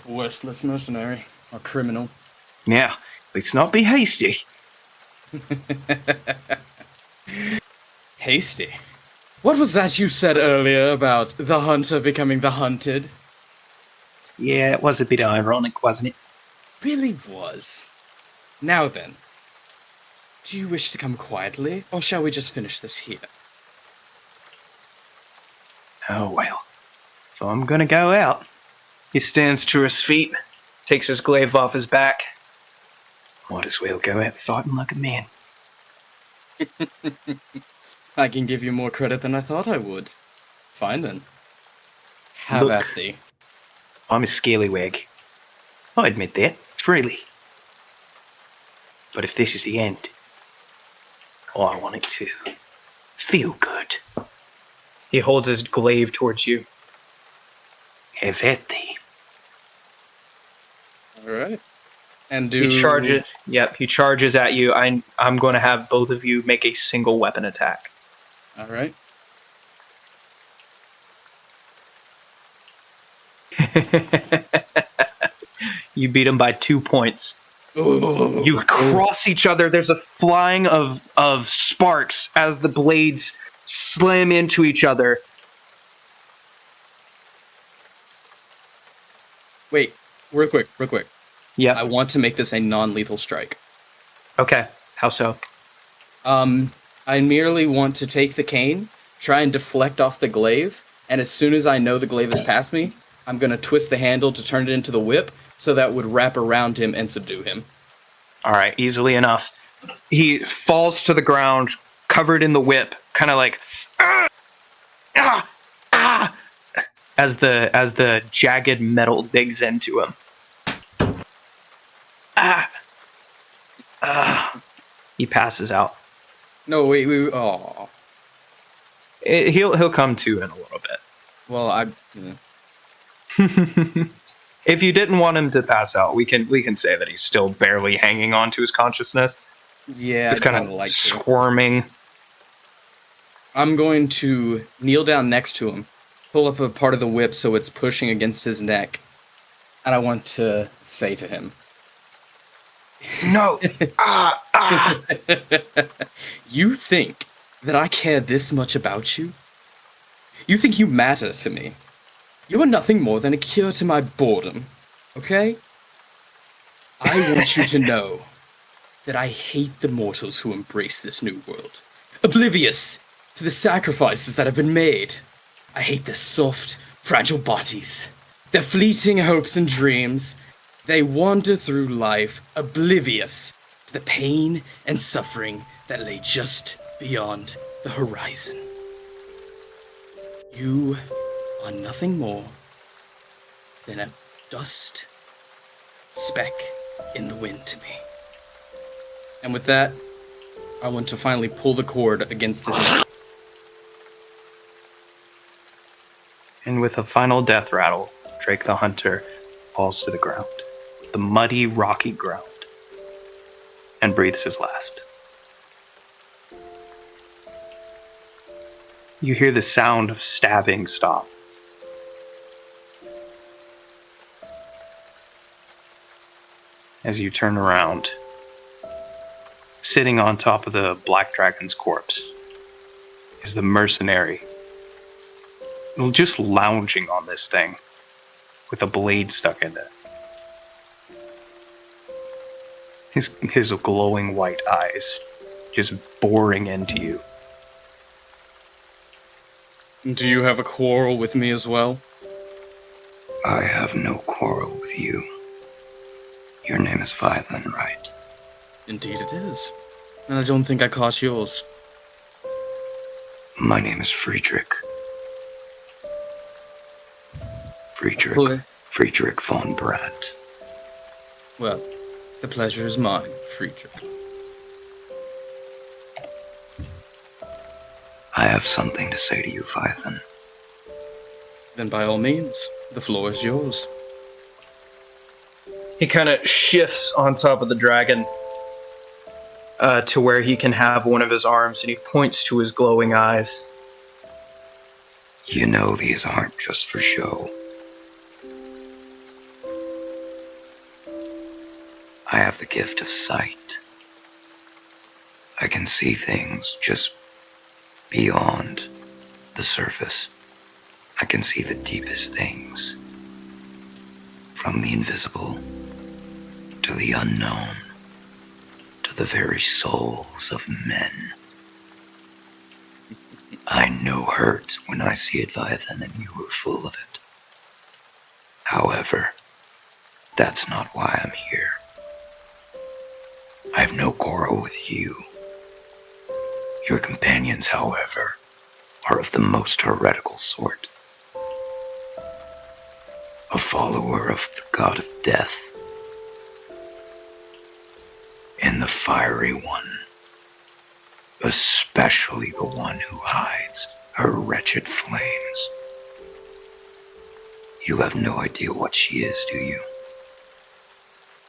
worthless mercenary or criminal. Yeah, let's not be hasty. Hasty. What was that you said earlier about the hunter becoming the hunted? Yeah, it was a bit ironic, wasn't it? Really was. Now then, do you wish to come quietly, or shall we just finish this here? Oh well. So I'm gonna go out. He stands to his feet, takes his glaive off his back. Might as well go out fighting like a man. I can give you more credit than I thought I would. Fine then. Have Look. at thee. I'm a scallywag. I admit that, freely. But if this is the end, I want it to feel good. He holds his glaive towards you. Have at thee. Alright. And do... He charges. Yep, he charges at you. I'm going to have both of you make a single weapon attack. Alright. You beat him by 2 points. Ooh. You cross each other. There's a flying of sparks as the blades slam into each other. Wait, real quick. Yeah. I want to make this a non-lethal strike. Okay. How so? I merely want to take the cane, try and deflect off the glaive, and as soon as I know the glaive is past me, I'm going to twist the handle to turn it into the whip, so that would wrap around him and subdue him. All right. Easily enough. He falls to the ground, covered in the whip, kind of like as the jagged metal digs into him. He passes out. No, wait, oh. He'll come to in a little bit. Well, If you didn't want him to pass out, we can say that he's still barely hanging on to his consciousness. yeah, He's I'd kind kinda of like to. squirming. I'm going to kneel down next to him, pull up a part of the whip so it's pushing against his neck. And I want to say to him, No! You think that I care this much about you? You think you matter to me? You are nothing more than a cure to my boredom, okay? I want you to know that I hate the mortals who embrace this new world, oblivious to the sacrifices that have been made. I hate their soft, fragile bodies, their fleeting hopes and dreams. They wander through life oblivious to the pain and suffering that lay just beyond the horizon. You are nothing more than a dust speck in the wind to me. And with that, I want to finally pull the cord against his neck. And with a final death rattle, Drake the Hunter falls to the ground, the muddy, rocky ground, and breathes his last. You hear the sound of stabbing stop. As you turn around, sitting on top of the Black Dragon's corpse is the mercenary, just lounging on this thing with a blade stuck in it. His glowing white eyes just boring into you. Do you have a quarrel with me as well? I have no quarrel with you. Your name is Vythan, right? Indeed it is. And I don't think I caught yours. My name is Friedrich. Ple- Friedrich von Brandt. Well, the pleasure is mine, Friedrich. I have something to say to you, Vythan. Then by all means, the floor is yours. He kind of shifts on top of the dragon to where he can have one of his arms, and he points to his glowing eyes. You know these aren't just for show. I have the gift of sight. I can see things just beyond the surface. I can see the deepest things. From the invisible to the unknown to the very souls of men. I know hurt when I see it, Vythan, and you are full of it. However, that's not why I'm here. I have no quarrel with you. Your companions, however, are of the most heretical sort. A follower of the god of death, and the fiery one, especially the one who hides her wretched flames. You have no idea what she is, do you?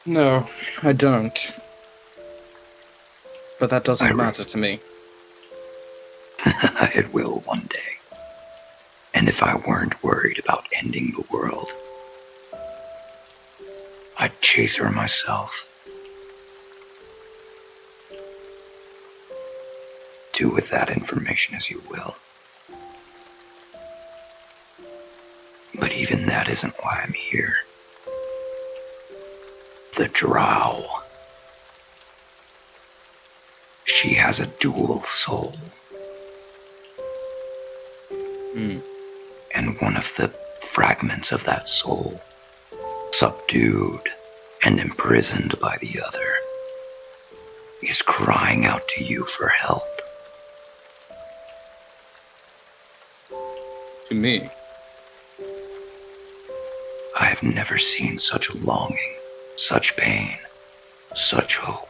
No, I don't. But that doesn't matter to me. It will one day. And if I weren't worried about ending the world, I'd chase her myself. Do with that information as you will. But even that isn't why I'm here. The Drow. She has a dual soul. And one of the fragments of that soul, subdued and imprisoned by the other, is crying out to you for help. To me? I have never seen such longing, such pain, such hope.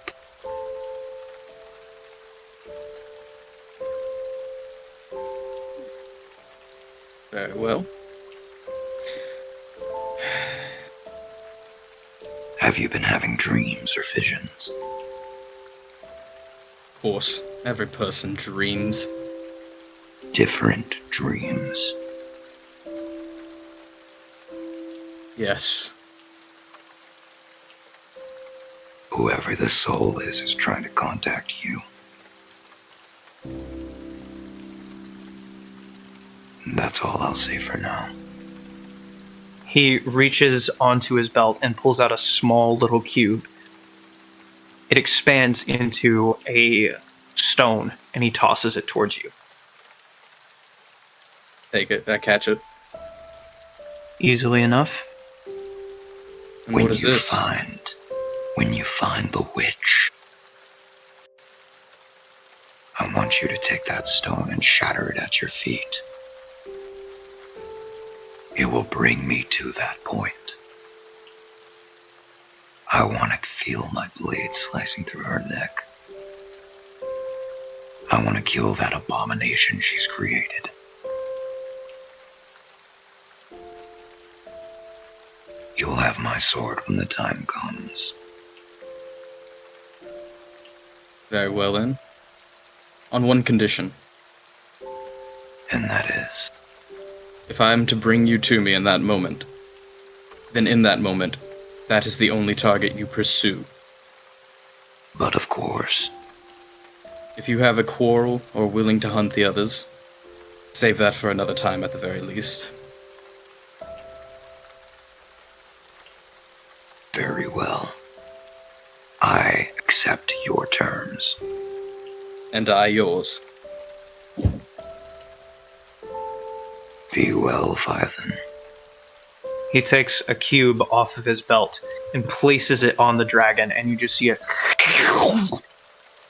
Very well. Have you been having dreams or visions? Of course, every person dreams. Different dreams. Yes. Whoever the soul is trying to contact you. That's all I'll say for now. He reaches onto his belt and pulls out a small little cube. It expands into a stone, and he tosses it towards you. Take it. I catch it. Easily enough. And When what is you this? When you find the witch, I want you to take that stone and shatter it at your feet. It will bring me to that point. I want to feel my blade slicing through her neck. I want to kill that abomination she's created. You'll have my sword when the time comes. Very well then. On one condition. And that is, If I am to bring you to me in that moment, then in that moment, that is the only target you pursue. but of course, If you have a quarrel or willing to hunt the others, save that for another time at the very least. very well. I accept your terms. And I yours. Be well, Phython. He takes a cube off of his belt and places it on the dragon, and you just see it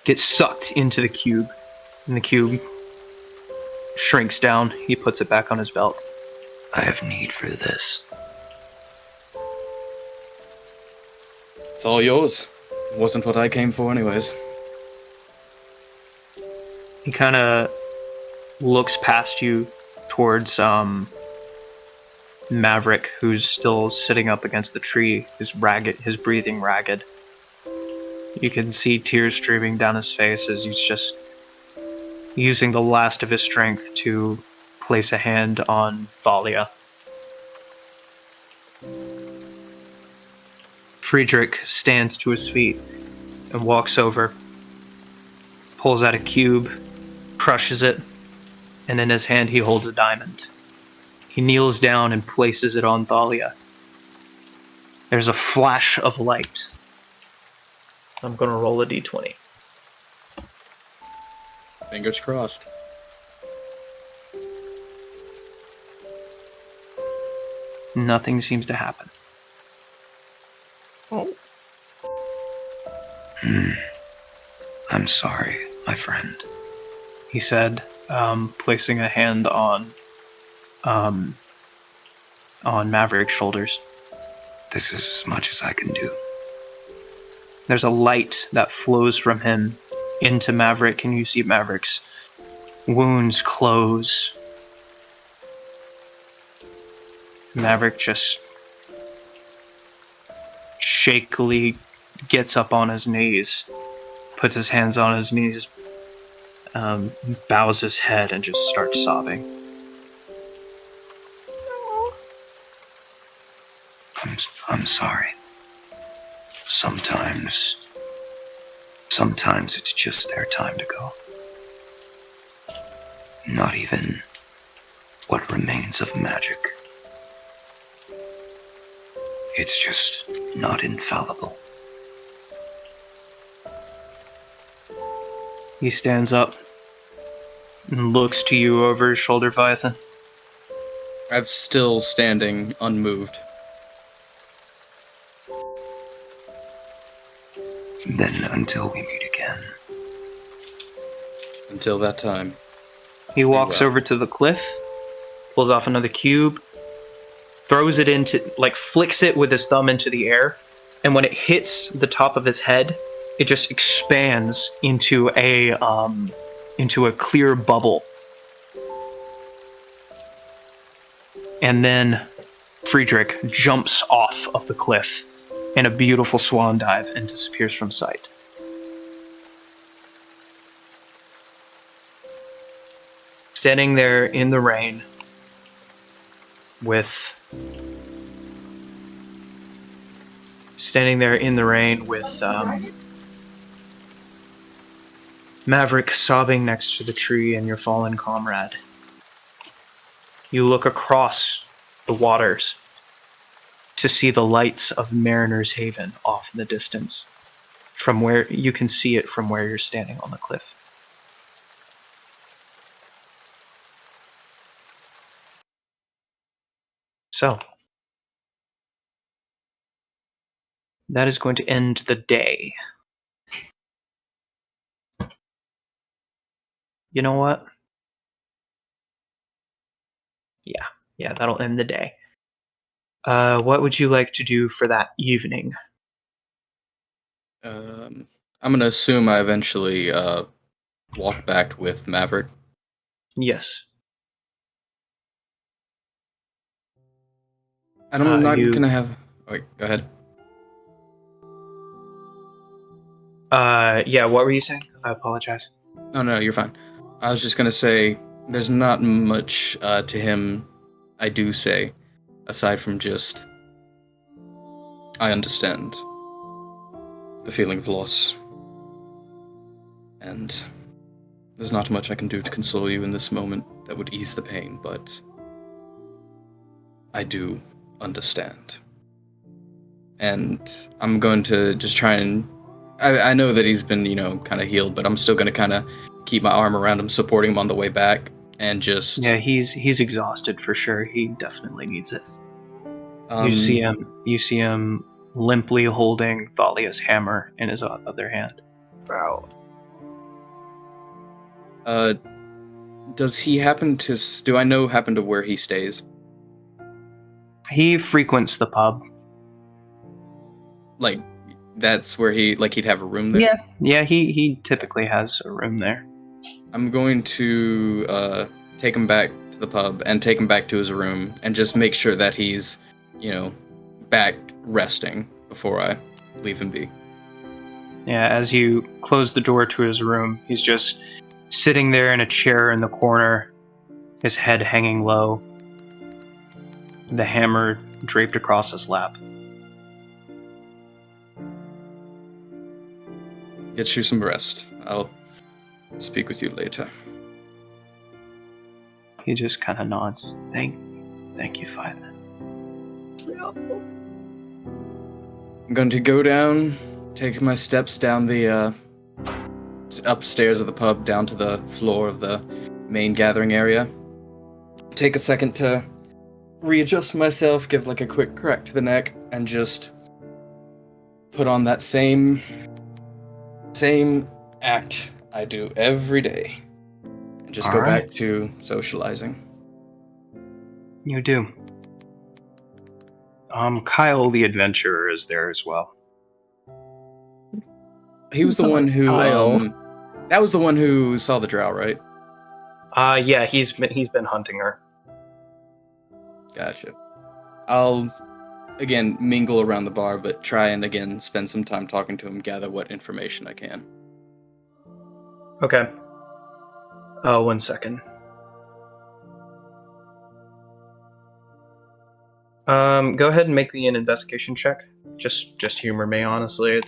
get sucked into the cube. And the cube shrinks down. He puts it back on his belt. I have need for this. It's all yours. It wasn't what I came for anyways. He kind of looks past you towards Maverick, who's still sitting up against the tree, his breathing ragged. You can see tears streaming down his face as he's just using the last of his strength to place a hand on Thalia. Friedrich stands to his feet and walks over, pulls out a cube, crushes it, and in his hand he holds a diamond. He kneels down and places it on Thalia. There's a flash of light. I'm going to roll a d20. Fingers crossed. Nothing seems to happen. I'm sorry, my friend. He said, placing a hand on Maverick's shoulders. This is as much as I can do. There's a light that flows from him into Maverick, and you see Maverick's wounds close. Maverick just shakily gets up on his knees, puts his hands on his knees, bows his head, and just starts sobbing. I'm sorry. Sometimes it's just their time to go. Not even what remains of magic. It's just not infallible. He stands up and looks to you over his shoulder, Phython. I'm still standing unmoved. Then until we meet again. Until that time. He walks well. over to the cliff, pulls off another cube, throws it into, flicks it with his thumb into the air, and when it hits the top of his head, it just expands into a clear bubble. And then Friedrich jumps off of the cliff in a beautiful swan dive and disappears from sight. Standing there in the rain with standing there in the rain with Maverick sobbing next to the tree and your fallen comrade. You look across the waters to see the lights of Mariner's Haven off in the distance, from where you can see it from where you're standing on the cliff. So, that is going to end the day. You know what? Yeah, that'll end the day. What would you like to do for that evening? I'm gonna assume I eventually walk back with Maverick. Yes. I'm not you- gonna have. Wait, go ahead. Yeah, what were you saying? I apologize. No, you're fine. I was just gonna say there's not much to him. I do say, aside from just, I understand the feeling of loss, and there's not much I can do to console you in this moment that would ease the pain, but I do understand. And I'm going to just try and I know that he's been, kind of healed, but I'm still going to kind of keep my arm around him, supporting him on the way back, and just... Yeah, he's exhausted for sure. He definitely needs it. You see him limply holding Thalia's hammer in his other hand. Bro. Does he happen to... Do I happen to where he stays? He frequents the pub. Like, that's where he'd have a room there? Yeah, he typically has a room there. I'm going to take him back to the pub and take him back to his room and just make sure that he's, back resting before I leave him be. Yeah, as you close the door to his room, he's just sitting there in a chair in the corner, his head hanging low, the hammer draped across his lap. Get you some rest. I'll speak with you later. He just kind of nods. Thank you, Phylan. I'm going to go down, take my steps down the upstairs of the pub, down to the floor of the main gathering area. Take a second to readjust myself, give a quick crack to the neck, and just put on that same act I do every day. And just go back to socializing. You do. Kyle the adventurer is there as well. He was the one who Kyle. That was the one who saw the drow, right? Yeah, he's been hunting her. Gotcha. I'll again mingle around the bar, but try and again spend some time talking to him, gather what information I can. Okay. 1 second. Go ahead and make me an investigation check. Just humor me, honestly.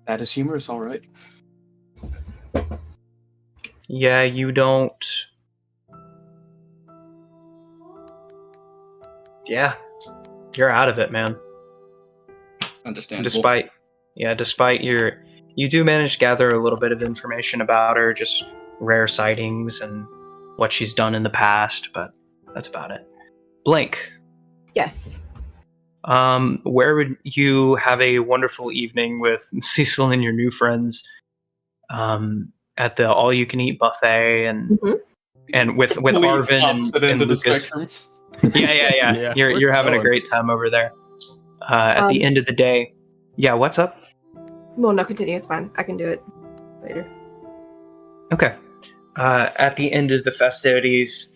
That is humorous, all right. Yeah, you don't. Yeah, you're out of it, man. Understandable. Despite you do manage to gather a little bit of information about her, just rare sightings and what she's done in the past, but that's about it. Blake. Yes. Where would you have a wonderful evening with Cecil and your new friends at the all-you-can-eat buffet and with Arvin and Lucas? Yeah. You're having a great time over there. At the end of the day, yeah. What's up? Well, no, continue. It's fine. I can do it later. Okay. At the end of the festivities,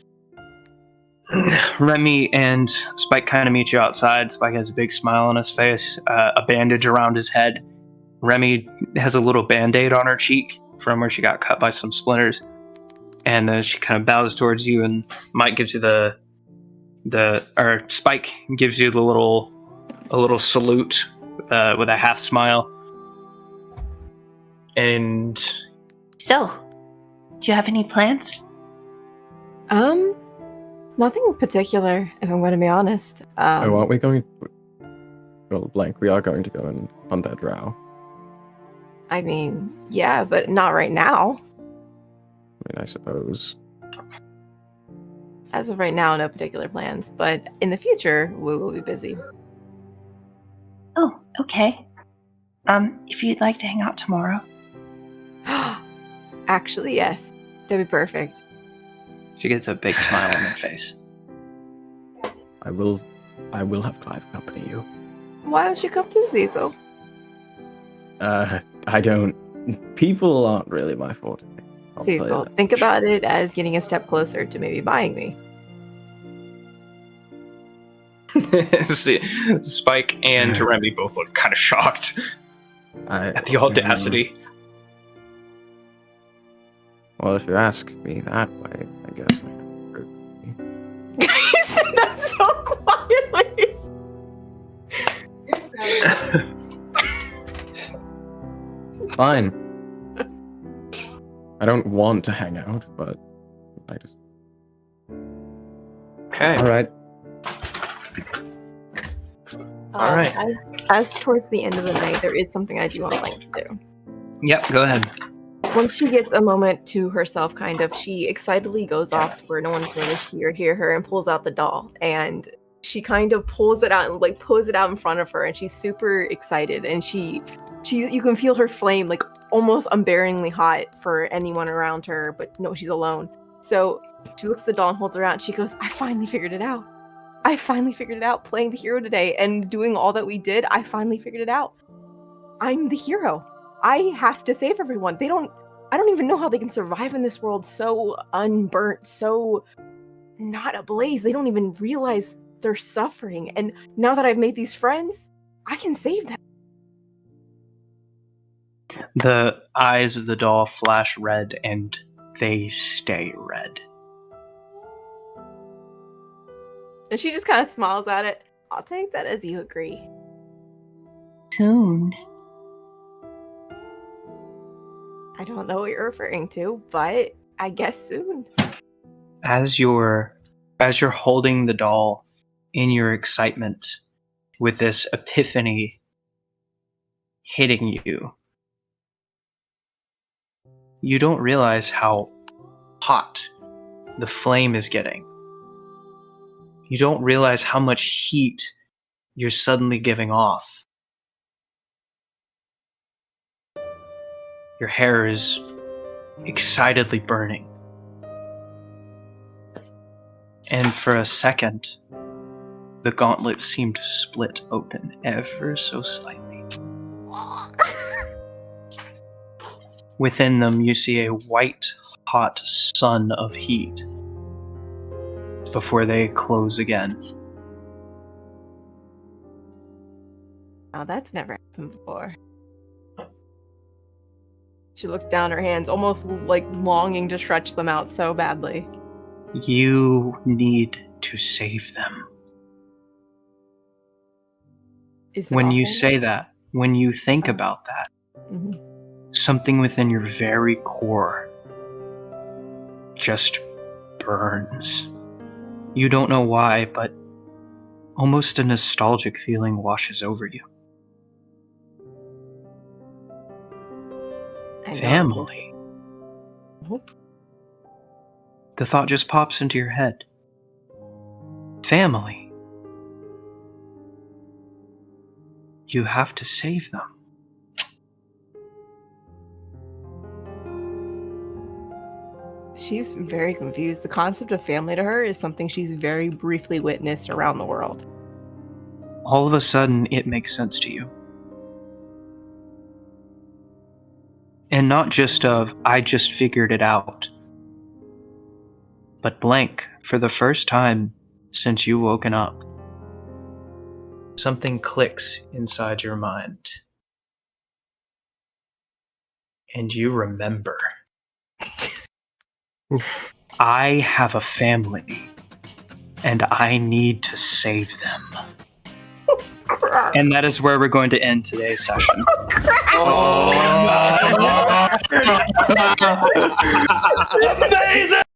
Remy and Spike kind of meet you outside. Spike has a big smile on his face, a bandage around his head. Remy has a little band-aid on her cheek from where she got cut by some splinters. And she kind of bows towards you, and Mike gives you Spike gives you the little a little salute with a half smile. And So, do you have any plans? Nothing in particular, if I'm going to be honest. Oh, aren't we going? Well, blank. We are going to go and hunt that drow. I mean, yeah, but not right now. I mean, I suppose. As of right now, no particular plans, but in the future, we will be busy. Oh, okay. If you'd like to hang out tomorrow. Actually, yes. That'd be perfect. she gets a big smile on her face. I will have Clive accompany you. Why don't you come to Cecil? I don't. People aren't really my forte. I'll tell you Cecil, that. think about it as getting a step closer to maybe buying me. See, Spike and Remy both look kind of shocked at the audacity. Well, if you ask me that way, I guess. He said that so quietly. Fine. I don't want to hang out, but I just. Okay. All right. All right. As towards the end of the night, there is something I do want Blank to do. Yep, go ahead. Once she gets a moment to herself, kind of, she excitedly goes off where no one can really see or hear her and pulls out the doll. And she kind of pulls it out and like pulls it out in front of her, and she's super excited. And she you can feel her flame like almost unbearingly hot for anyone around her, but no, she's alone. So she looks at the doll and holds her out. And she goes, "I finally figured it out. I finally figured it out playing the hero today and doing all that we did. I finally figured it out. I'm the hero. I have to save everyone. I don't even know how they can survive in this world so unburnt, so not ablaze. They don't even realize they're suffering. And now that I've made these friends, I can save them." The eyes of the doll flash red, and they stay red. And she just kind of smiles at it. "I'll take that as you agree." Soon. I don't know what you're referring to, but I guess soon. As you're holding the doll in your excitement with this epiphany hitting you, you don't realize how hot the flame is getting. You don't realize how much heat you're suddenly giving off. Your hair is excitedly burning. And for a second, the gauntlet seemed to split open ever so slightly. Within them, you see a white, hot sun of heat before they close again. Oh, that's never happened before. She looks down her hands, almost like longing to stretch them out so badly. You need to save them. Is it When you also- say that, when you think about that, Mhm. something within your very core just burns. You don't know why, but almost a nostalgic feeling washes over you. I know. Family. Nope. The thought just pops into your head. Family. You have to save them. She's very confused. The concept of family to her is something she's very briefly witnessed around the world. All of a sudden, it makes sense to you. And not just of, I just figured it out. But blank, for the first time since you woken up, something clicks inside your mind. And you remember. I have a family, and I need to save them. And that is where we're going to end today's session. Oh, crap. Amazing!